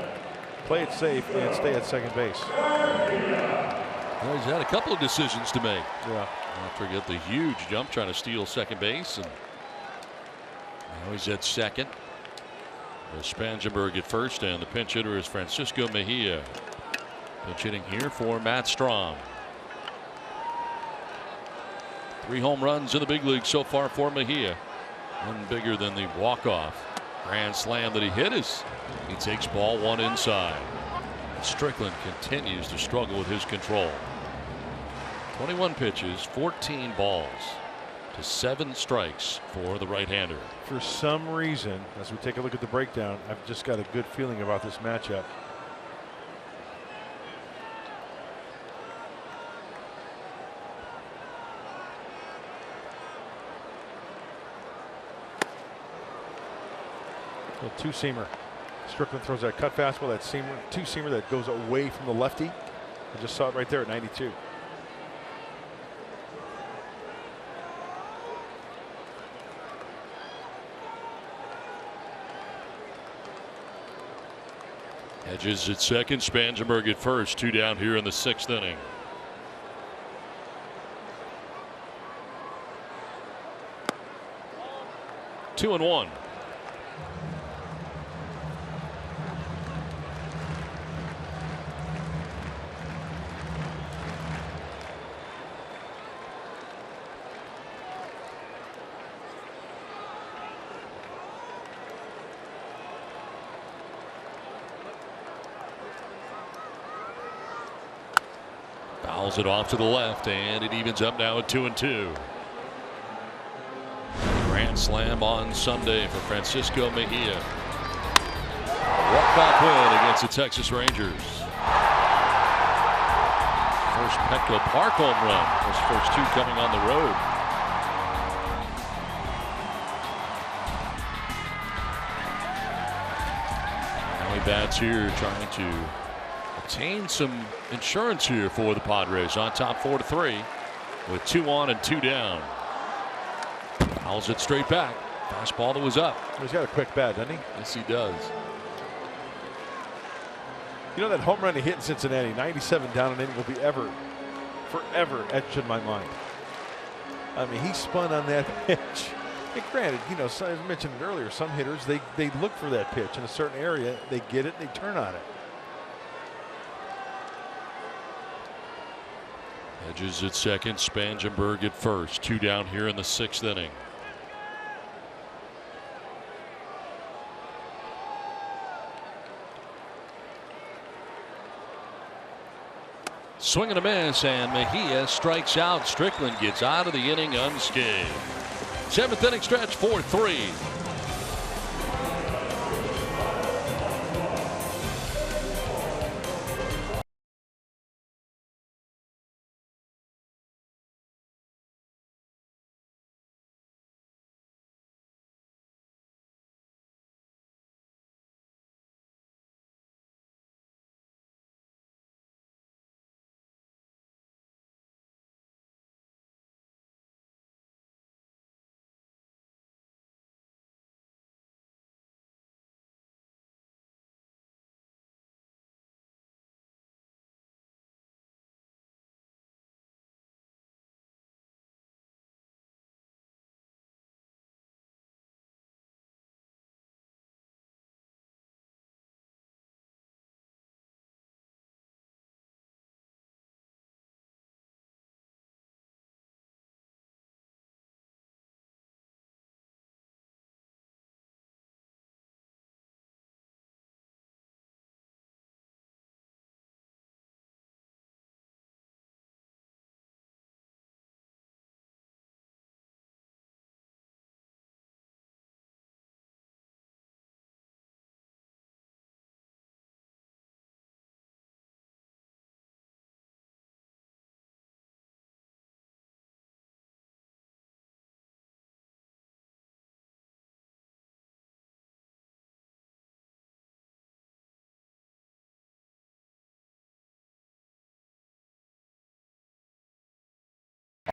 Speaker 6: Play it safe and stay at second base.
Speaker 2: Well, he's had a couple of decisions to make.
Speaker 6: Yeah.
Speaker 2: Don't forget the huge jump trying to steal second base, and now he's at second. Spangenberg at first, and the pinch hitter is Francisco Mejia. Pinch hitting here for Matt Strom. 3 home runs in the big league so far for Mejia. One bigger than the walk-off grand slam that he hit is he takes ball 1 inside. Strickland continues to struggle with his control. 21 pitches, 14 balls to 7 strikes for the right-hander.
Speaker 6: For some reason, as we take a look at the breakdown, I've just got a good feeling about this matchup. A 2-seamer. Strickland throws that cut fastball, that seamer, 2-seamer that goes away from the lefty. I just saw it right there at 92.
Speaker 2: Hedges at second, Spangenberg at first. 2 down here in the 6th inning. Two and one. Fouls it off to the left, and it evens up now at 2-2. Grand slam on Sunday for Francisco Mejia. Walk-off win against the Texas Rangers. First Petco Park home run. Those first 2 coming on the road. Now he bats here, trying to obtain some insurance here for the Padres on top 4-3 with 2 on and 2 down. Fouls it straight back. Fastball that was up.
Speaker 6: He's got a quick bat, doesn't he?
Speaker 2: Yes, he does.
Speaker 6: You know that home run he hit in Cincinnati, 97 down an inning, will be forever etched in my mind. I mean, he spun on that pitch. And granted, you know, as I mentioned earlier, some hitters, they look for that pitch in a certain area, they get it, they turn on it.
Speaker 2: Hedges at second, Spangenberg at first. 2 down here in the 6th inning. Swing and a miss, and Mejia strikes out. Strickland gets out of the inning unscathed. 7th inning stretch, 4-3.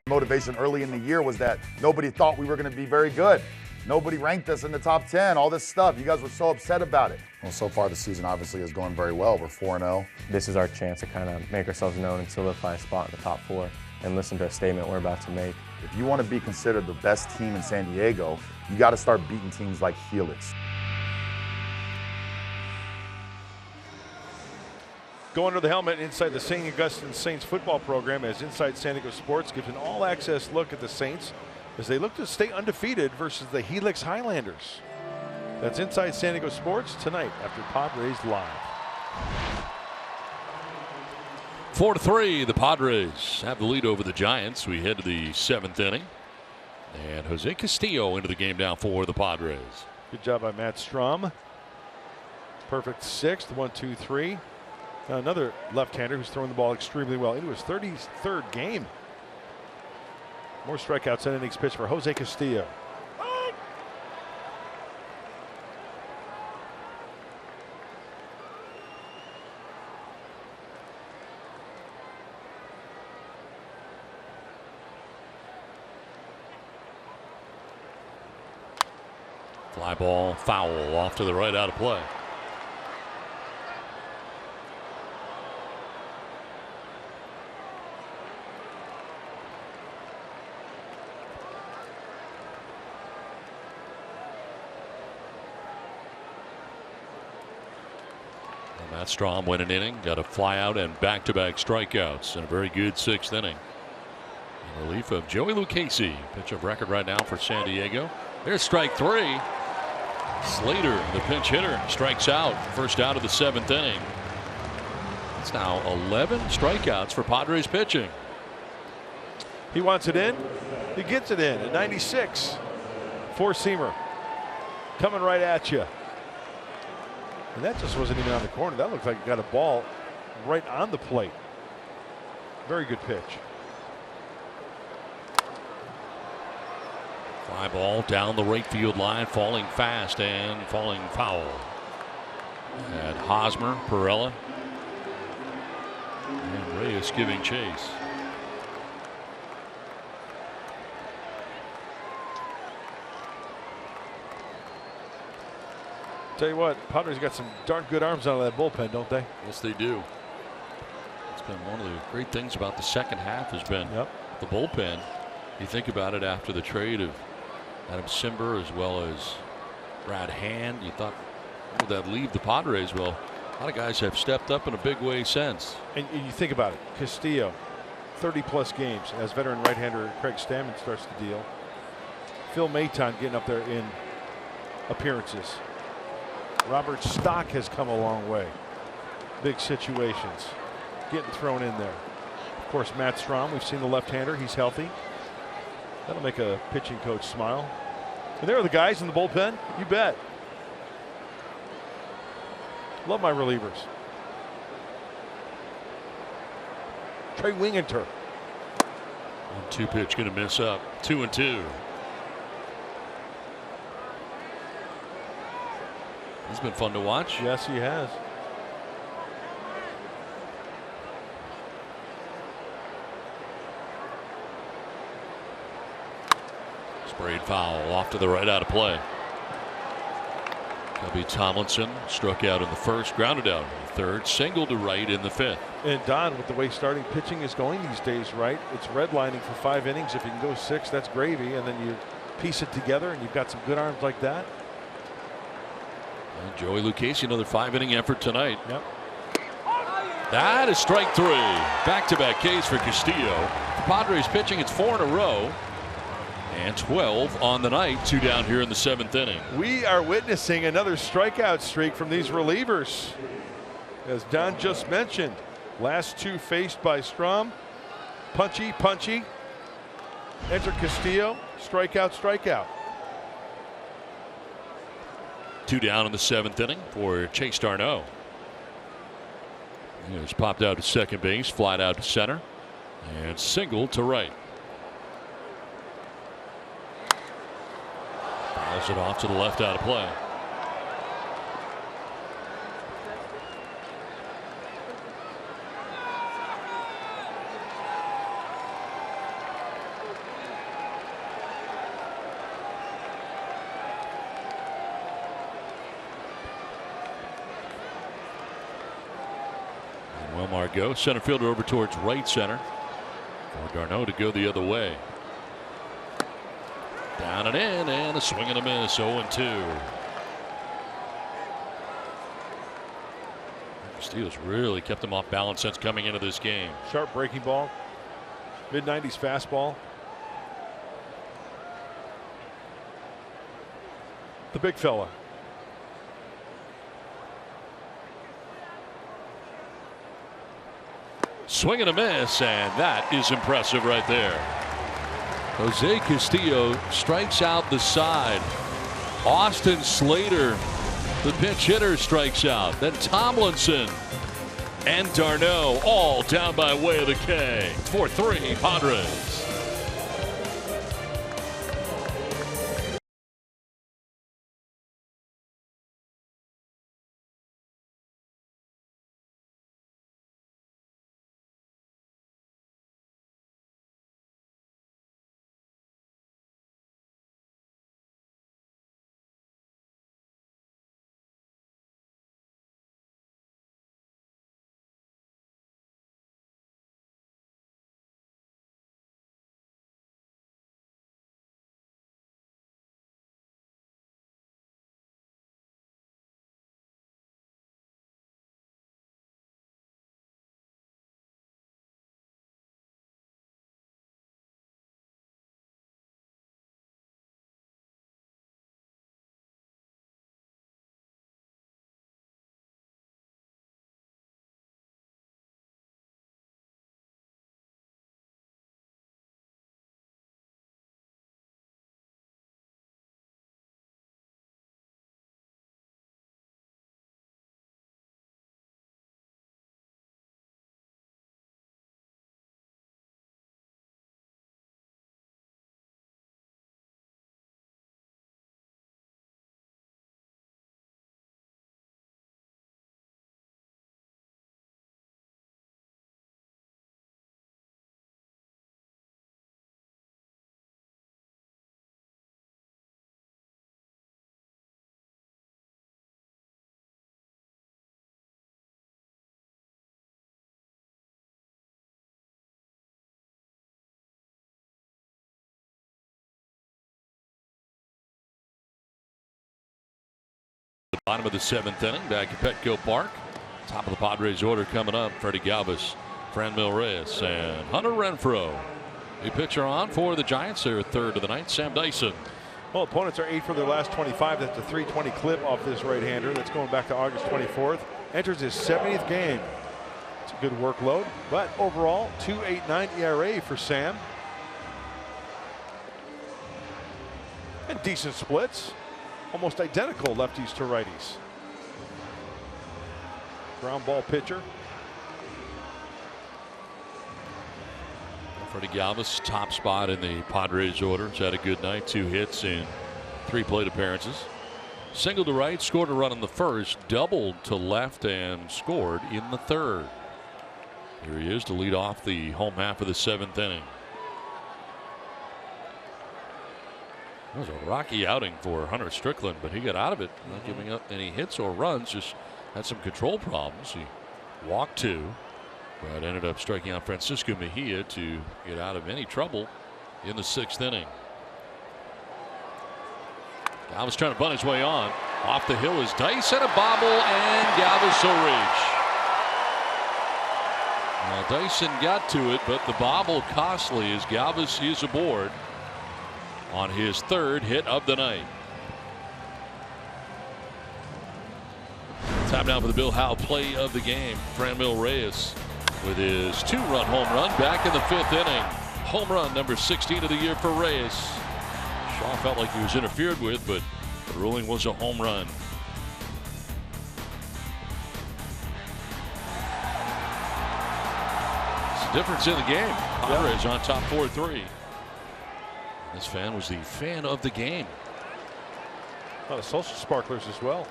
Speaker 8: Motivation early in the year was that nobody thought we were going to be very good. Nobody ranked us in the top 10, all this stuff. You guys were so upset about it. Well, so far the season obviously is going very well. We're 4-0.
Speaker 9: This is our chance to kind of make ourselves known and solidify a spot in the top 4 and listen to a statement we're about to make.
Speaker 8: If you want to be considered the best team in San Diego, you got to start beating teams like Helix.
Speaker 6: Go under the helmet inside the St. Augustine Saints football program as Inside San Diego Sports gives an all-access look at the Saints as they look to stay undefeated versus the Helix Highlanders. That's Inside San Diego Sports tonight after Padres Live.
Speaker 2: 4-3, the Padres have the lead over the Giants. We head to the 7th inning. And Jose Castillo into the game now for the Padres.
Speaker 6: Good job by Matt Strom. Perfect 6th, 1-2-3. Now another left-hander who's throwing the ball extremely well into his 33rd game. More strikeouts than innings pitched for Jose Castillo.
Speaker 2: Fly ball, foul, off to the right, out of play. Matt Strom went an inning, got a fly out and back-to-back strikeouts in a very good 6th inning. In relief of Joey Lucchesi, pitch of record right now for San Diego. There's strike 3. Slater, the pinch hitter, strikes out. First out of the 7th inning. It's now 11 strikeouts for Padres pitching.
Speaker 6: He wants it in. He gets it in at 96. Four-seamer coming right at you. And that just wasn't even on the corner. That looked like it got a ball right on the plate. Very good pitch.
Speaker 2: Fly ball down the right field line, falling fast and falling foul. And Hosmer, Perella, and Reyes giving chase.
Speaker 6: Tell you what, Padres got some darn good arms out of that bullpen, don't they?
Speaker 2: Yes, they do. It's been one of the great things about the second half has been the bullpen. You think about it after the trade of Adam Simber as well as Brad Hand. You thought, would that leave the Padres? Well, a lot of guys have stepped up in a big way since.
Speaker 6: And you think about it, Castillo, 30-plus games as veteran right-hander Craig Stammen starts the deal. Phil Maton getting up there in appearances. Robert Stock has come a long way. Big situations, getting thrown in there. Of course, Matt Strom, we've seen the left-hander, he's healthy. That'll make a pitching coach smile. And there are the guys in the bullpen, you bet. Love my relievers. Trey Winginter.
Speaker 2: 1-2 pitch going to miss up. 2-2. He's been fun to watch.
Speaker 6: Yes, he has.
Speaker 2: Sprayed foul off to the right, out of play. Cubby Tomlinson struck out in the first, grounded out in the third, single to right in the 5th.
Speaker 6: And Don, with the way starting pitching is going these days, right? It's redlining for 5 innings. If you can go 6, that's gravy. And then you piece it together and you've got some good arms like that.
Speaker 2: And Joey Lucchesi, another 5-inning effort tonight.
Speaker 6: Yep.
Speaker 2: That is strike 3. Back-to-back Ks for Castillo. Padres pitching, it's 4 in a row. And 12 on the night, 2 down here in the 7th inning.
Speaker 6: We are witnessing another strikeout streak from these relievers. As Don just mentioned, last 2 faced by Strom. Punchy, punchy. Enter Castillo, strikeout, strikeout.
Speaker 2: 2 down in the 7th inning for Chase Darno. He's popped out to second base, flied out to center, and single to right. Fouls it off to the left, out of play. Well, Margot, center fielder over towards right center. For Darno to go the other way. Down and in, and a swing and a miss. 0-2. Steele's really kept him off balance since coming into this game.
Speaker 6: Sharp breaking ball. Mid-90s fastball. The big fella.
Speaker 2: Swing and a miss, and that is impressive right there. Jose Castillo strikes out the side. Austin Slater, the pinch hitter, strikes out. Then Tomlinson and Darno all down by way of the K. 4-3 Padres. Bottom of the 7th inning back at Petco Park. Top of the Padres order coming up. Freddie Galvis, Franmil Reyes, and Hunter Renfroe. A pitcher on for the Giants. They're third of the night. Sam Dyson.
Speaker 6: Well, opponents are 8 for their last 25. That's a 320 clip off this right-hander. That's going back to August 24th. Enters his 70th game. It's a good workload, but overall 2.89 ERA for Sam. And decent splits. Almost identical lefties to righties. Ground ball pitcher.
Speaker 2: Freddie Galvis, top spot in the Padres order. He's had a good night. 2 hits in 3 plate appearances. Single to right, scored a run in the first, doubled to left, and scored in the third. Here he is to lead off the home half of the 7th inning. It was a rocky outing for Hunter Strickland, but he got out of it, not giving up any hits or runs, just had some control problems. He walked 2, but ended up striking out Francisco Mejia to get out of any trouble in the 6th inning. Galvis trying to bunt his way on. Off the hill is Dice and a bobble, and Galvis will reach. Well, Dyson got to it, but the bobble costly as Galvis is aboard on his 3rd hit of the night. Time now for the Bill Howe play of the game. Franmil Reyes with his 2-run home run back in the 5th inning. Home run number 16 of the year for Reyes. Shaw felt like he was interfered with, but the ruling was a home run. It's the difference in the game. Padres on top 4-3. This fan was the fan of the game.
Speaker 6: A lot of social sparklers as well.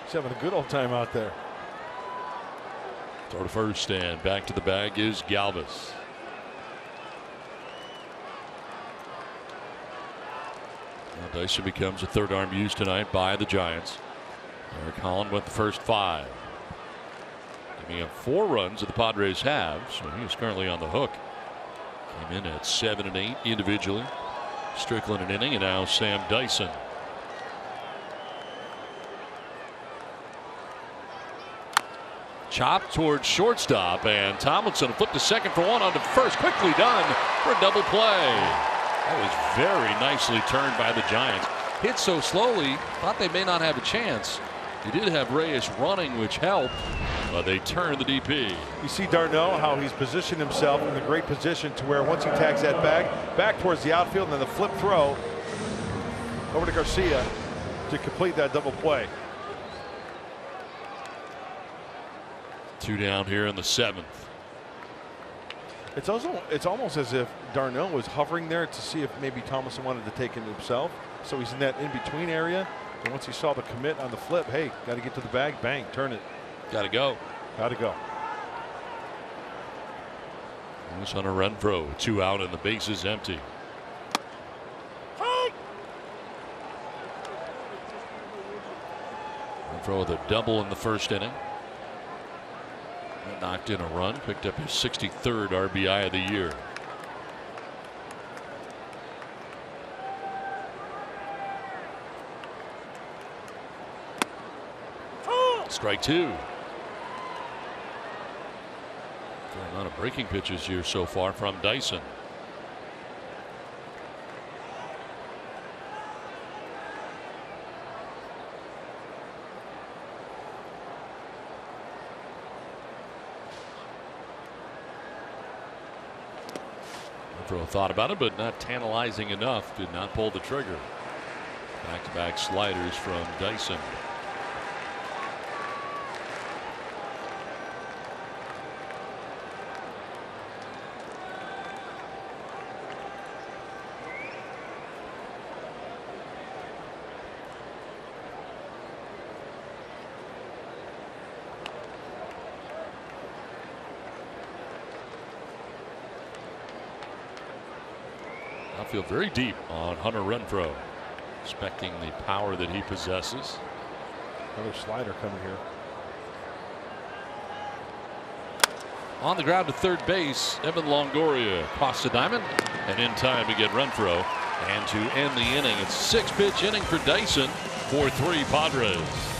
Speaker 6: He's having a good old time out there.
Speaker 2: Throw to first, and back to the bag is Galvis. Now Dyson becomes a 3rd arm used tonight by the Giants. Eric Holland went the first 5. We have 4 runs that the Padres have, so he is currently on the hook. Came in at 7 and 8 individually. Strickland an inning, and now Sam Dyson. Chop towards shortstop, and Tomlinson flipped to second for one, on to first. Quickly done for a double play. That was very nicely turned by the Giants. Hit so slowly, thought they may not have a chance. They did have Reyes running, which helped, but they turned the DP.
Speaker 6: You see Darno, how he's positioned himself in a great position to where once he tags that back towards the outfield, and then the flip throw over to Garcia to complete that double play.
Speaker 2: 2 down here in the 7th.
Speaker 6: It's almost as if Darno was hovering there to see if maybe Tomlinson wanted to take it himself. So he's in that in-between area. And once he saw the commit on the flip, hey, got to get to the bag, bang, turn it.
Speaker 2: Got to go.
Speaker 6: Got to go.
Speaker 2: This Hunter Renfroe, 2 out and the base is empty. Renfroe with a double in the first inning. Knocked in a run, picked up his 63rd RBI of the year. Strike 2. Fair amount of breaking pitches here so far from Dyson. Thought about it, but not tantalizing enough. Did not pull the trigger. Back-to-back sliders from Dyson. Feel very deep on Hunter Renfroe, expecting the power that he possesses.
Speaker 6: Another slider coming here.
Speaker 2: On the ground to third base, Evan Longoria across the diamond, and in time to get Renfroe. And to end the inning, it's a 6-pitch inning for Dyson, 4-3 Padres.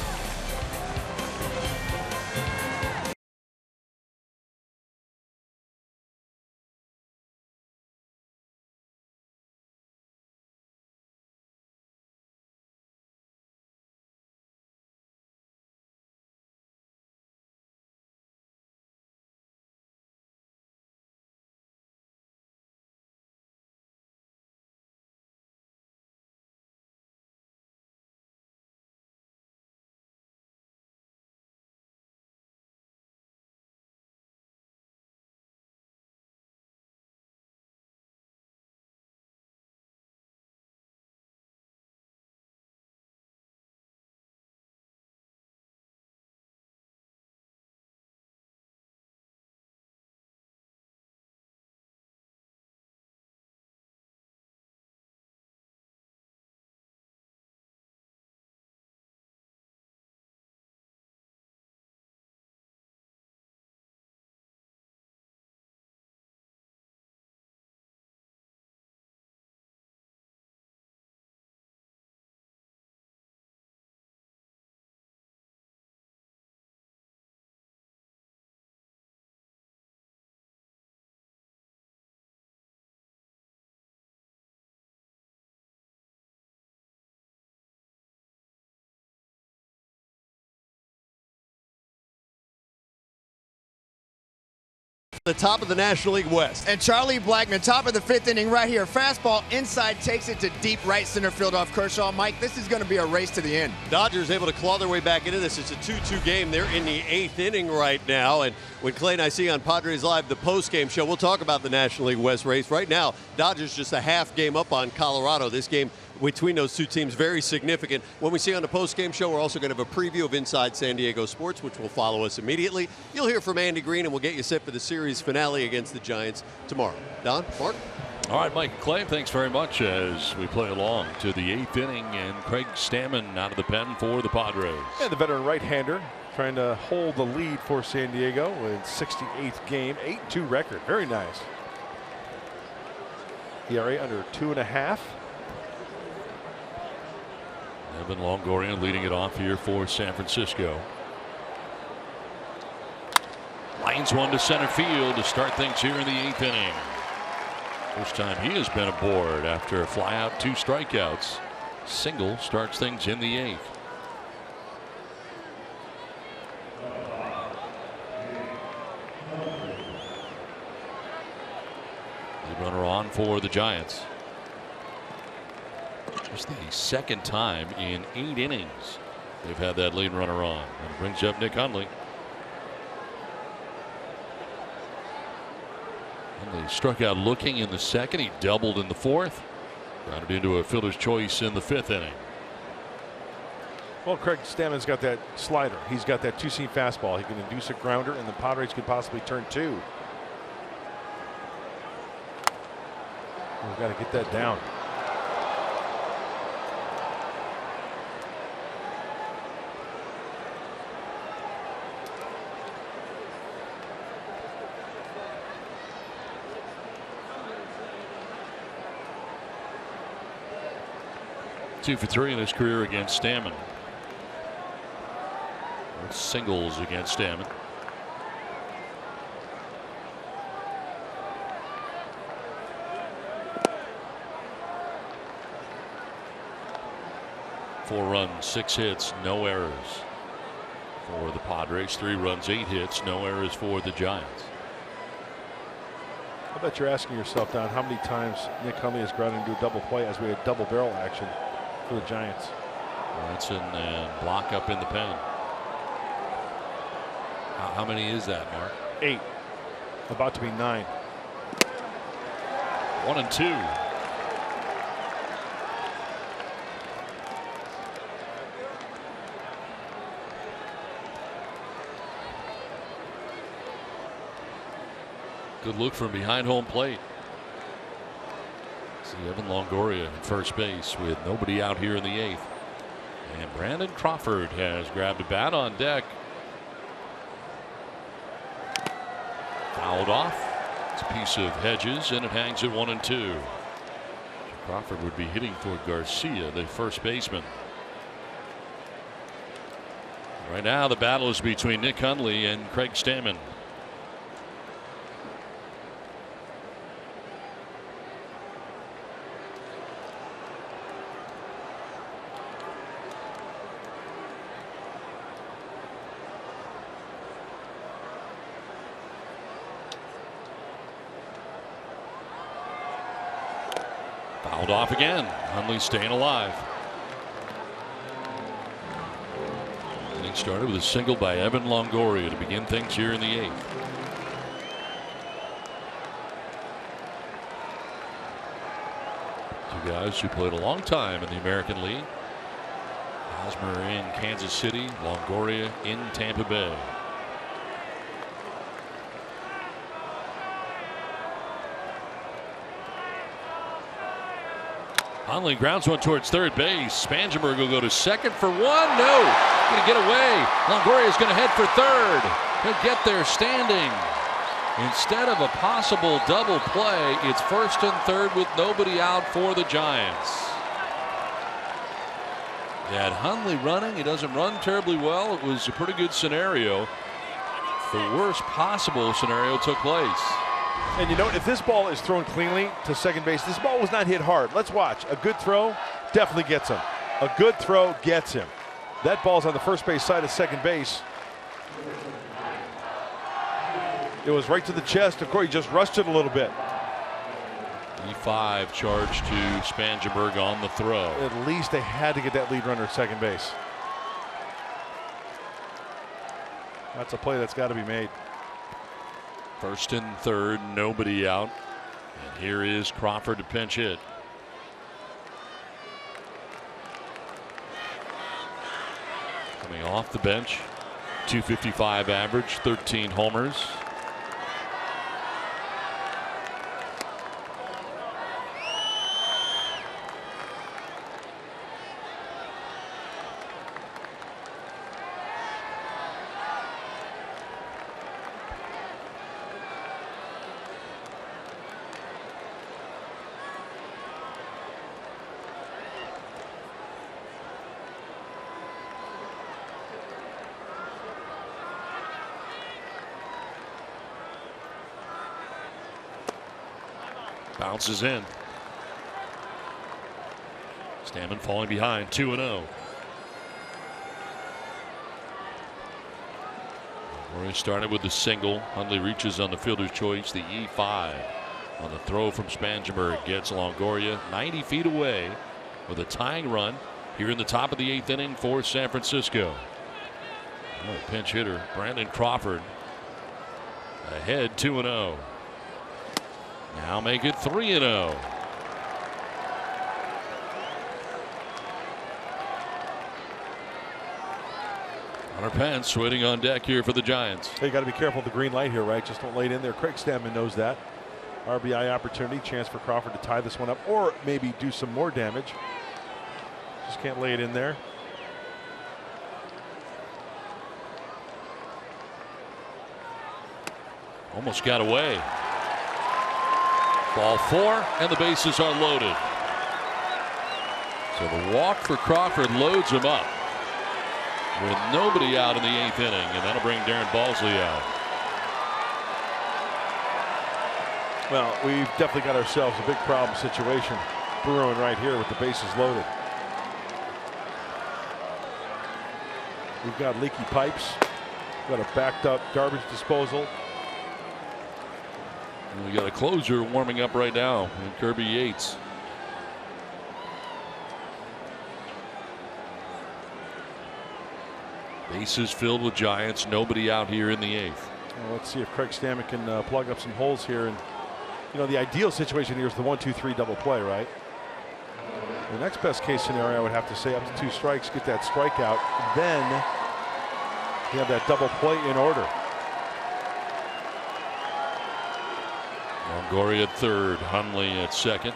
Speaker 10: The top of the National League West.
Speaker 4: And Charlie Blackmon, top of the 5th inning right here. Fastball inside, takes it to deep right center field off Kershaw. Mike, this is going to be a race to the end.
Speaker 10: Dodgers able to claw their way back into this. It's a 2-2 game. They're in the 8th inning right now. And when Clay and I see on Padres Live, the post-game show, we'll talk about the National League West race. Right now, Dodgers just a half game up on Colorado. This game between those two teams very significant. When we see on the post-game show, we're also going to have a preview of Inside San Diego Sports, which will follow us immediately. You'll hear from Andy Green, and we'll get you set for the series finale against the Giants tomorrow. Don, Mark?
Speaker 2: All right, Mike and Clay, thanks very much as we play along to the 8th inning, and Craig Stammen out of the pen for the Padres.
Speaker 6: And the veteran right-hander trying to hold the lead for San Diego with 68th game, 8-2 record. Very nice. ERA under 2.5.
Speaker 2: Evan Longoria leading it off here for San Francisco. Lines one to center field to start things here in the 8th inning. First time he has been aboard after a flyout, 2 strikeouts. Single starts things in the 8th. The runner on for the Giants. Just the second time in 8 innings they've had that lead runner on. And brings up Nick Hundley. Hundley struck out looking in the 2nd. He doubled in the 4th. Grounded into a fielder's choice in the 5th inning.
Speaker 6: Well, Craig Stammen's got that slider. He's got that 2-seam fastball. He can induce a grounder, and the Padres could possibly turn 2. We've got to get that down.
Speaker 2: Two for 3 in his career against Stammen. Singles against Stammen. Four runs, 6 hits, no errors for the Padres. 3 runs, 8 hits, no errors for the Giants.
Speaker 6: I bet you're asking yourself, Don, how many times Nick Hundley has grounded into a double play as we had double barrel action for the Giants.
Speaker 2: Ranson and Block up in the pen. How many is that, Mark?
Speaker 6: 8. About to be 9.
Speaker 2: 1 and 2. Good look from behind home plate. See Evan Longoria at first base with nobody out here in the 8th. And Brandon Crawford has grabbed a bat on deck. Fouled off. It's a piece of Hedges, and it hangs at 1 and 2. Crawford would be hitting for Garcia, the first baseman. Right now, the battle is between Nick Hundley and Craig Stammen. Fouled off again. Hundley staying alive. Inning started with a single by Evan Longoria to begin things here in the 8th. Two guys who played a long time in the American League. Hosmer in Kansas City, Longoria in Tampa Bay. Hundley grounds one towards third base. Spangenberg will go to second for 1. No, going to get away. Longoria is going to head for third. He'll get there standing. Instead of a possible double play, it's first and third with nobody out for the Giants. They had Hundley running. He doesn't run terribly well. It was a pretty good scenario. The worst possible scenario took place.
Speaker 6: And you know, if this ball is thrown cleanly to second base, this ball was not hit hard. Let's watch. A good throw definitely gets him. A good throw gets him. That ball's on the first base side of second base. It was right to the chest. Of course, he just rushed it a little bit.
Speaker 2: E5 charge to Spangenberg on the throw.
Speaker 6: At least they had to get that lead runner at second base. That's a play that's got to be made.
Speaker 2: First and third, nobody out. And here is Crawford to pinch hit. Coming off the bench, 255 average, 13 homers. Bounces in. Stammen falling behind 2-0. Roy started with the single. Hundley reaches on the fielder's choice, the E5. On the throw from Spangenberg, gets Longoria 90 feet away with a tying run here in the top of the 8th inning for San Francisco. Oh, pinch hitter Brandon Crawford ahead 2-0. Now make it 3-0. Hunter Pence waiting on deck here for the Giants.
Speaker 6: Hey, you got to be careful of the green light here, right? Just don't lay it in there. Craig Stammen knows that. RBI opportunity, chance for Crawford to tie this one up or maybe do some more damage. Just can't lay it in there.
Speaker 2: Almost got away. Ball 4 and the bases are loaded. So the walk for Crawford loads him up with nobody out in the 8th inning, and that'll bring Darren Balsley out.
Speaker 6: Well, we've definitely got ourselves a big problem situation brewing right here with the bases loaded. We've got leaky pipes. We've got a backed up garbage disposal.
Speaker 2: And we got a closer warming up right now in Kirby Yates. Bases filled with Giants. Nobody out here in the 8th.
Speaker 6: Well, let's see if Craig Stammen can plug up some holes here. And you know, the ideal situation here is the 1-2-3 double play, right? The next best case scenario, I would have to say, up to 2 strikes, get that strikeout, then you have that double play in order.
Speaker 2: Longoria at third, Hundley at second,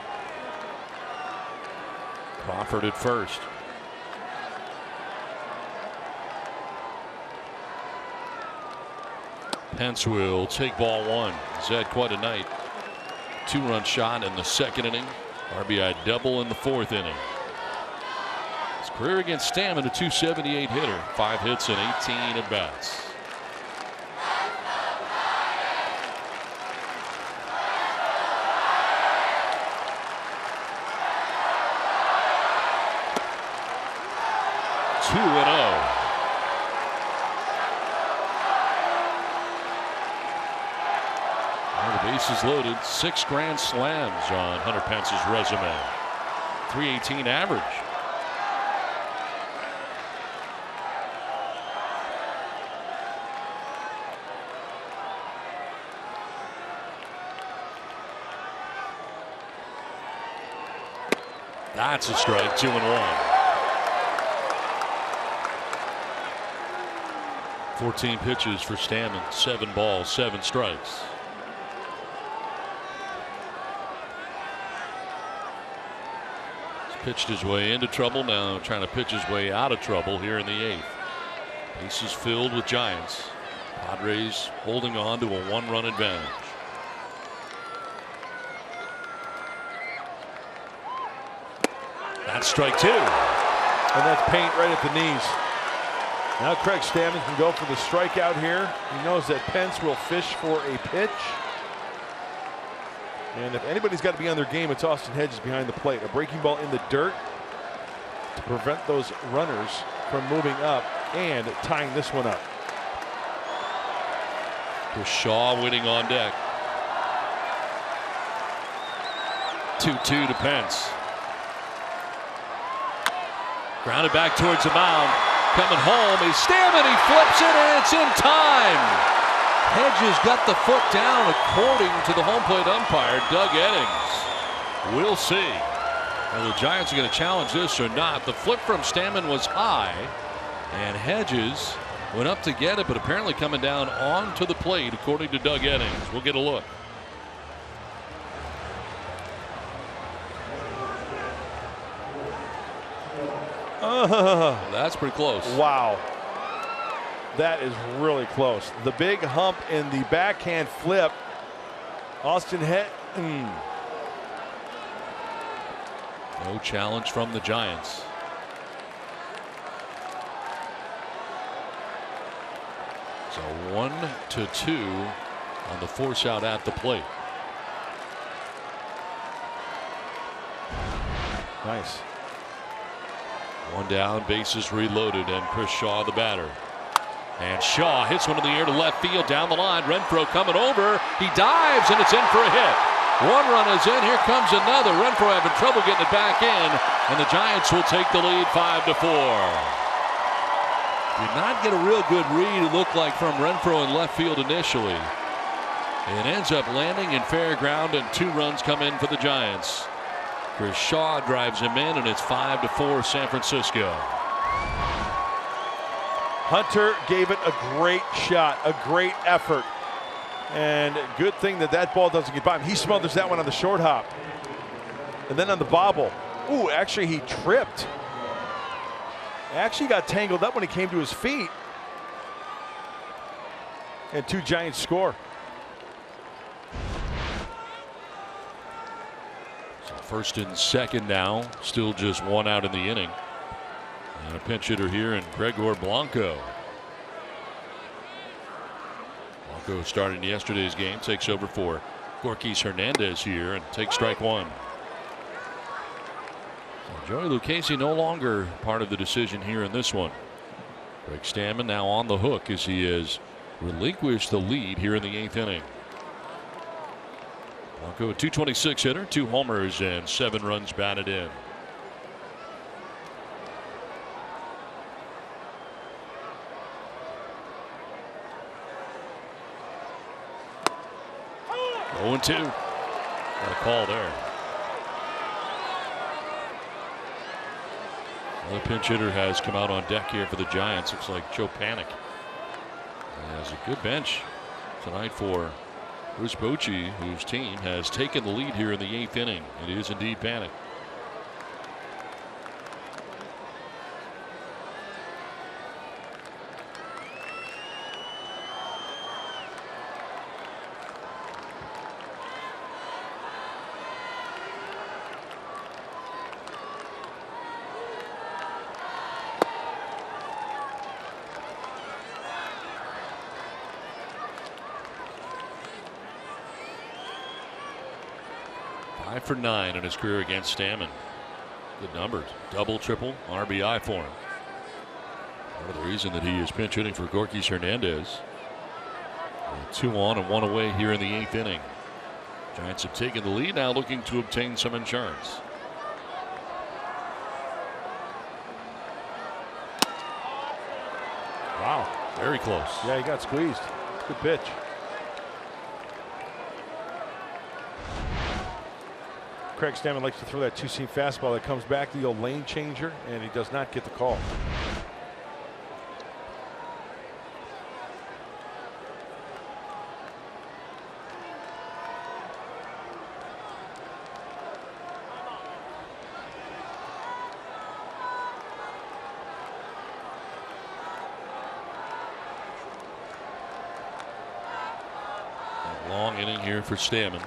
Speaker 2: Crawford at first. Pence will take ball 1. He's had quite a night. 2-run shot in the 2nd inning. RBI double in the 4th inning. His career against Stammen, a .278 hitter. 5 hits and 18 at bats. Bases loaded. 6 grand slams on Hunter Pence's resume. .318 average. That's a strike. 2-1. 14 pitches for Stammen. 7 balls, 7 strikes. Pitched his way into trouble, now trying to pitch his way out of trouble here in the 8th. Bases filled with Giants. Padres holding on to a 1-run advantage. That's strike 2.
Speaker 6: And that's paint right at the knees. Now Craig Stammen can go for the strikeout here. He knows that Pence will fish for a pitch. And if anybody's got to be on their game, it's Austin Hedges behind the plate. A breaking ball in the dirt to prevent those runners from moving up and tying this one up.
Speaker 2: With Shaw waiting on deck. 2-2 to Pence. Grounded back towards the mound. Coming home is Stammen. He flips it and it's in time. Hedges got the foot down according to the home plate umpire, Doug Eddings. We'll see. Whether the Giants are going to challenge this or not. The flip from Stammen was high, and Hedges went up to get it, but apparently coming down onto the plate, according to Doug Eddings. We'll get a look. That's pretty close.
Speaker 6: Wow. That is really close. The big hump in the backhand flip. Austin
Speaker 2: No challenge from the Giants. So 1-2 on the force out at the plate.
Speaker 6: Nice.
Speaker 2: One down, bases reloaded, and Chris Shaw, the batter. And Shaw hits one in the air to left field down the line. Renfroe coming over. He dives, and it's in for a hit. One run is in. Here comes another. Renfroe having trouble getting it back in, and the Giants will take the lead 5-4. Did not get a real good read, it looked like, from Renfroe in left field initially. It ends up landing in fair ground, and 2 runs come in for the Giants. Chris Shaw drives him in, and it's 5-4 San Francisco.
Speaker 6: Hunter gave it a great shot, a great effort. And good thing that that ball doesn't get by him. He smothers that one on the short hop. And then on the bobble. Ooh, actually he tripped. Actually got tangled up when he came to his feet. And 2 Giants score.
Speaker 2: So first and second now. Still just 1 out in the inning. And a pinch hitter here in Gregor Blanco. Blanco started in yesterday's game. Takes over for Gorkys Hernandez here and takes strike 1. So Joey Lucchesi no longer part of the decision here in this one. Greg Stammen now on the hook as he has relinquished the lead here in the 8th inning. Blanco a .226 hitter, 2 homers and 7 runs batted in. Oh, 0-2. Got a call there. Another pinch hitter has come out on deck here for the Giants. Looks like Joe Panik. He has a good bench tonight for Bruce Bochy, whose team has taken the lead here in the 8th inning. It is indeed Panik. For 9 in his career against Stammen. Good numbers. Double, triple, RBI for him. Part of the reason that he is pinch hitting for Gorkys Hernandez. 2 on and 1 away here in the 8th inning. Giants have taken the lead, now looking to obtain some insurance.
Speaker 6: Wow.
Speaker 2: Very close.
Speaker 6: Yeah, he got squeezed. Good pitch. Craig Stammen likes to throw that 2-seam fastball that comes back, the old lane changer, and he does not get the call.
Speaker 2: A long inning here for Stammen.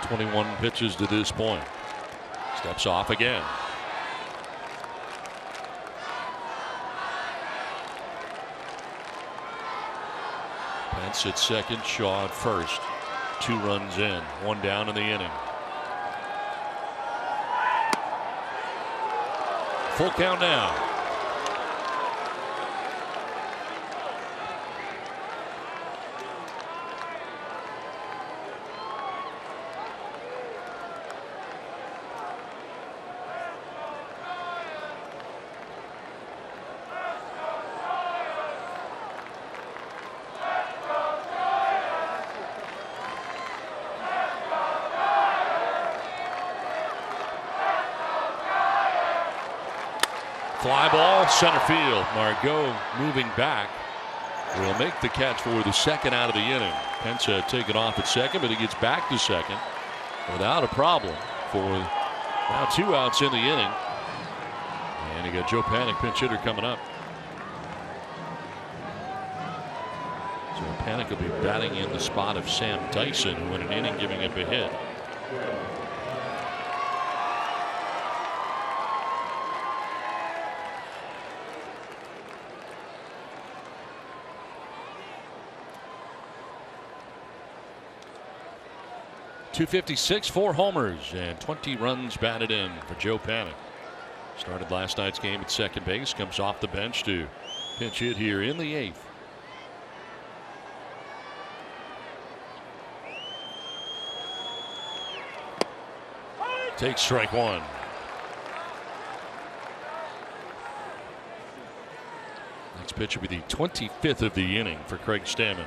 Speaker 2: 21 pitches to this point. Steps off again. Pence at second, Shaw at first. 2 runs in, 1 down in the inning. Full count now. Fly ball, center field. Margot moving back will make the catch for the 2nd out of the inning. Pence had taken off at second, but he gets back to second without a problem for now 2 outs in the inning. And you got Joe Panik, pinch hitter, coming up. So Panik will be batting in the spot of Sam Dyson, who in an inning giving up a hit. 256, 4 homers, and 20 runs batted in for Joe Panik. Started last night's game at second base, comes off the bench to pinch hit here in the 8th. Takes strike 1. Next pitch will be the 25th of the inning for Craig Stammen.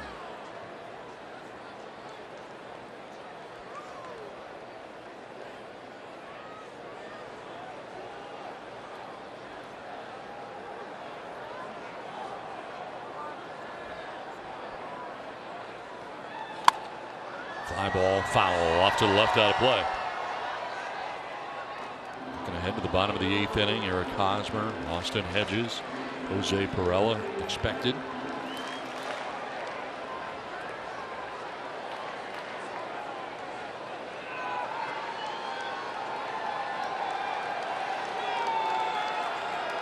Speaker 2: Fly ball, foul, off to the left, out of play. Looking ahead to the bottom of the 8th inning, Eric Hosmer, Austin Hedges, Jose Perella expected.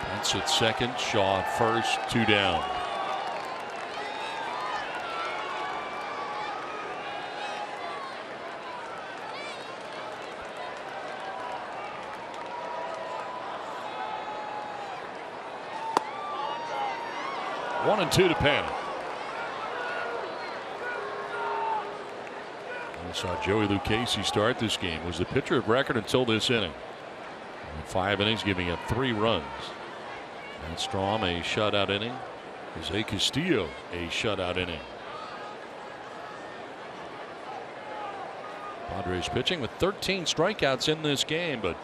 Speaker 2: Pence at second, Shaw at first, 2 down. One and 2 to Panik. We saw Joey Lucchese start this game. Was the pitcher of record until this inning. In 5 innings, giving up 3 runs. And Strom a shutout inning. Jose Castillo a shutout inning. Padres pitching with 13 strikeouts in this game, but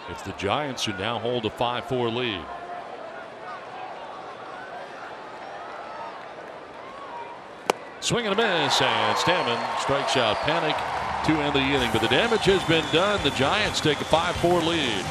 Speaker 2: it's the Giants who now hold a 5-4 lead. Swing and a miss, and Stammen strikes out Panik to end the inning. But the damage has been done. The Giants take a 5-4 lead.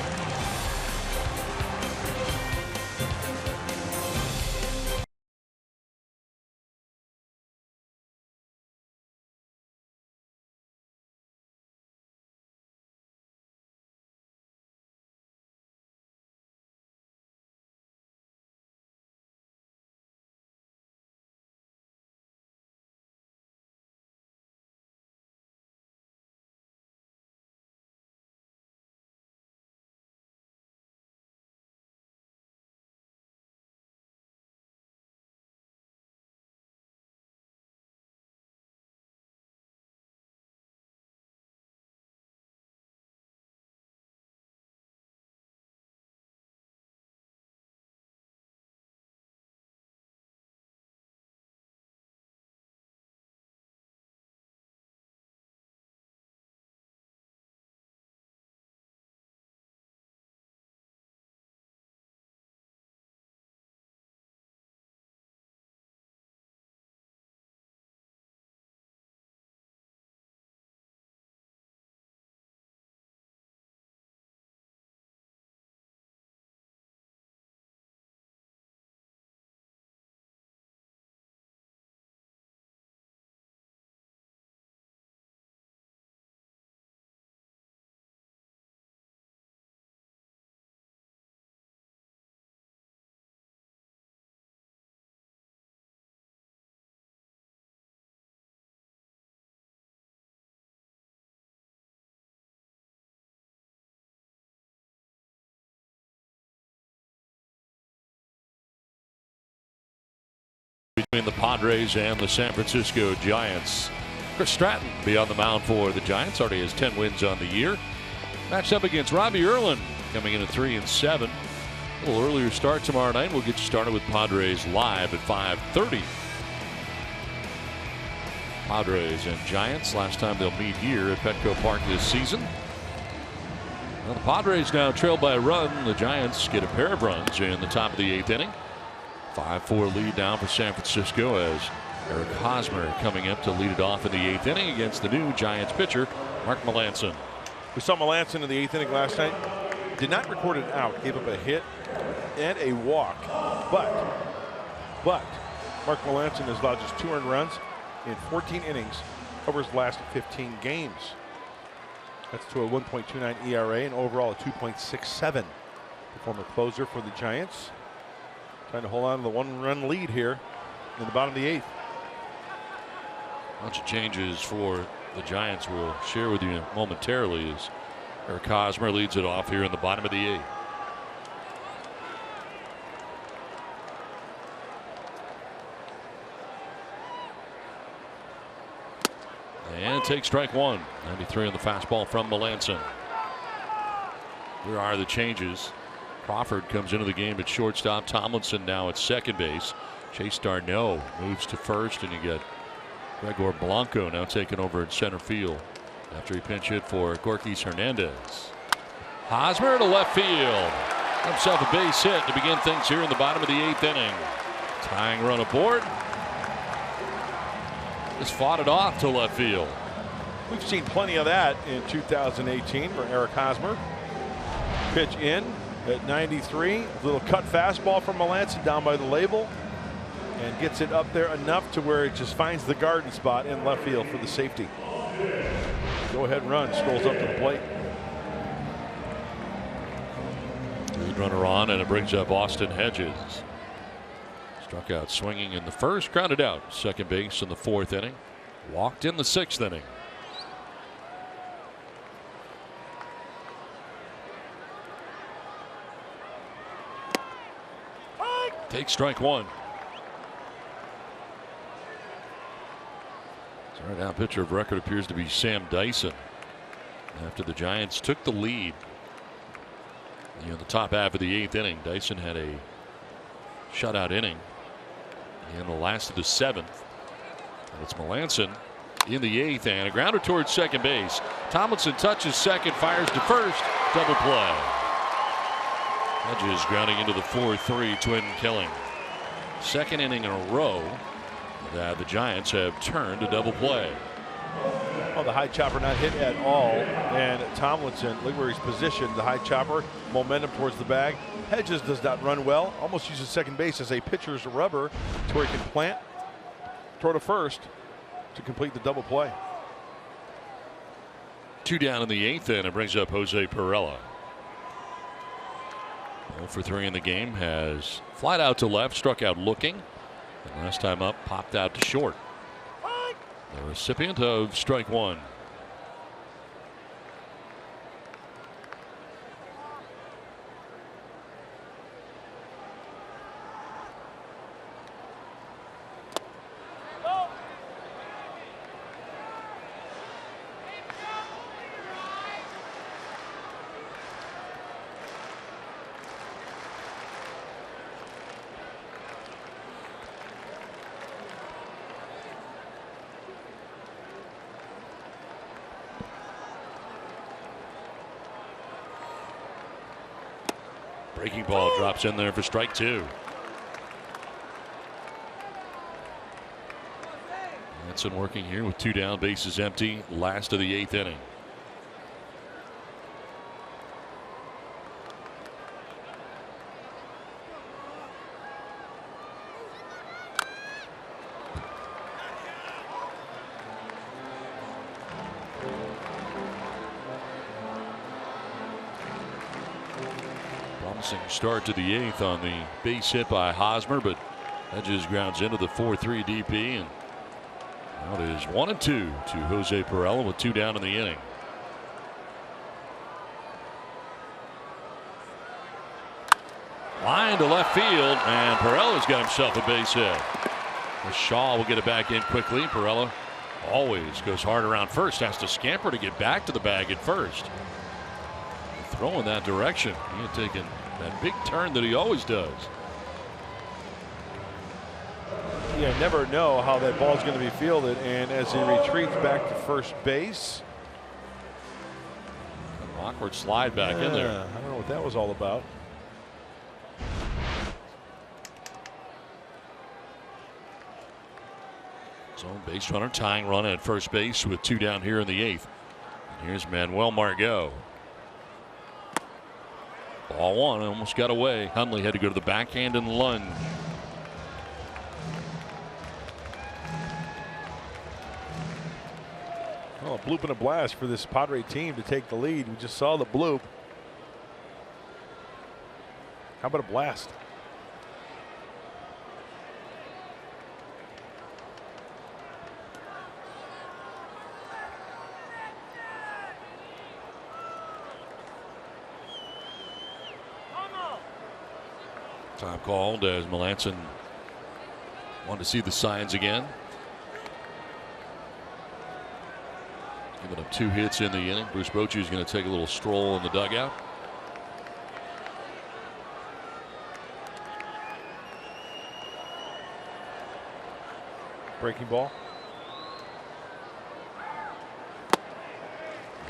Speaker 2: Between the Padres and the San Francisco Giants. Chris Stratton be on the mound for the Giants. Already has 10 wins on the year. Matched up against Robbie Erlin, coming in at 3-7. A little earlier start tomorrow night. We'll get you started with Padres live at 5:30. Padres and Giants, last time they'll meet here at Petco Park this season. Well, the Padres now trail by a run. The Giants get a pair of runs in the top of the 8th inning. 5-4 lead now for San Francisco as Eric Hosmer coming up to lead it off in the 8th inning against the new Giants pitcher, Mark Melancon.
Speaker 6: We saw Melancon in the 8th inning last night. Did not record an out, gave up a hit and a walk. But Mark Melancon has allowed just 2 earned runs in 14 innings over his last 15 games. That's to a 1.29 ERA and overall a 2.67. The former closer for the Giants. Trying to hold on to the 1-run lead here in the bottom of the 8th.
Speaker 2: Bunch of changes for the Giants will share with you momentarily as Eric Hosmer leads it off here in the bottom of the 8th. And take strike one. 93 on the fastball from Melanson. Here are the changes. Crawford comes into the game at shortstop. Tomlinson now at second base. Chase Darno moves to first, and you get Gregor Blanco now taking over at center field after he pinch hit for Gorkis Hernandez. Hosmer to left field. Himself a base hit to begin things here in the bottom of the 8th inning. Tying run aboard. Just fought it off to left field.
Speaker 6: We've seen plenty of that in 2018 for Eric Hosmer. Pitch in at 93. A little cut fastball from Melanson down by the label. And gets it up there enough to where it just finds the garden spot in left field for the safety. Go ahead run, strolls up to the plate.
Speaker 2: Lead runner on, and it brings up Austin Hedges. Struck out swinging in the first, grounded out second base in the 4th inning. Walked in the 6th inning. Take strike one. Right now, pitcher of record appears to be Sam Dyson. After the Giants took the lead in the top half of the 8th inning, Dyson had a shutout inning in the last of the 7th. And it's Melanson in the 8th, and a grounder towards second base. Tomlinson touches second, fires to first, double play. Hedges grounding into the 4-3 twin killing. Second inning in a row that the Giants have turned a double play.
Speaker 6: Oh, the high chopper not hit at all, and Tomlinson, look where he's positioned. The high chopper, momentum towards the bag. Hedges does not run well, almost uses second base as a pitcher's rubber to where he can plant, throw to first to complete the double play.
Speaker 2: 2 down in the 8th, and it brings up Jose Perella. 0 for 3 in the game, has flied out to left, struck out looking. And last time up, popped out to short. The recipient of strike one. Breaking ball drops in there for strike two. Manson working here with 2 down, bases empty, last of the 8th inning. Start to the 8th on the base hit by Hosmer, but Hedges grounds into the 4-3 DP, and now it is 1-2 to Jose Perella with 2 down in the inning. Line to left field, and Perella's got himself a base hit. Shaw will get it back in quickly. Perella always goes hard around first, has to scamper to get back to the bag at first. Throw in that direction. He had taken that big turn that he always does.
Speaker 6: You never know how that ball's going to be fielded, and as he retreats back to first base.
Speaker 2: An awkward slide back in there.
Speaker 6: I don't know what that was all about.
Speaker 2: So base runner tying run at first base with 2 down here in the 8th. And here's Manuel Margot. Ball one, almost got away. Hundley had to go to the backhand and lunge.
Speaker 6: Well, a bloop and a blast for this Padre team to take the lead. We just saw the bloop. How about a blast?
Speaker 2: Time called as Melanson wanted to see the signs again. Giving up 2 hits in the inning. Bruce Bochy is going to take a little stroll in the dugout.
Speaker 6: Breaking ball.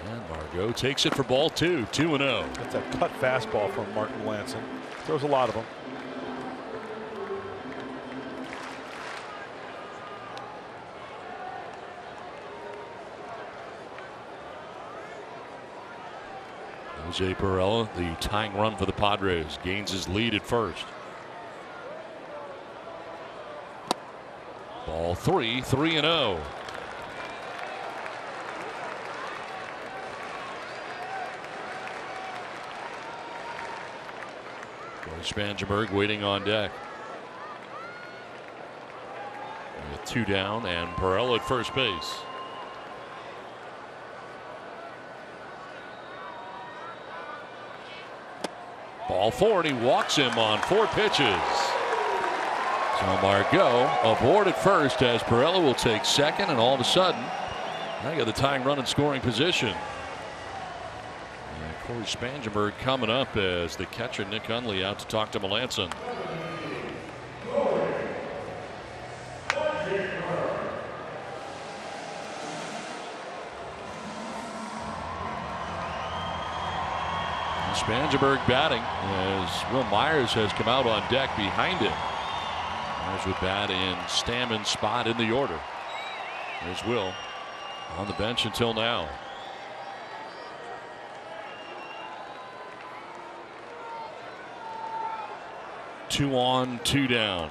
Speaker 2: And Margot takes it for ball 2. 2-0.
Speaker 6: That's a cut fastball from Mark Melanson. Throws a lot of them.
Speaker 2: Jose Perella, the tying run for the Padres, gains his lead at first. Ball 3, 3-0. Spangenberg waiting on deck. With 2 down and Perella at first base. Ball 4, and he walks him on 4 pitches. So Margot aboard at first as Perella will take second, and all of a sudden, now you got the tying run in scoring position. And Corey Spangenberg coming up as the catcher Nick Hundley out to talk to Melanson. Spangenberg batting as Will Myers has come out on deck behind him. Myers would bat in Stammen's spot in the order. There's Will on the bench until now. Two on, 2 down.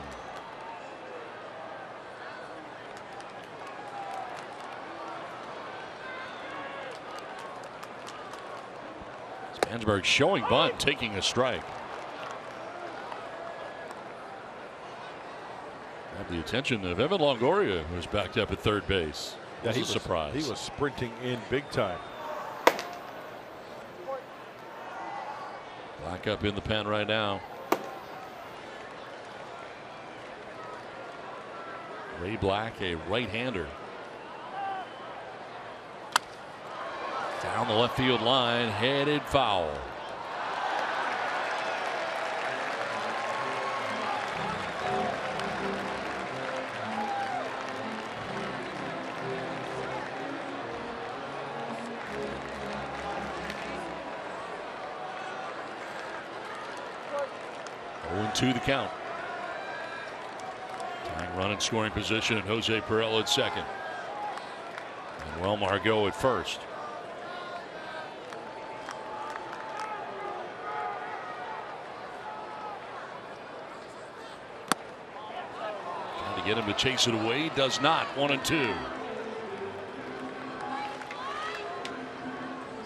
Speaker 2: Spangenberg showing bunt, taking a strike. Have the attention of Evan Longoria, who's backed up at third base.
Speaker 6: Yeah,
Speaker 2: he was surprised.
Speaker 6: He was sprinting in big time.
Speaker 2: Back up in the pen right now. Ray Black, a right-hander. Down the left field line, headed foul. Oh, 2 the count. Tying run in scoring position, and Jose Perella at second. And Will Margot at first. Get him to chase it away. Does not. 1-2.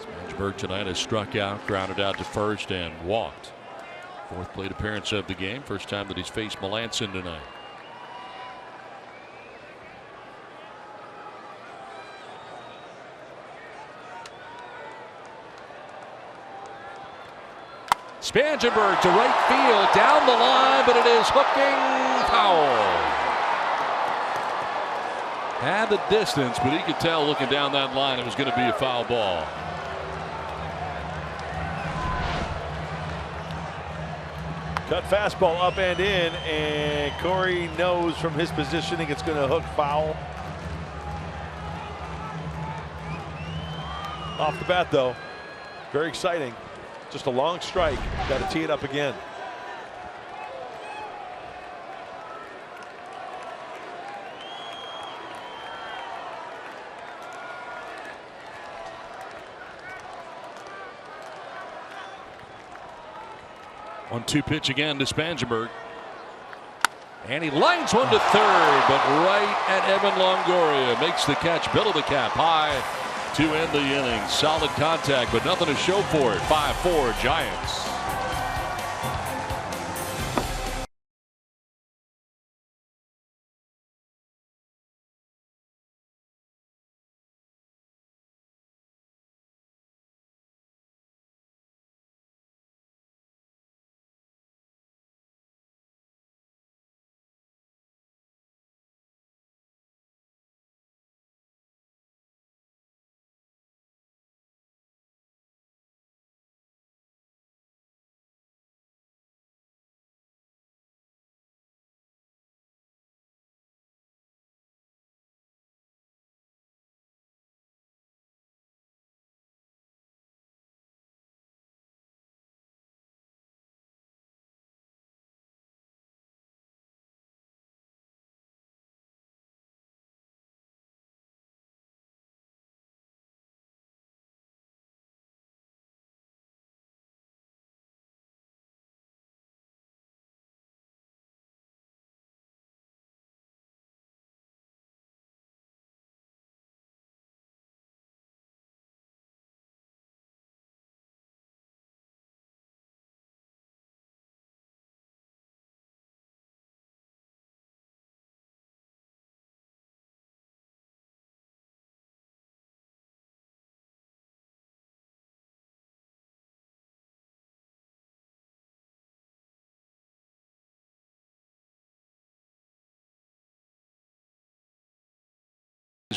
Speaker 2: Spangenberg tonight has struck out, grounded out to first, and walked. 4th plate appearance of the game. First time that he's faced Melanson tonight. Spangenberg to right field, down the line, but it is hooking foul. Had the distance, but he could tell looking down that line it was going to be a foul ball.
Speaker 6: Cut fastball up and in, and Corey knows from his positioning it's going to hook foul. Off the bat, though, very exciting. Just a long strike. Got to tee it up again.
Speaker 2: One-two pitch again to Spangenberg. And he lines one to third, but right at Evan Longoria. Makes the catch, Bill of the cap high to end the inning. Solid contact, but nothing to show for it. 5-4 Giants.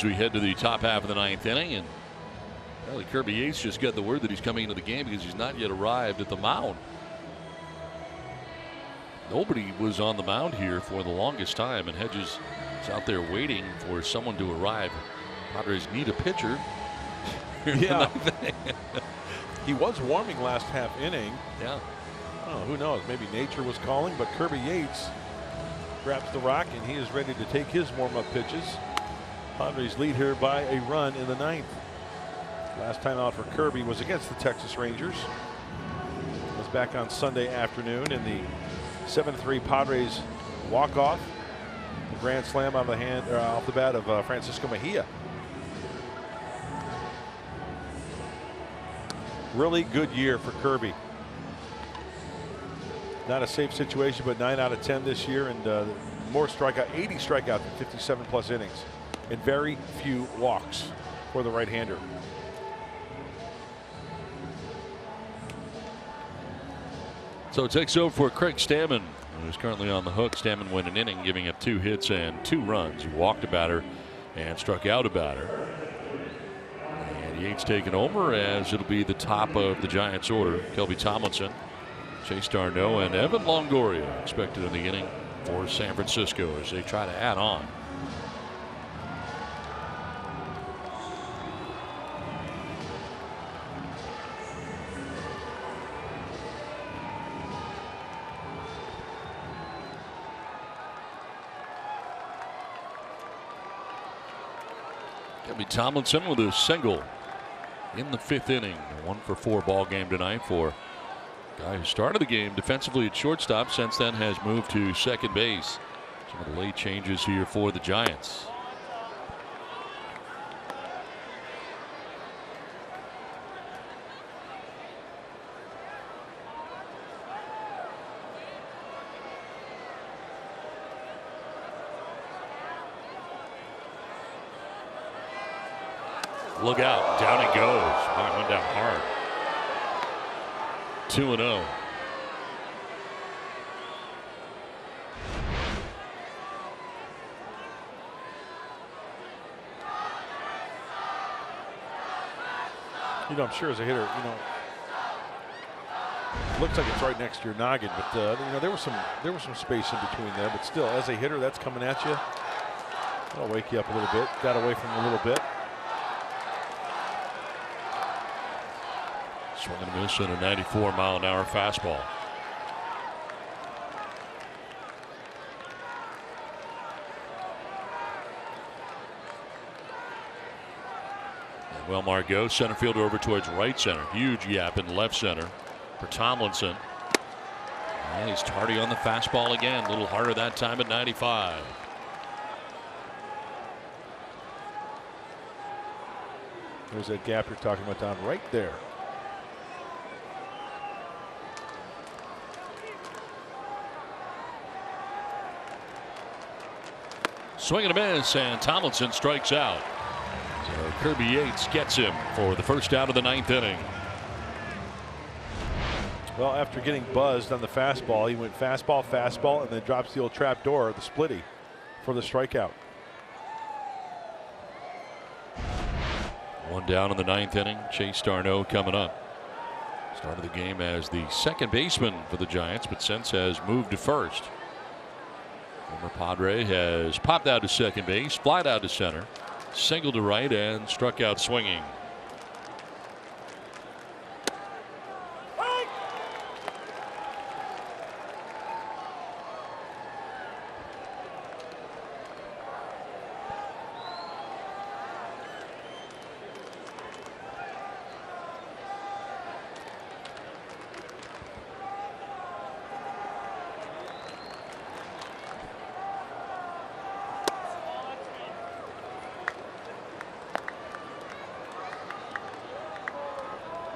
Speaker 2: as we head to the top half of the 9th inning. And well, Kirby Yates just got the word that he's coming into the game because he's not yet arrived at the mound. Nobody was on the mound here for the longest time, and Hedges is out there waiting for someone to arrive. Padres need a pitcher.
Speaker 6: Yeah. He was warming last half inning.
Speaker 2: Yeah.
Speaker 6: Oh, who knows? Maybe nature was calling, but Kirby Yates grabs the rock, and he is ready to take his warm-up pitches. Padres lead here by a run in the 9th. Last time out for Kirby was against the Texas Rangers. It was back on Sunday afternoon in the 7-3 Padres walk-off. The grand slam out of the hand, off the bat of Francisco Mejia. Really good year for Kirby. Not a safe situation, but 9 out of 10 this year, and more strikeout, 80 strikeouts in 57 plus innings, and very few walks for the right-hander.
Speaker 2: So it takes over for Craig Stammen, who's currently on the hook. Stammen went an inning, giving up 2 hits and 2 runs. He walked a batter and struck out a batter. And Yates taking over as it'll be the top of the Giants order. Kelby Tomlinson, Chase Darno, and Evan Longoria expected in the inning for San Francisco as they try to add on. Kelby Tomlinson with a single in the 5th inning. A 1-for-4 ball game tonight for guy who started the game defensively at shortstop, since then has moved to second base. Some of the late changes here for the Giants. Look out, down he goes. Wow, went down hard. 2-0.
Speaker 6: You know, I'm sure as a hitter, you know, looks like it's right next to your noggin, but you know, there was some space in between there, but still, as a hitter, that's coming at you. That'll wake you up a little bit. Got away from him a little bit.
Speaker 2: Swing and a miss and a 94-mile-an-hour fastball. Well, Margot, center fielder over towards right center. Huge gap in left center for Tomlinson. And he's tardy on the fastball again. A little harder that time at 95.
Speaker 6: There's that gap you're talking about down right there.
Speaker 2: Swing and a miss, and Tomlinson strikes out. So Kirby Yates gets him for the first out of the 9th inning.
Speaker 6: Well, after getting buzzed on the fastball, he went fastball, fastball, and then drops the old trap door, the splitty, for the strikeout.
Speaker 2: One down in the 9th inning. Chase Darno coming up. Started the game as the second baseman for the Giants, but since has moved to first. Former Padre has popped out to second base, flied out to center, singled to right, and struck out swinging.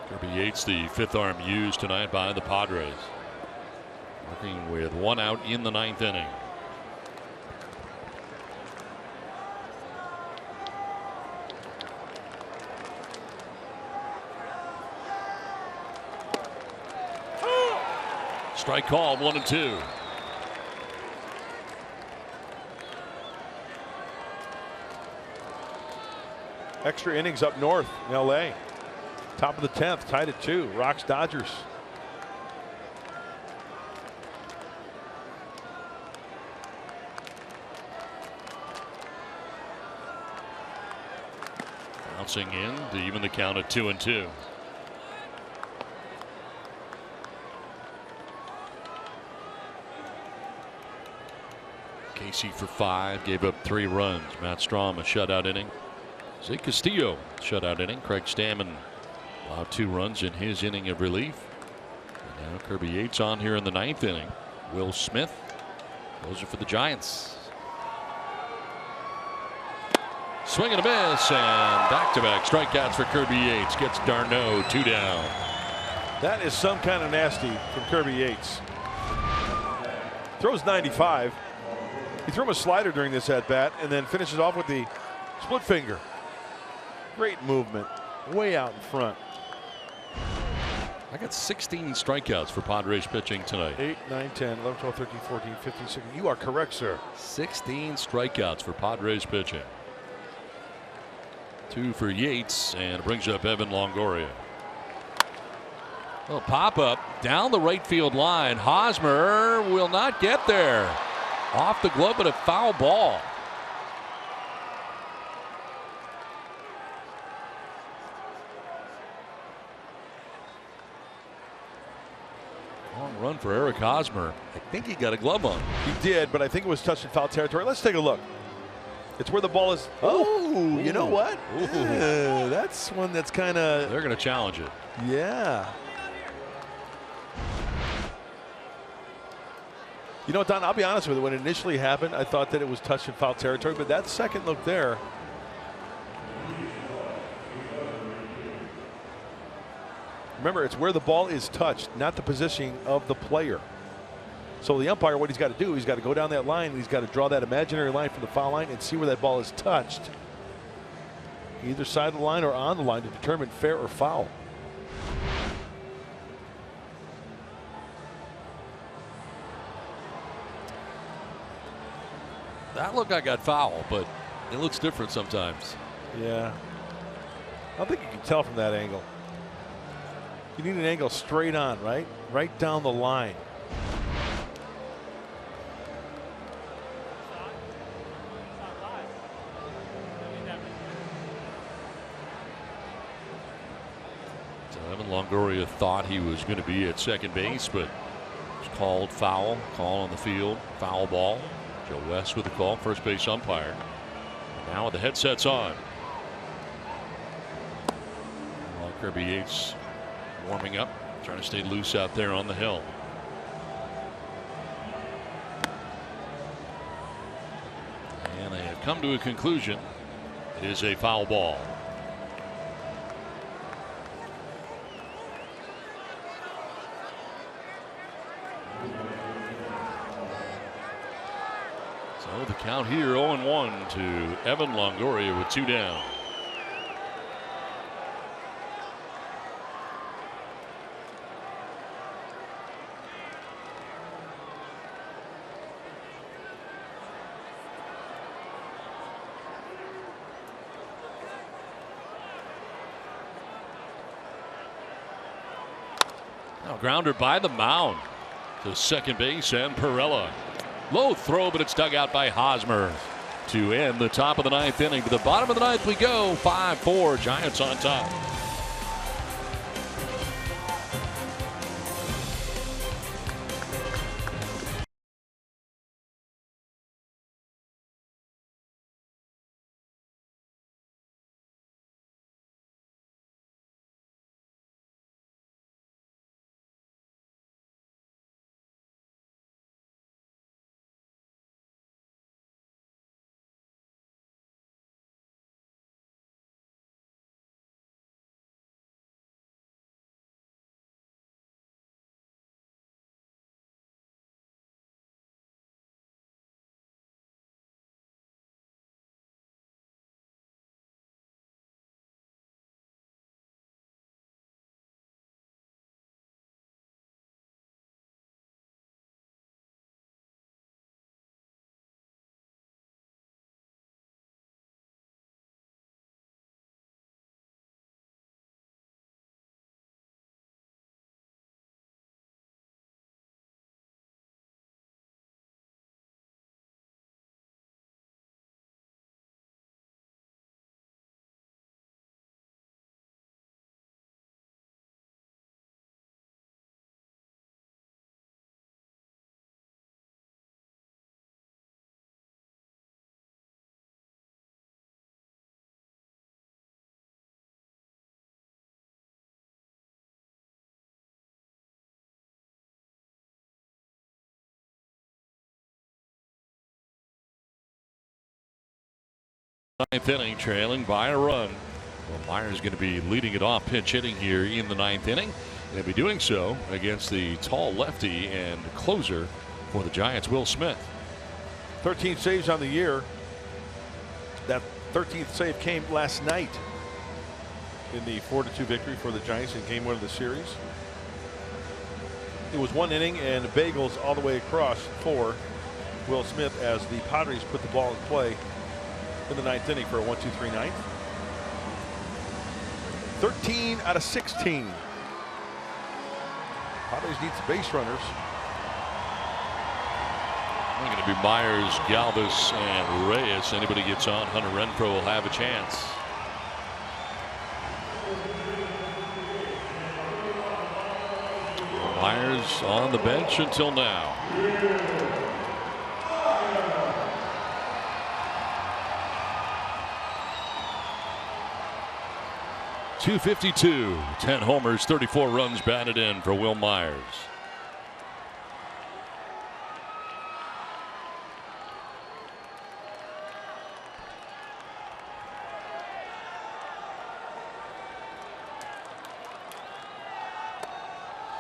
Speaker 2: Kirby Yates, the 5th arm used tonight by the Padres. Working with 1 out in the 9th inning. Strike called, 1-2.
Speaker 6: Extra innings up north in LA. Top of the 10th, tied at 2. Rocks Dodgers.
Speaker 2: Bouncing in to even the count at 2-2. Casey for 5, gave up 3 runs. Matt Strom a shutout inning. Zay Castillo shutout inning. Craig Stammen allowed 2 runs in his inning of relief. And now Kirby Yates on here in the 9th inning. Will Smith, those are for the Giants. Swing and a miss, and back-to-back strikeouts for Kirby Yates. Gets Darno 2 down.
Speaker 6: That is some kind of nasty from Kirby Yates. Throws 95. He threw him a slider during this at-bat and then finishes off with the split finger. Great movement, way out in front.
Speaker 2: I got 16 strikeouts for Padres pitching tonight.
Speaker 6: 8, 9, 10, 11, 12, 13, 14, 15, 16. You are correct, sir.
Speaker 2: 16 strikeouts for Padres pitching. 2 for Yates, and brings up Evan Longoria. Well, pop up down the right field line. Hosmer will not get there. Off the glove, but a foul ball. Long run for Eric Hosmer. I think he got a glove on.
Speaker 6: He did, but I think it was touch and foul territory. Let's take a look. It's where the ball is. Oh, you know what? That's one that's kind of.
Speaker 2: They're going to challenge it.
Speaker 6: Yeah. You know, Don, I'll be honest with you. When it initially happened, I thought that it was touch and foul territory, but that second look there. Remember, it's where the ball is touched, not the positioning of the player. So the umpire, what he's got to do, he's got to go down that line, and he's got to draw that imaginary line from the foul line and see where that ball is touched. Either side of the line or on the line to determine fair or foul.
Speaker 2: That looked like I got foul, but it looks different sometimes.
Speaker 6: Yeah. I don't think you can tell from that angle. You need an angle straight on, right? Right down the line.
Speaker 2: So Evan Longoria thought he was going to be at second base, but was called foul. Call on the field. Foul ball. Joe West with the call, first base umpire. Now with the headsets on. Well, Kirby Yates warming up, trying to stay loose out there on the hill. And they have come to a conclusion. It is a foul ball. So the count here 0-1 to Evan Longoria with 2 down. Now grounder by the mound to second base and Perella. Low throw, but it's dug out by Hosmer to end the top of the 9th inning. To the bottom of the 9th we go. 5-4, Giants on top. ninth inning, trailing by a run. Well, Myers going to be leading it off pinch hitting here in the ninth inning. And he'll be doing so against the tall lefty and closer for the Giants, Will Smith.
Speaker 6: 13 saves on the year. That 13th save came last night in the 4-2 victory for the Giants in game 1 of the series. It was 1 inning and bagels all the way across for Will Smith as the Padres put the ball in play in the 9th inning for a 1-2-3 ninth. 13 out of 16. Padres need some base runners.
Speaker 2: It's going to be Myers, Galvis, and Reyes. Anybody gets on, Hunter Renfroe will have a chance. Myers on the bench until now. .252, 10 homers, 34 runs batted in for Will Myers.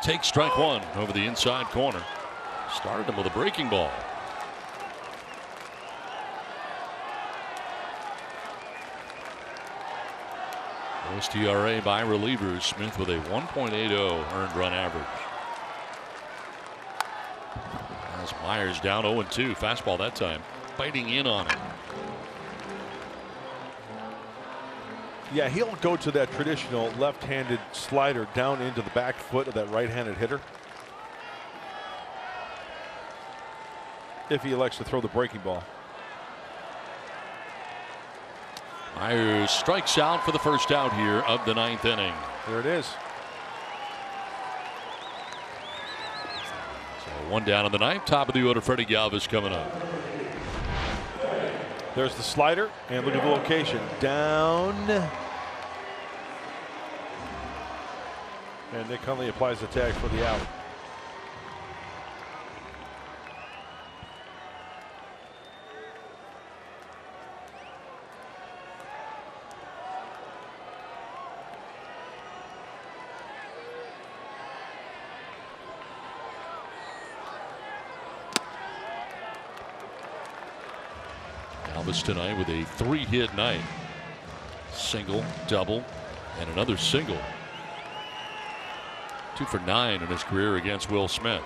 Speaker 2: Takes strike one over the inside corner. Started him with a breaking ball. Lowest ERA by relievers. Smith with a 1.80 earned run average. As Myers down 0-2. Fastball that time. Biting in on it.
Speaker 6: Yeah, he'll go to that traditional left-handed slider down into the back foot of that right-handed hitter if he elects to throw the breaking ball.
Speaker 2: Myers strikes out for the first out here of the 9th inning.
Speaker 6: There it is.
Speaker 2: So 1 down in the 9th. Top of the order, Freddie Galvis coming up.
Speaker 6: There's the slider, and look at the location. Down. And Nick Hundley applies the tag for the out.
Speaker 2: Galvis tonight with a 3-hit night. Single, double, and another single. 2 for 9 in his career against Will Smith.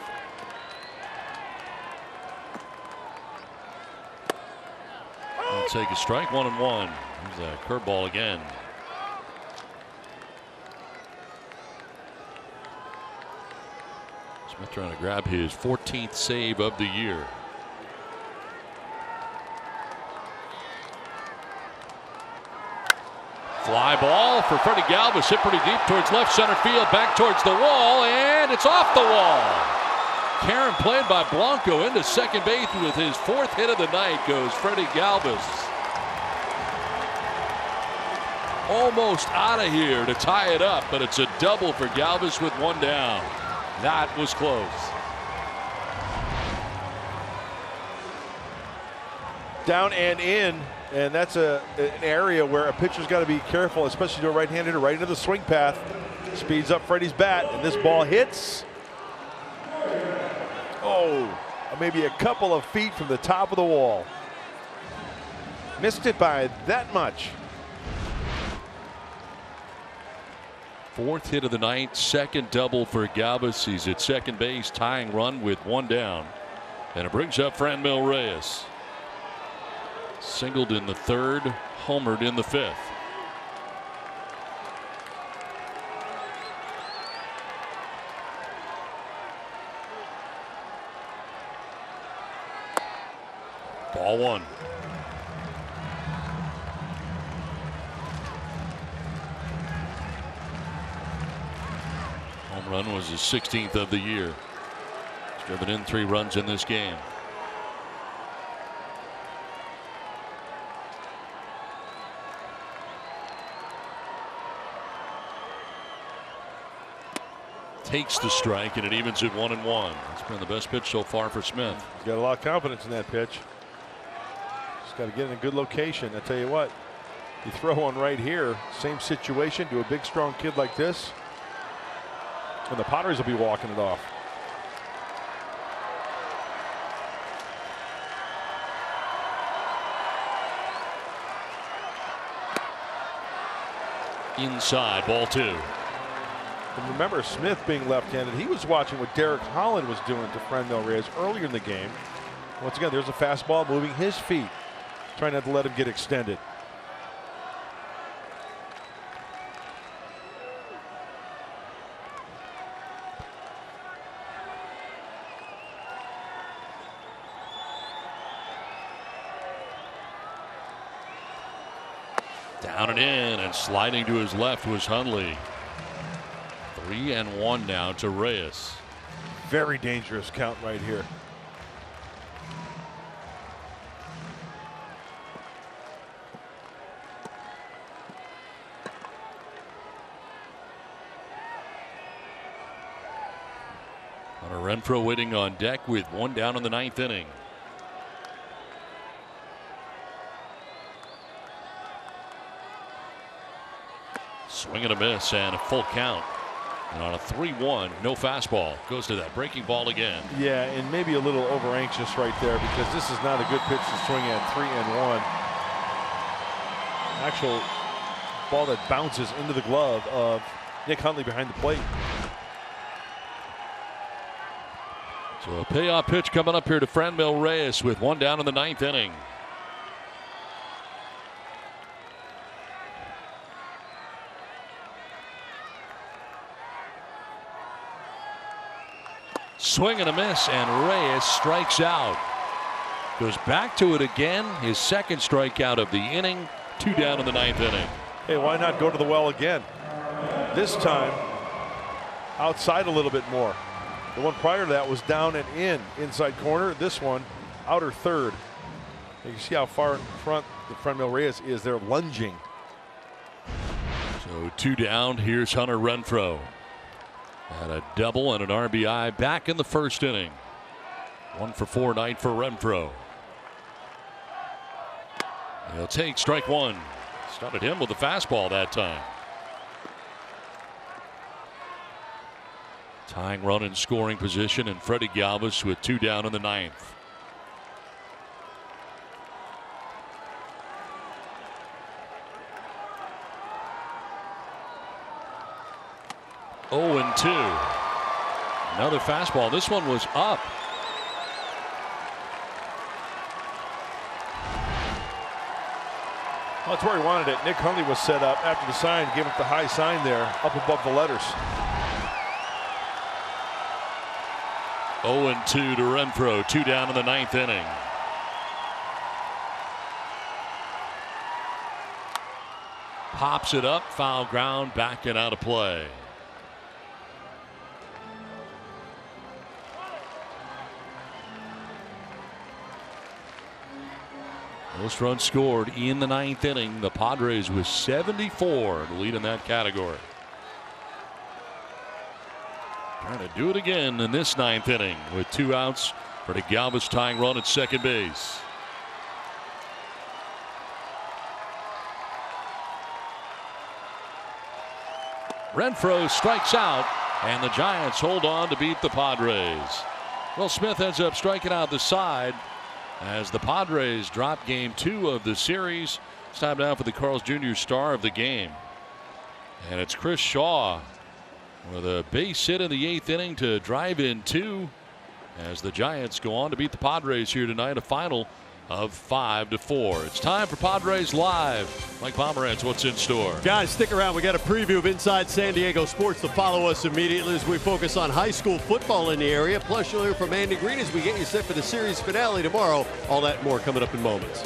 Speaker 2: He'll take a strike, 1-1. Here's a curveball again. Smith trying to grab his 14th save of the year. Fly ball for Freddie Galvis, hit pretty deep towards left center field, back towards the wall, and it's off the wall. Karen played by Blanco into second base with his 4th hit of the night goes Freddie Galvis. Almost out of here to tie it up, but it's a double for Galvis with 1 down. That was close.
Speaker 6: Down and in. And that's an area where a pitcher's got to be careful, especially to a right-handed hitter, right into the swing path. Speeds up Freddie's bat, and this ball hits. Oh, maybe a couple of feet from the top of the wall. Missed it by that much.
Speaker 2: 4th hit of the night, 2nd double for Galvis. He's at second base, tying run with 1 down. And it brings up Franmil Reyes. Singled in the 3rd, homered in the 5th. Ball 1. Home run was his 16th of the year. He's driven in 3 runs in this game. Takes the strike, and it evens at 1-1. It's been the best pitch so far for Smith.
Speaker 6: He's got a lot of confidence in that pitch. Just got to get in a good location. I tell you what, you throw one right here, same situation to a big, strong kid like this, and the Padres will be walking it off.
Speaker 2: Inside, ball 2.
Speaker 6: And remember, Smith being left-handed, he was watching what Derek Holland was doing to Franmil Reyes earlier in the game. Once again, there's a fastball moving his feet, trying not to let him get extended.
Speaker 2: Down and in, and sliding to his left was Hundley. 3-1 now to Reyes.
Speaker 6: Very dangerous count right here.
Speaker 2: Hunter Renfroe waiting on deck with 1 down in the 9th inning. Swing and a miss and a full count. And on a 3-1, no fastball. Goes to that breaking ball again.
Speaker 6: Yeah, and maybe a little over anxious right there because this is not a good pitch to swing at. 3-1. Actual ball that bounces into the glove of Nick Hundley behind the plate.
Speaker 2: So a payoff pitch coming up here to Franmil Reyes with 1 down in the 9th inning. Swing and a miss, and Reyes strikes out. Goes back to it again. His second strikeout of the inning. 2 down in the 9th inning.
Speaker 6: Hey, why not go to the well again? This time, outside a little bit more. The one prior to that was down and in, inside corner. This one, outer third. You see how far in front the Franmil Reyes is. They're lunging.
Speaker 2: So 2 down. Here's Hunter Renfroe. Had a double and an RBI back in the 1st inning. 1 for 4 night for Renfroe. He'll take strike 1. Started him with a fastball that time. Tying run in scoring position, and Freddie Galvis with 2 down in the 9th. Oh, and 2. Another fastball. This one was up.
Speaker 6: Well, that's where he wanted it. Nick Hundley was set up after the sign, gave up the high sign there, up above the letters.
Speaker 2: 0-2 to Renfroe. 2 down in the 9th inning. Pops it up, foul ground, back and out of play. Most runs scored in the 9th inning. The Padres with 74 to lead in that category. Trying to do it again in this 9th inning with 2 outs for the Galvis tying run at second base. Renfroe strikes out, and the Giants hold on to beat the Padres. Well, Smith ends up striking out the side as the Padres drop game 2 of the series. It's time now for the Carl's Jr. star of the game. And it's Chris Shaw with a base hit in the 8th inning to drive in 2 as the Giants go on to beat the Padres here tonight, a final of 5-4. It's time for Padres Live. Mike Pomerantz, what's in store?
Speaker 10: Guys, stick around. We got a preview of Inside San Diego Sports to follow us immediately as we focus on high school football in the area. Plus, you'll hear from Andy Green as we get you set for the series finale tomorrow. All that and more coming up in moments.